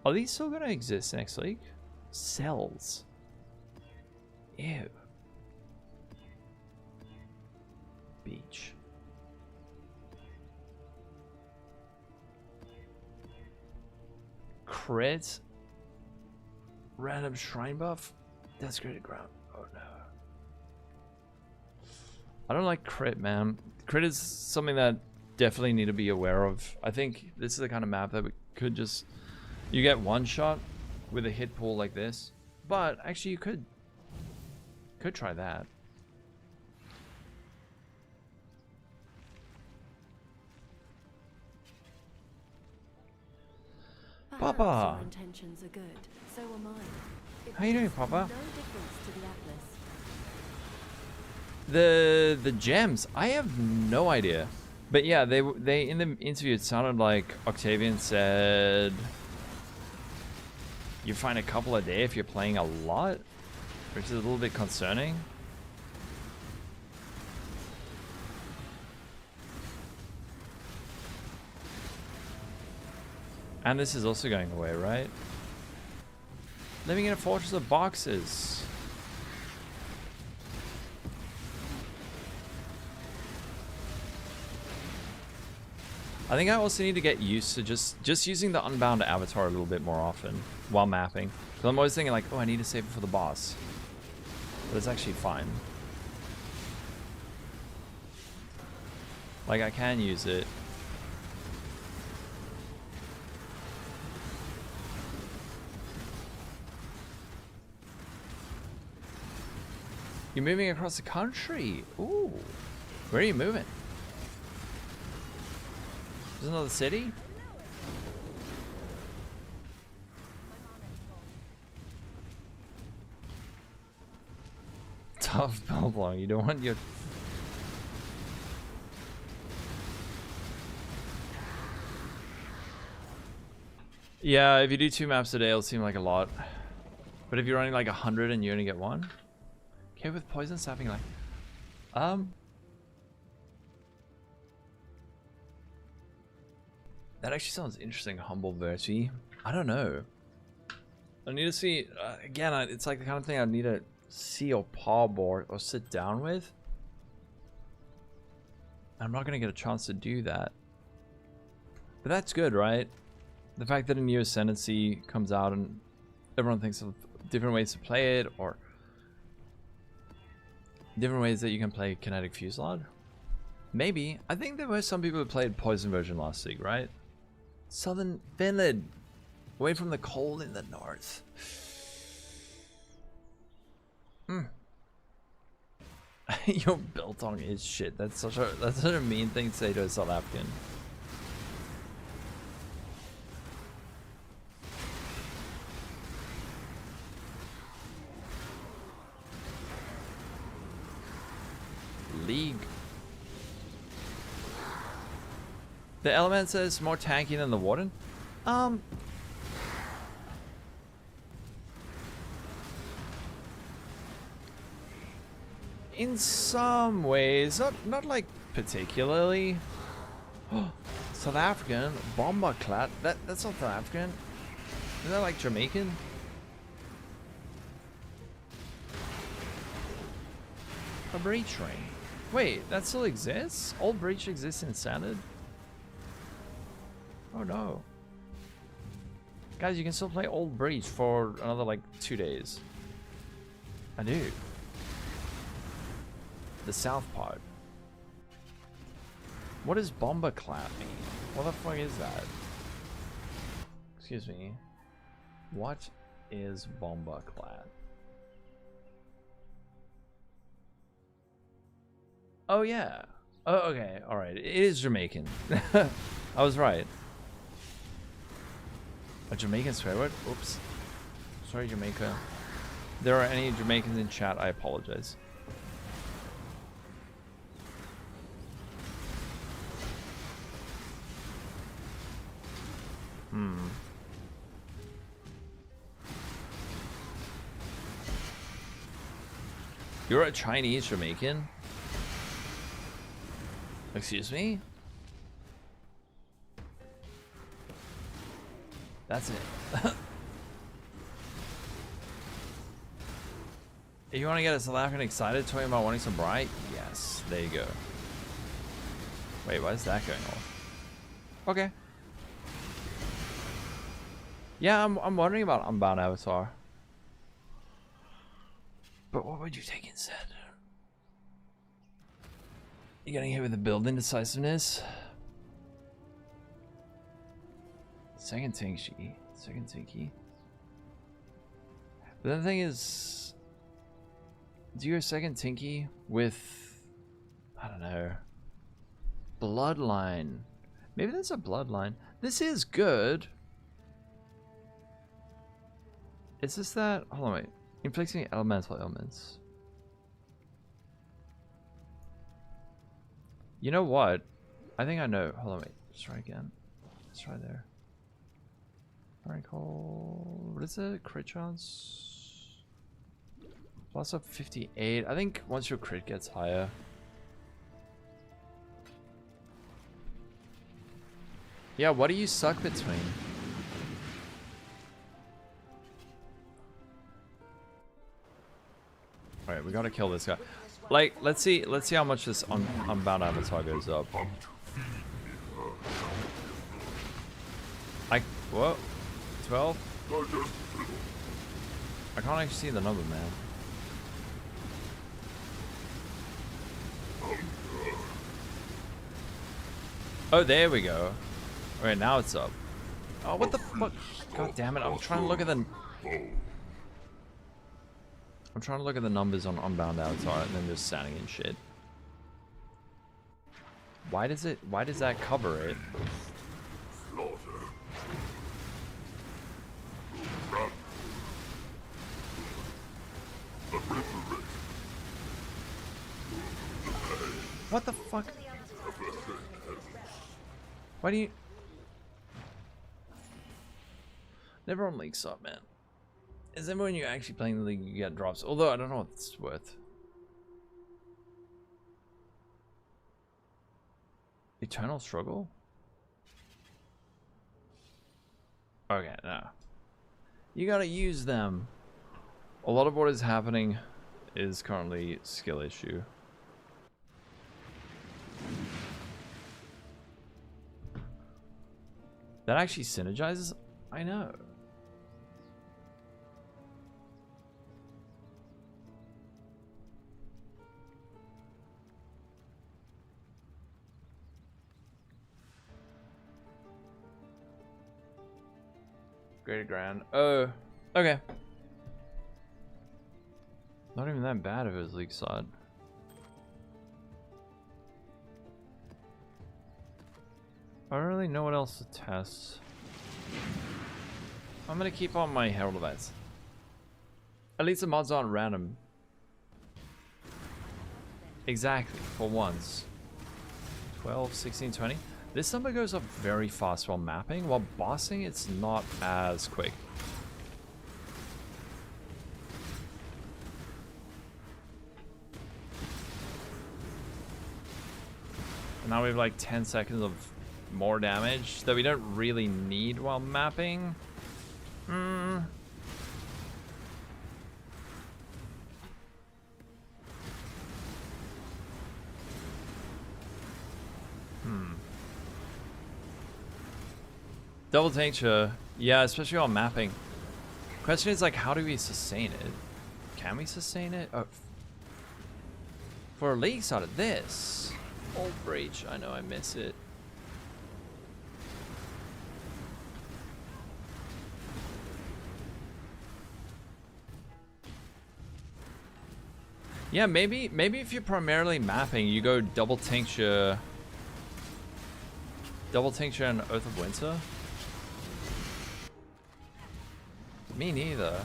Are these still gonna exist next week? Cells. Ew. Beach. Crit. Random shrine buff. Desecrated ground. Oh no. I don't like crit, man. Crit is something that definitely need to be aware of. I think this is the kind of map that we could just... You get one shot with a hit pool like this. But actually you could try that. Perhaps Papa. your intentions are good. So am I. It How you doing, makes Papa? No difference to the Atlas. The gems, I have no idea. But yeah, they in the interview it sounded like Octavian said you find a couple a day if you're playing a lot, which is a little bit concerning. And this is also going away, right? Living in a fortress of boxes. I think I also need to get used to just using the Unbound avatar a little bit more often while mapping. Because I'm always thinking like, oh, I need to save it for the boss. But it's actually fine. Like, I can use it. You're moving across the country. Ooh. Where are you moving? Is another city? Tough build long. You don't want your... Yeah, if you do 2 maps a day, it'll seem like a lot. But if you're running like 100 and you only get 1? Okay, with poison staffing, like... That actually sounds interesting, Humble Verti. I don't know. I need to see... again, it's like the kind of thing I need to see or pub or sit down with. I'm not going to get a chance to do that. But that's good, right? The fact that a new Ascendancy comes out and everyone thinks of different ways to play it, or different ways that you can play Kinetic Fusillade. Maybe. I think there were some people who played Poison version last week, right? Southern Finland. Away from the cold in the north. Your biltong is shit. That's such a mean thing to say to a South African. League. The element says more tanky than the Warden. In some ways, not like particularly. South African Bombaclat. That's not South African. Is that like Jamaican? A breach ring. Wait, that still exists? Old breach exists in standard? Oh no. Guys, you can still play Old Breach for another like 2 days. I do. The south part. What does bomber clap mean? What the fuck is that? Excuse me. What is bomber clad? Oh yeah. Oh okay. All right. It is Jamaican. I was right. A Jamaican swear word? Oops. Sorry, Jamaica. If there are any Jamaicans in chat, I apologize. You're a Chinese Jamaican? Excuse me? That's it. If you want to get us laughing excited talking about wanting some bright, yes, there you go. Wait, why is that going off? Okay. Yeah, I'm wondering about Unbound Avatar. But what would you take instead? You getting hit with the build indecisiveness? Second Tincture. Second Tanky. But then the thing is, do your second Tanky with, I don't know, Bloodline. Maybe that's a Bloodline. This is good. Is this that? Hold on, wait. Inflicting elemental ailments. You know what? I think I know. Hold on, wait. Let's try again. Let's try there. Recall. What is it? Crit chance? Plus up 58. I think once your crit gets higher. Yeah, what do you suck between? Alright, we gotta kill this guy. Like, let's see how much this Unbound Avatar goes up. Whoa. 12? I can't actually see the number, man. Oh, there we go. Alright, now it's up. Oh, what the fuck? God damn it, I'm trying to look at the... I'm trying to look at the numbers on Unbound Avatar and then just sounding in shit. Why does that cover it? What the fuck? Why do you... Never on leaks up, man. Is that when you're actually playing the league you get drops? Although I don't know what it's worth. Eternal struggle? Okay, no. You gotta use them. A lot of what is happening is currently skill issue. That actually synergizes? I know. Greater Grand. Oh, okay. Not even that bad if it was league side. I don't really know what else to test. I'm gonna keep on my Herald events. At least the mods aren't random. Exactly, for once. 12, 16, 20. This number goes up very fast while mapping, while bossing it's not as quick. And now we have like 10 seconds of more damage that we don't really need while mapping. Double Tincture Yeah, especially on mapping. Question is like, how do we sustain it? Can we sustain it? Oh, for a league side of this. Old breach, I know I miss it. Yeah, maybe if you're primarily mapping, you go double tincture and Oath of Winter. Me neither.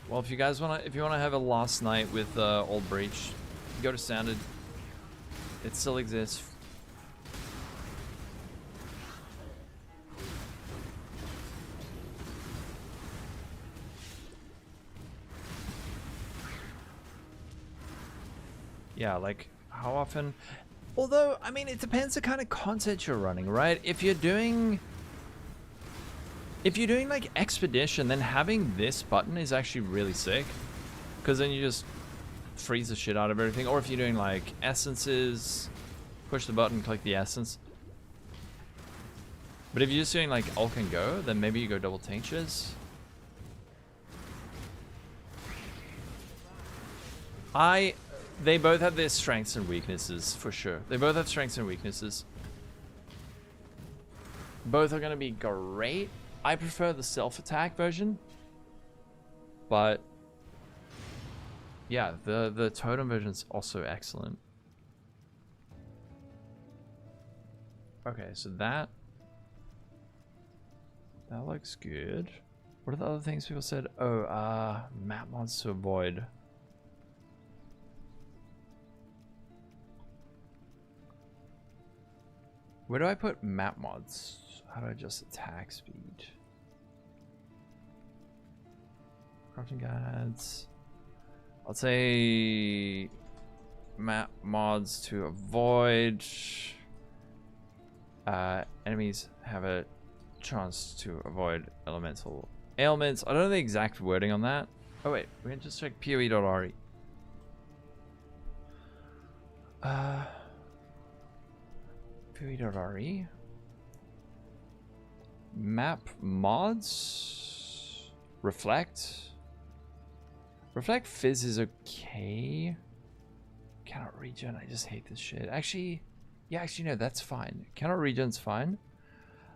Well, if you guys wanna have a last night with Old Breach, go to Standard. It still exists. Yeah, like, how often? Although, I mean, it depends the kind of content you're running, right? If you're doing like Expedition, then having this button is actually really sick. Because then you just freeze the shit out of everything. Or if you're doing like Essences, push the button, click the Essence. But if you're just doing like Ulk and Go, then maybe you go double Tinctures. They both have their strengths and weaknesses, for sure. They both have strengths and weaknesses. Both are going to be great. I prefer the self-attack version. But yeah, the totem version is also excellent. Okay, so that looks good. What are the other things people said? Oh, map mods to avoid. Where do I put map mods? How do I adjust attack speed? Crafting guides. I'll say map mods to avoid. Enemies have a chance to avoid elemental ailments. I don't know the exact wording on that. Oh wait, we can just check PoE.re. PoE.re. Map mods. Reflect Fizz is okay. Cannot regen. I just hate this shit. Actually, yeah, no, that's fine. Cannot regen's fine.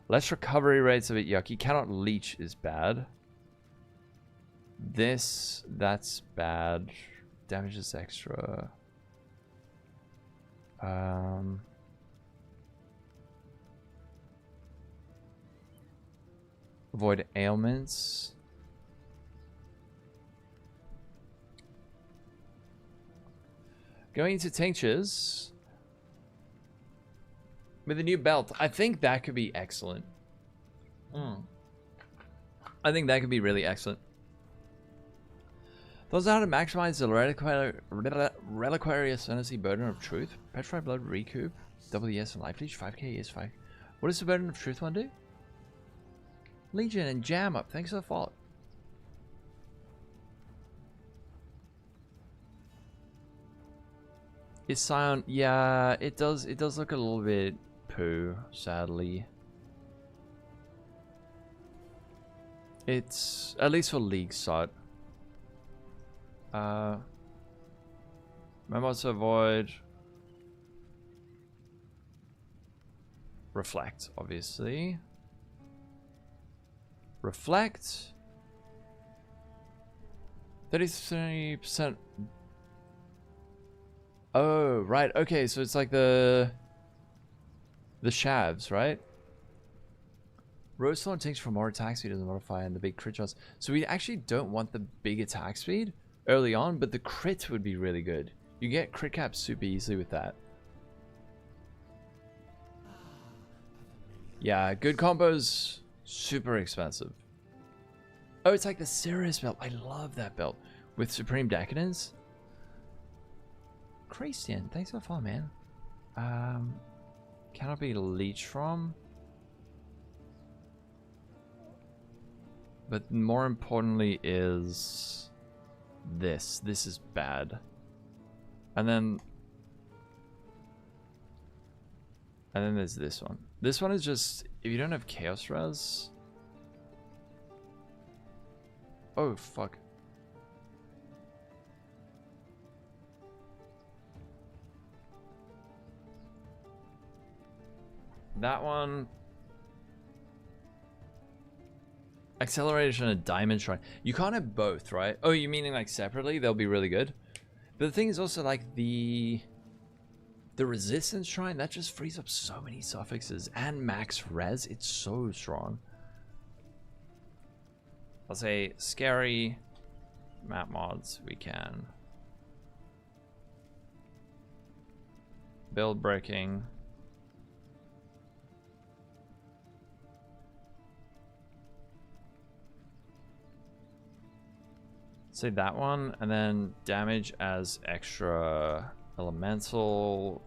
Less recovery rate's a bit yucky. Cannot leech is bad. That's bad. Damage is extra. Avoid ailments. Going into tinctures. With a new belt. I think that could be excellent. I think that could be really excellent. Those are how to maximize the reliquary ascendancy burden of truth. Petrified blood recoup. Double ES and life leech. 5k is 5. What does the burden of truth one do? Legion and jam up. Thanks for the follow. Is Scion? Yeah, it does. It does look a little bit poo, sadly. It's at least for League side. Memos to avoid. Reflect, obviously. Reflect. 30% Oh, right. Okay, so it's like the shavs, right? Rose and Tincture for more attack speed doesn't modify and the big crit chance. So we actually don't want the big attack speed early on, but the crit would be really good. You get crit cap super easily with that. Yeah, good combos, super expensive. Oh, it's like the Sirius belt. I love that belt. With Supreme Decadence. Christian, thanks for the follow, man. Cannot be leech from. But more importantly is this. This is bad. And then there's this one. This one is just, if you don't have Chaos Res. Oh, fuck. That one. Acceleration and Diamond Shrine. You can't have both, right? Oh, you meaning like separately? They'll be really good. But the thing is also like the Resistance Shrine, that just frees up so many suffixes. And max res, it's so strong. I'll say scary map mods, we can. Build breaking. Say that one, and then damage as extra elemental,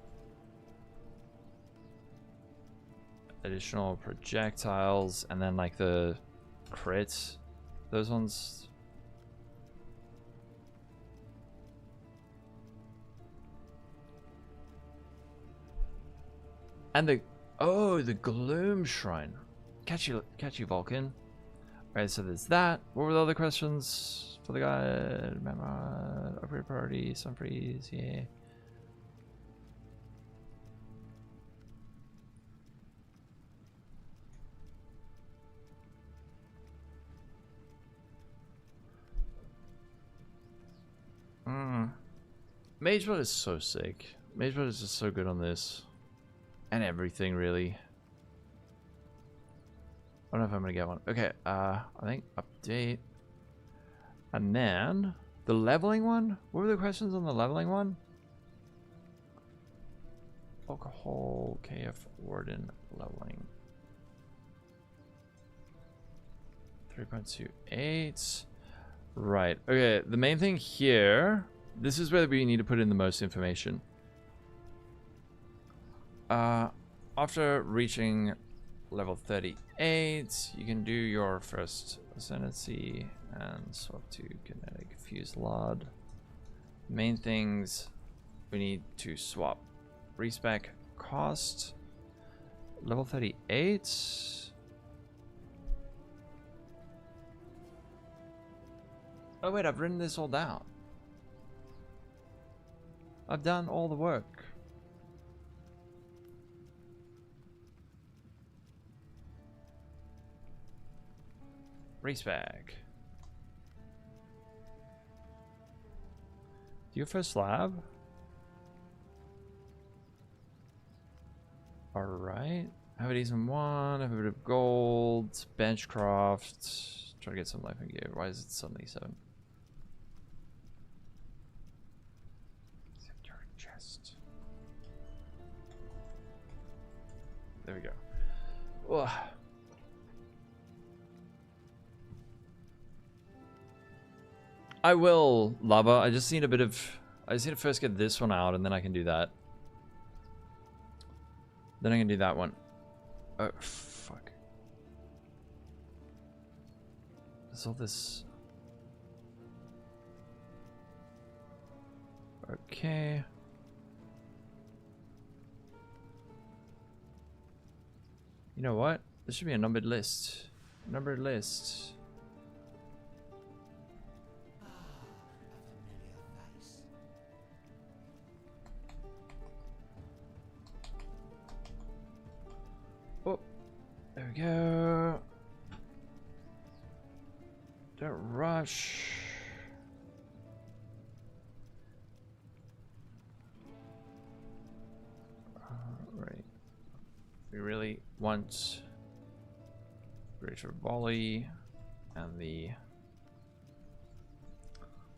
additional projectiles, and then like the crits, those ones. And the Gloom Shrine. Catch you Vulcan. Alright, so there's that. What were the other questions for the guy? Remember, upgrade priority, sun freeze, yeah. Mageblood is so sick. Mageblood is just so good on this. And everything, really. I don't know if I'm gonna get one. Okay, I think update. And then the leveling one. What were the questions on the leveling one? Lolcohol, KF, Warden, leveling. 3.28. Right. Okay, the main thing here. This is where we need to put in the most information. After reaching level 38, you can do your first ascendancy and swap to Kinetic Fusillade. Main things we need to swap. Respec cost. Level 38. Oh wait, I've written this all down. I've done all the work. Respec. Do you first lab? Alright. Have it easy one, have a bit of gold, benchcraft. Try to get some life and gear. Why is it suddenly 7? Sector chest. There we go. Ugh. I will, Lava. I just need a bit of... I just need to first get this one out, and then I can do that. Then I can do that one. Oh, fuck. There's all this... Okay. You know what? This should be a numbered list. Numbered list. Oh, there we go. Don't rush. Right. We really want greater volley and the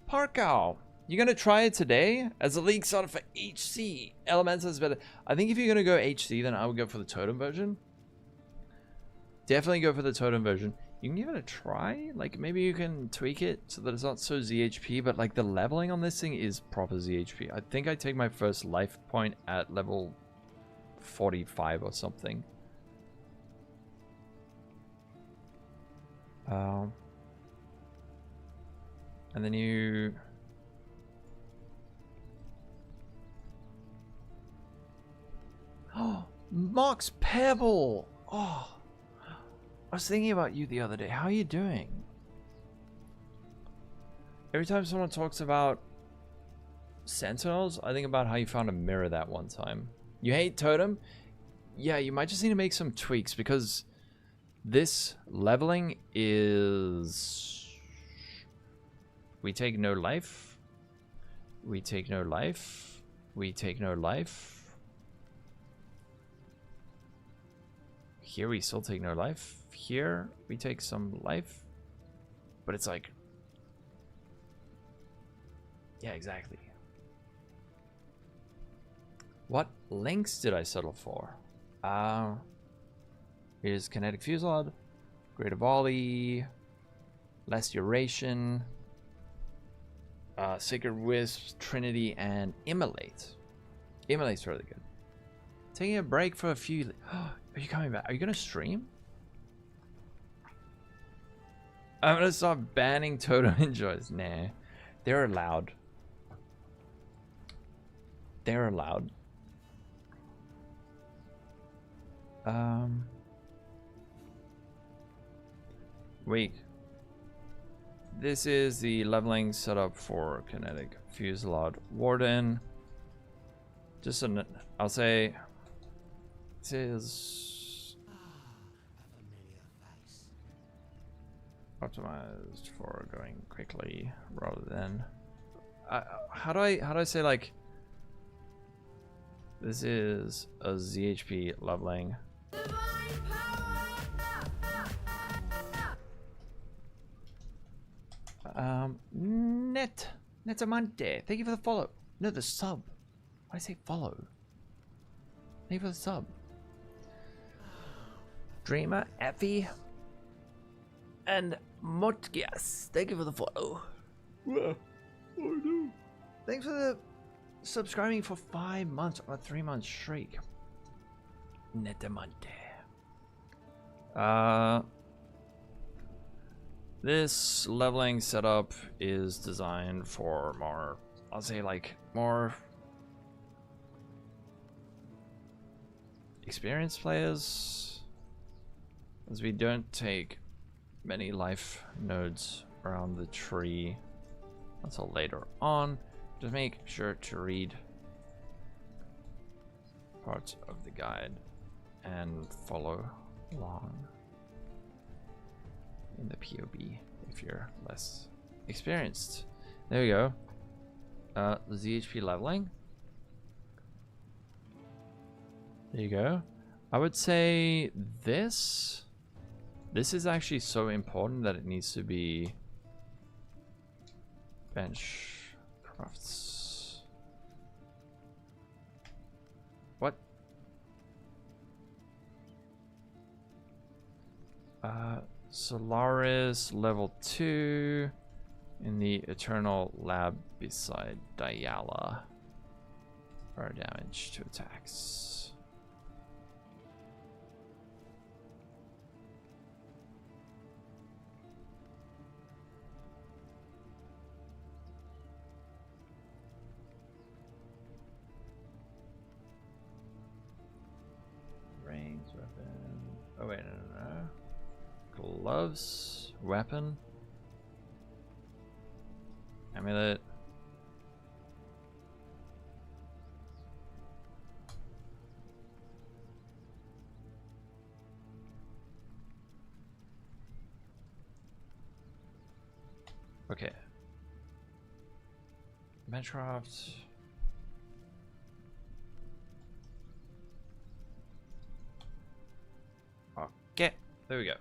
Parkow. You gonna try it today? As a league started for HC, Elementalist is better. I think if you're gonna go HC, then I would go for the totem version. Definitely go for the totem version. You can give it a try. Like maybe you can tweak it so that it's not so ZHP, but like the leveling on this thing is proper ZHP. I think I take my first life point at level 45 or something. And then you Oh, Mox Pebble. Oh, I was thinking about you the other day. How are you doing? Every time someone talks about Sentinels, I think about how you found a mirror that one time. You hate Totem? Yeah, you might just need to make some tweaks because this leveling is... We take no life. We take no life. We take no life. Here we still take no life. Here we take some life. But it's like... Yeah, exactly. What links did I settle for? Here's Kinetic Fusillade, Greater Volley, Less Duration, Sacred Wisp, Trinity, and Immolate. Immolate's really good. Taking a break for a few... Are you coming back? Are you going to stream? I'm going to start banning Totem Enjoys. Nah. They're allowed. They're allowed. Wait. This is the leveling setup for Kinetic Fusillade Warden. Just an, I'll say this is optimized for going quickly rather than how do I say, like, this is a ZHP leveling. Netamante, thank you for the follow. No, the sub. Why did I say follow? Thank you for the sub. Dreamer, Effie, and Motgias, thank you for the follow. Well, I do. Thanks for the subscribing for 5 months on a 3-month streak. Netamante. This leveling setup is designed for more, I'll say, like, more experienced players, as we don't take many life nodes around the tree until later on. Just make sure to read parts of the guide and follow along in the POB if you're less experienced. There we go. The ZHP leveling. There you go. I would say this is actually so important that it needs to be bench crafts. What? Solaris level 2 in the Eternal Lab beside Diala. Fire damage to attacks. Ranged weapon. Oh wait, no. Gloves, weapon, amulet. Okay. Benchcraft. Okay, there we go.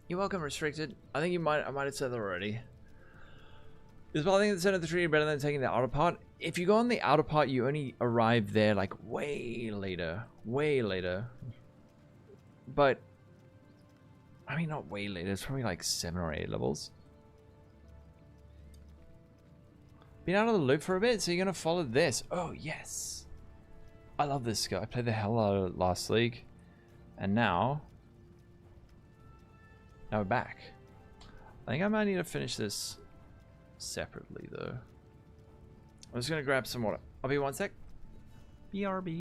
You're welcome, Restricted. I think I might have said that already. Is piloting the center of the tree better than taking the outer part? If you go on the outer part, you only arrive there like way later. Way later. But, I mean, not way later. It's probably like 7 or 8 levels. Been out of the loop for a bit, so you're going to follow this. Oh, yes. I love this guy. I played the hell out of it last league. And now we're back. I think I might need to finish this separately, though. I'm just going to grab some water. I'll be 1 sec. BRB.